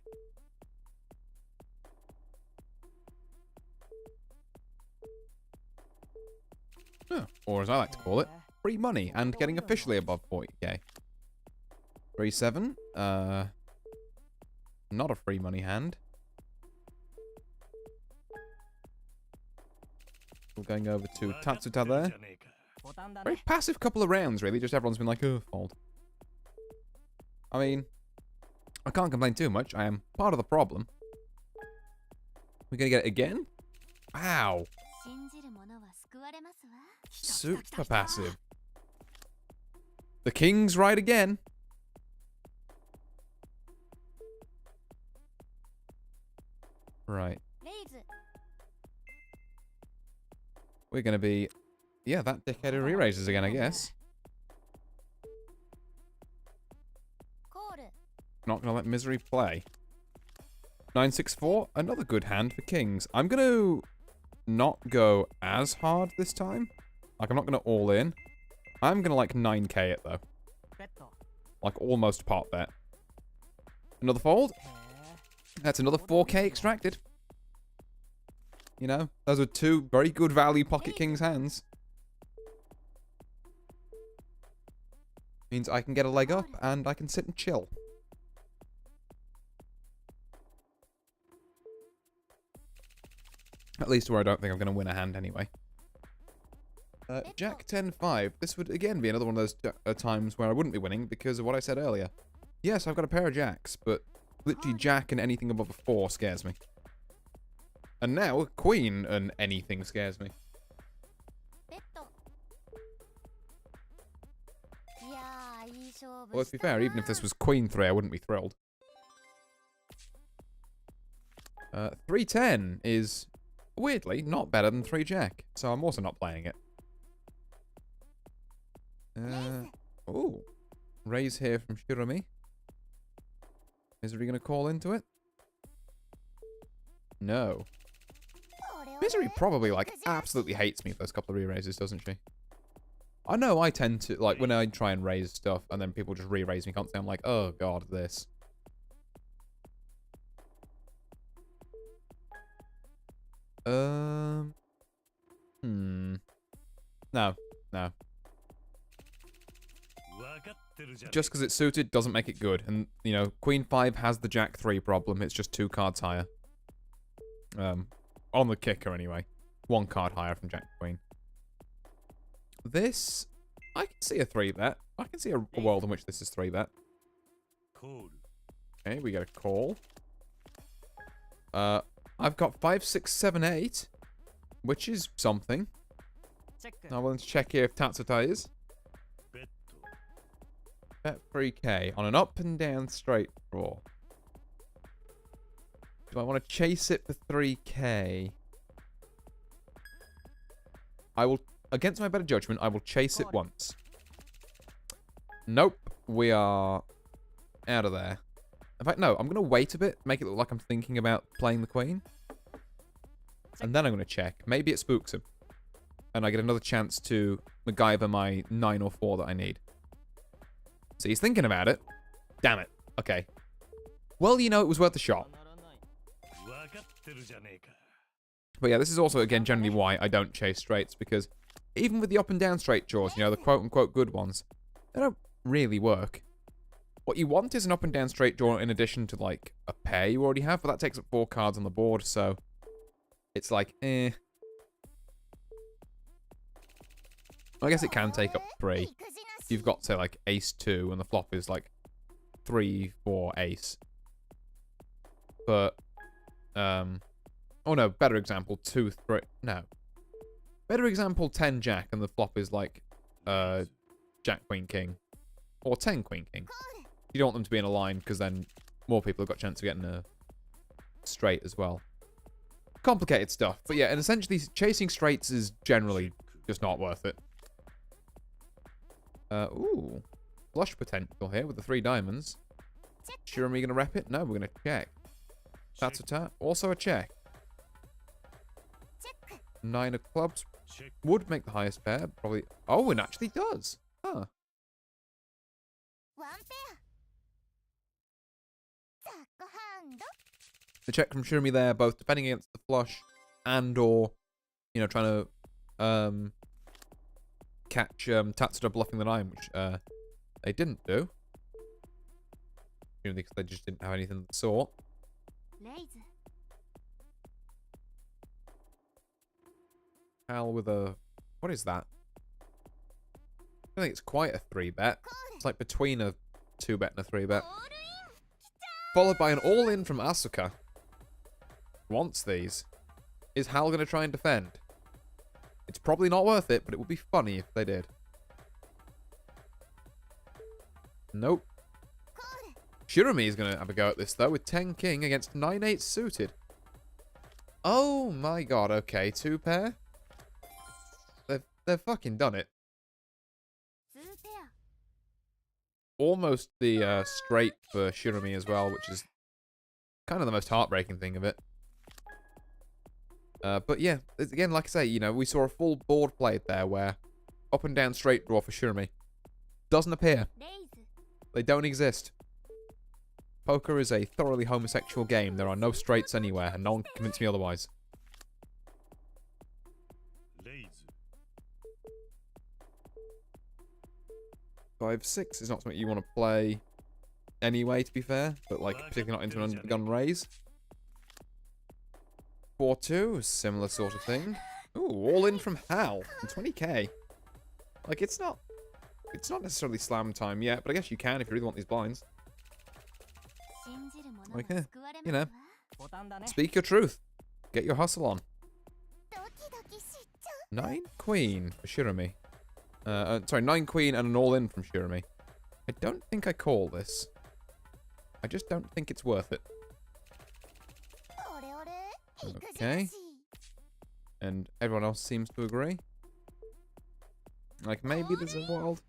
Or as I like to call it, free money and getting officially above 40k. 3-7. Not a free money hand. We're going over to Tatsuta there. ボタンだ Very ね。 passive couple of rounds, really. Just everyone's been like, oh, fold. I mean, I can't complain too much. I am part of the problem. We're gonna get it again? Wow. 信じる者は救われますわ。 Super passive. The king's right again. Right. レイズ、 We're gonna be... Yeah, that dickhead who re-raises again, I guess. コール、 Not gonna let misery play. 9-6-4. Another good hand for kings. I'm gonna not go as hard this time. Like, I'm not gonna all in. I'm gonna, like, 9k it, though. ベッド。 Like, almost pot bet. Another fold. へえ。 That's another 4k extracted. You know, those are 2 very good value pocket kings hands. Means I can get a leg up and I can sit and chill. At least where I don't think I'm going to win a hand anyway. Jack 10-5. This would again be another one of those times where I wouldn't be winning because of what I said earlier. Yes, I've got a pair of jacks, but literally jack and anything above a 4 scares me. And now, queen and anything scares me. ベッド。いやー、いい勝負 Well, let's し be た fair, な even if this was queen 3, I wouldn't be thrilled. 3-10 is, weirdly, not better than 3 jack, so I'm also not playing it. Oh, raise here from Shirumi. Misery gonna call into it? No. オレオレ、 Misery probably, like, absolutely hates me for those couple of re-raises, doesn't she? I know I tend to, like, when I try and raise stuff and then people just re-raise me constantly, I'm like, oh god, this. No. No. 分かってるじゃねえか Just because it's suited doesn't make it good. And, you know, Queen 5 has the Jack 3 problem. It's just 2 cards higher. On the kicker, anyway. 1 card higher from Jack Queen. This, I can see a 3-bet. I can see a world in which this is 3-bet. コール Okay, we get a call. I've got 5, 6, 7, 8, which is something. チェック I'm willing to check here if Tatsuta is. ベット Bet 3k on an up and down straight draw. Do I want to chase it for 3k? I will, against my better judgment, I will chase it once. Nope, we are out of there. In fact, no, I'm going to wait a bit, make it look like I'm thinking about playing the queen. And then I'm going to check. Maybe it spooks him. And I get another chance to MacGyver my 9 or 4 that I need. So he's thinking about it. Damn it. Okay. Well, you know, it was worth a shot. ならない 分かってるじゃねえか But yeah, this is also, again, generally why I don't chase straights. Because even with the up and down straight draws, you know, the quote-unquote good ones, they don't really work. What you want is an up and down straight draw in addition to, like, a pair you already have. But that takes up 4 cards on the board, so it's like, eh. I guess it can take up 3. You've got, say, like, ace 2, and the flop is, like, 3, 4, ace. But, oh no, better example, 2, 3, no. Better example, 10, jack, and the flop is, like, jack, queen, king. Or 10, queen, king. You don't want them to be in a line, because then more people have got a chance of getting a straight as well. Complicated stuff. But yeah, and essentially, chasing straights is generally just not worth it. Ooh. Flush potential here with the 3 diamonds. Sure, are we going to rep it? No, we're going to check. That's a tap. Also a check. 9 of clubs チェック would make the highest pair. Probably. Oh, it actually does. Huh. ワンペアザックハンド The check from Shirumi there, both defending against the flush and or, you know, trying to catch Tatsuda bluffing the 9, which they didn't do. Because they just didn't have anything of the sort. レイズ Hal with a... What is that? I think it's quite a 3-bet. It's like between a 2-bet and a 3-bet. オールイン Followed by an all-in from Asuka. Wants these. Is Hal going to try and defend? It's probably not worth it, but it would be funny if they did. Nope. コール Shirumi is going to have a go at this, though, with 10 king against 9-8 suited. Oh my god, okay, 2 pair? They've fucking done it. 2ペア Almost the straight for Shirumi as well, which is kind of the most heartbreaking thing of it. But yeah, again, like I say, you know, we saw a full board played there where up and down straight draw for Shirumi doesn't appear. レイズ They don't exist. Poker is a thoroughly homosexual game. There are no straights anywhere, and no one can convince me otherwise. レイズ 5-6 is not something you want to play anyway, to be fair, but like particularly not into an undergun raise. 4-2, similar sort of thing. Ooh, all in from Hal, and 20k. Like it's not necessarily slam time yet, but I guess you can if you really want these blinds. 信じる者 Okay, が救われ you ま know. すわボタンだね Speak your truth. Get your hustle on. ドキドキしちゃ 9 queen for Shirumi. Sorry, 9 queen and an all-in from Shirumi. I don't think I call this. I just don't think it's worth it. うオレオレ引くじ Okay. らし And everyone else seems to agree. Like, maybe there's a wild...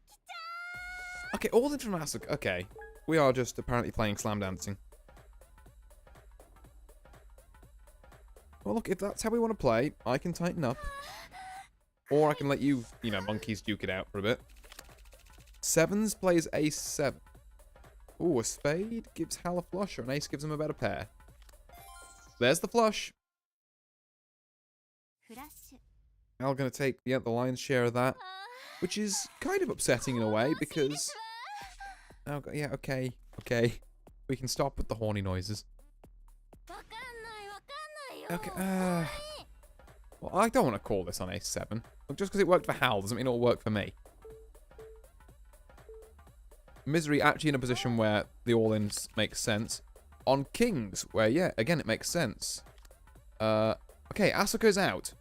Okay, all in from Asuka. Okay. We are just apparently playing slam dancing. Well, look, if that's how we want to play, I can tighten up. Or I can let you, you know, monkeys duke it out for a bit. 7s plays ace 7. Ooh, a spade gives Hal a flush, or an ace gives him a better pair. There's the flush. フラッシュ Hal gonna take the lion's share of that, あ which is kind of upsetting in a way ー because... Oh, yeah, okay, okay. We can stop with the horny noises. わかんないわかんないよ Okay, オールイン Well, I don't want to call this on A7. Just because it worked for Hal doesn't mean it'll work for me. Misery actually in a position where the all-ins make sense. On Kings, where, yeah, again, it makes sense. Okay, Asuka's out.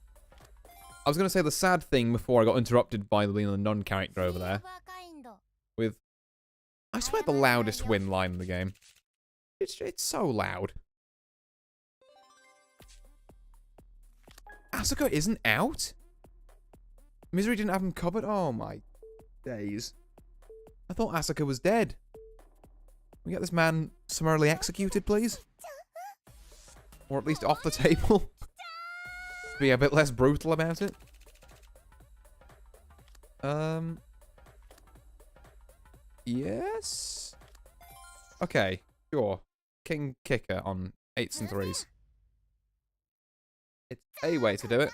I was going to say the sad thing before I got interrupted by the non-character over there. With, I swear, the loudest win line in the game. It's so loud. Asuka isn't out? Misery didn't have him covered? Oh my days. I thought Asuka was dead. Can we get this man summarily executed, please? Or at least off the table? Be a bit less brutal about it. Yes? Okay, sure. King Kicker on 8s and 3s. It's a way to do it.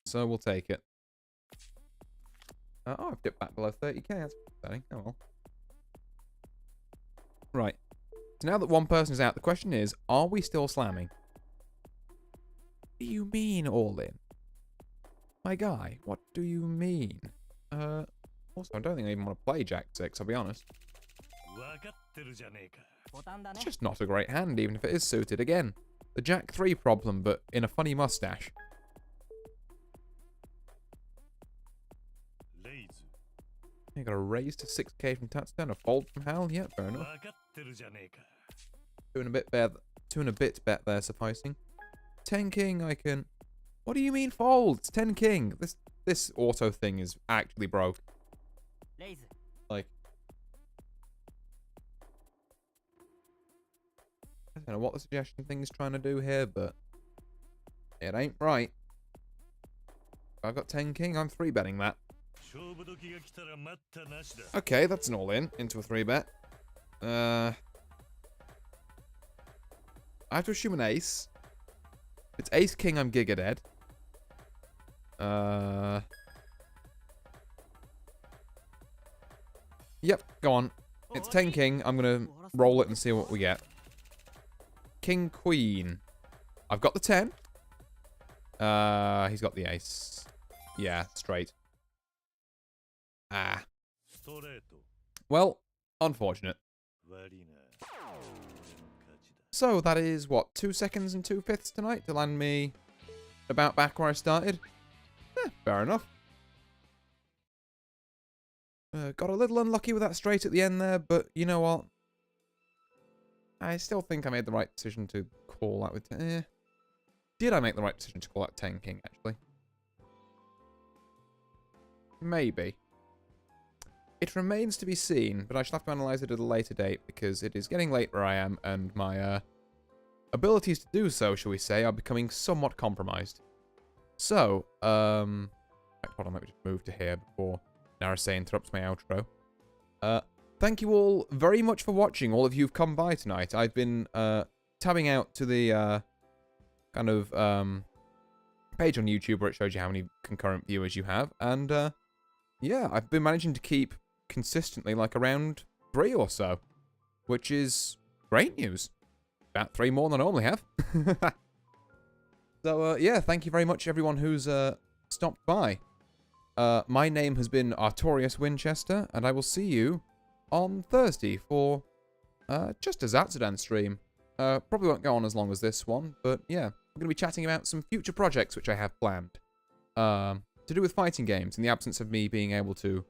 So we'll take it. Oh, I've dipped back below 30k. That's exciting. Oh well. Right. So now that one person is out, the question is, are we still slamming? What do you mean all in? My guy, what do you mean? Also, I don't think I even want to play Jack 6, I'll be honest. It's just not a great hand, even if it is suited. Again, the Jack 3 problem, but in a funny mustache. You got a raise to 6k from Tatsudan, a fold from Hal. Yeah, fair enough. Doing a bit bet there, sufficing. 10 king, I can. What do you mean fold? It's 10 king. This auto thing is actually broke. Like, I don't know what the suggestion thing is trying to do here, but it ain't right. If I've got 10 king, I'm 3-betting that. Okay, that's an all-in into a 3-bet. I have to assume an ace. If it's ace-king, I'm giga dead. Yep, go on. It's 10 king. I'm going to roll it and see what we get. King, queen. I've got the 10. He's got the ace. Yeah, straight. Ah. Well, unfortunate. So that is, what, 2 seconds and 2/5 tonight to land me about back where I started? Fair enough. Got a little unlucky with that straight at the end there, but you know what? I still think I made the right decision to call that with 10. Did I make the right decision to call that 10 king, actually? Maybe. It remains to be seen, but I shall have to analyze it at a later date because it is getting late where I am and my abilities to do so, shall we say, are becoming somewhat compromised. So, hold on, let me just move to here before Narase interrupts my outro. Thank you all very much for watching, all of you who've come by tonight. I've been tabbing out to the kind of page on YouTube where it shows you how many concurrent viewers you have, and yeah, I've been managing to keep consistently like around 3 or so, which is great news. About 3 more than I normally have. So yeah, thank you very much everyone who's stopped by. My name has been Artorius Winchester, and I will see you on Thursday for just a Zatsudan stream. Probably won't go on as long as this one, but yeah, we're going to be chatting about some future projects which I have planned. To do with fighting games, in the absence of me being able to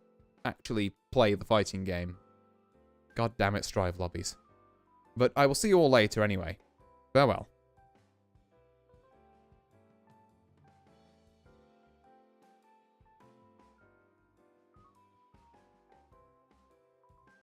actually play the fighting game. God damn it, Strive lobbies. But I will see you all later anyway. Farewell.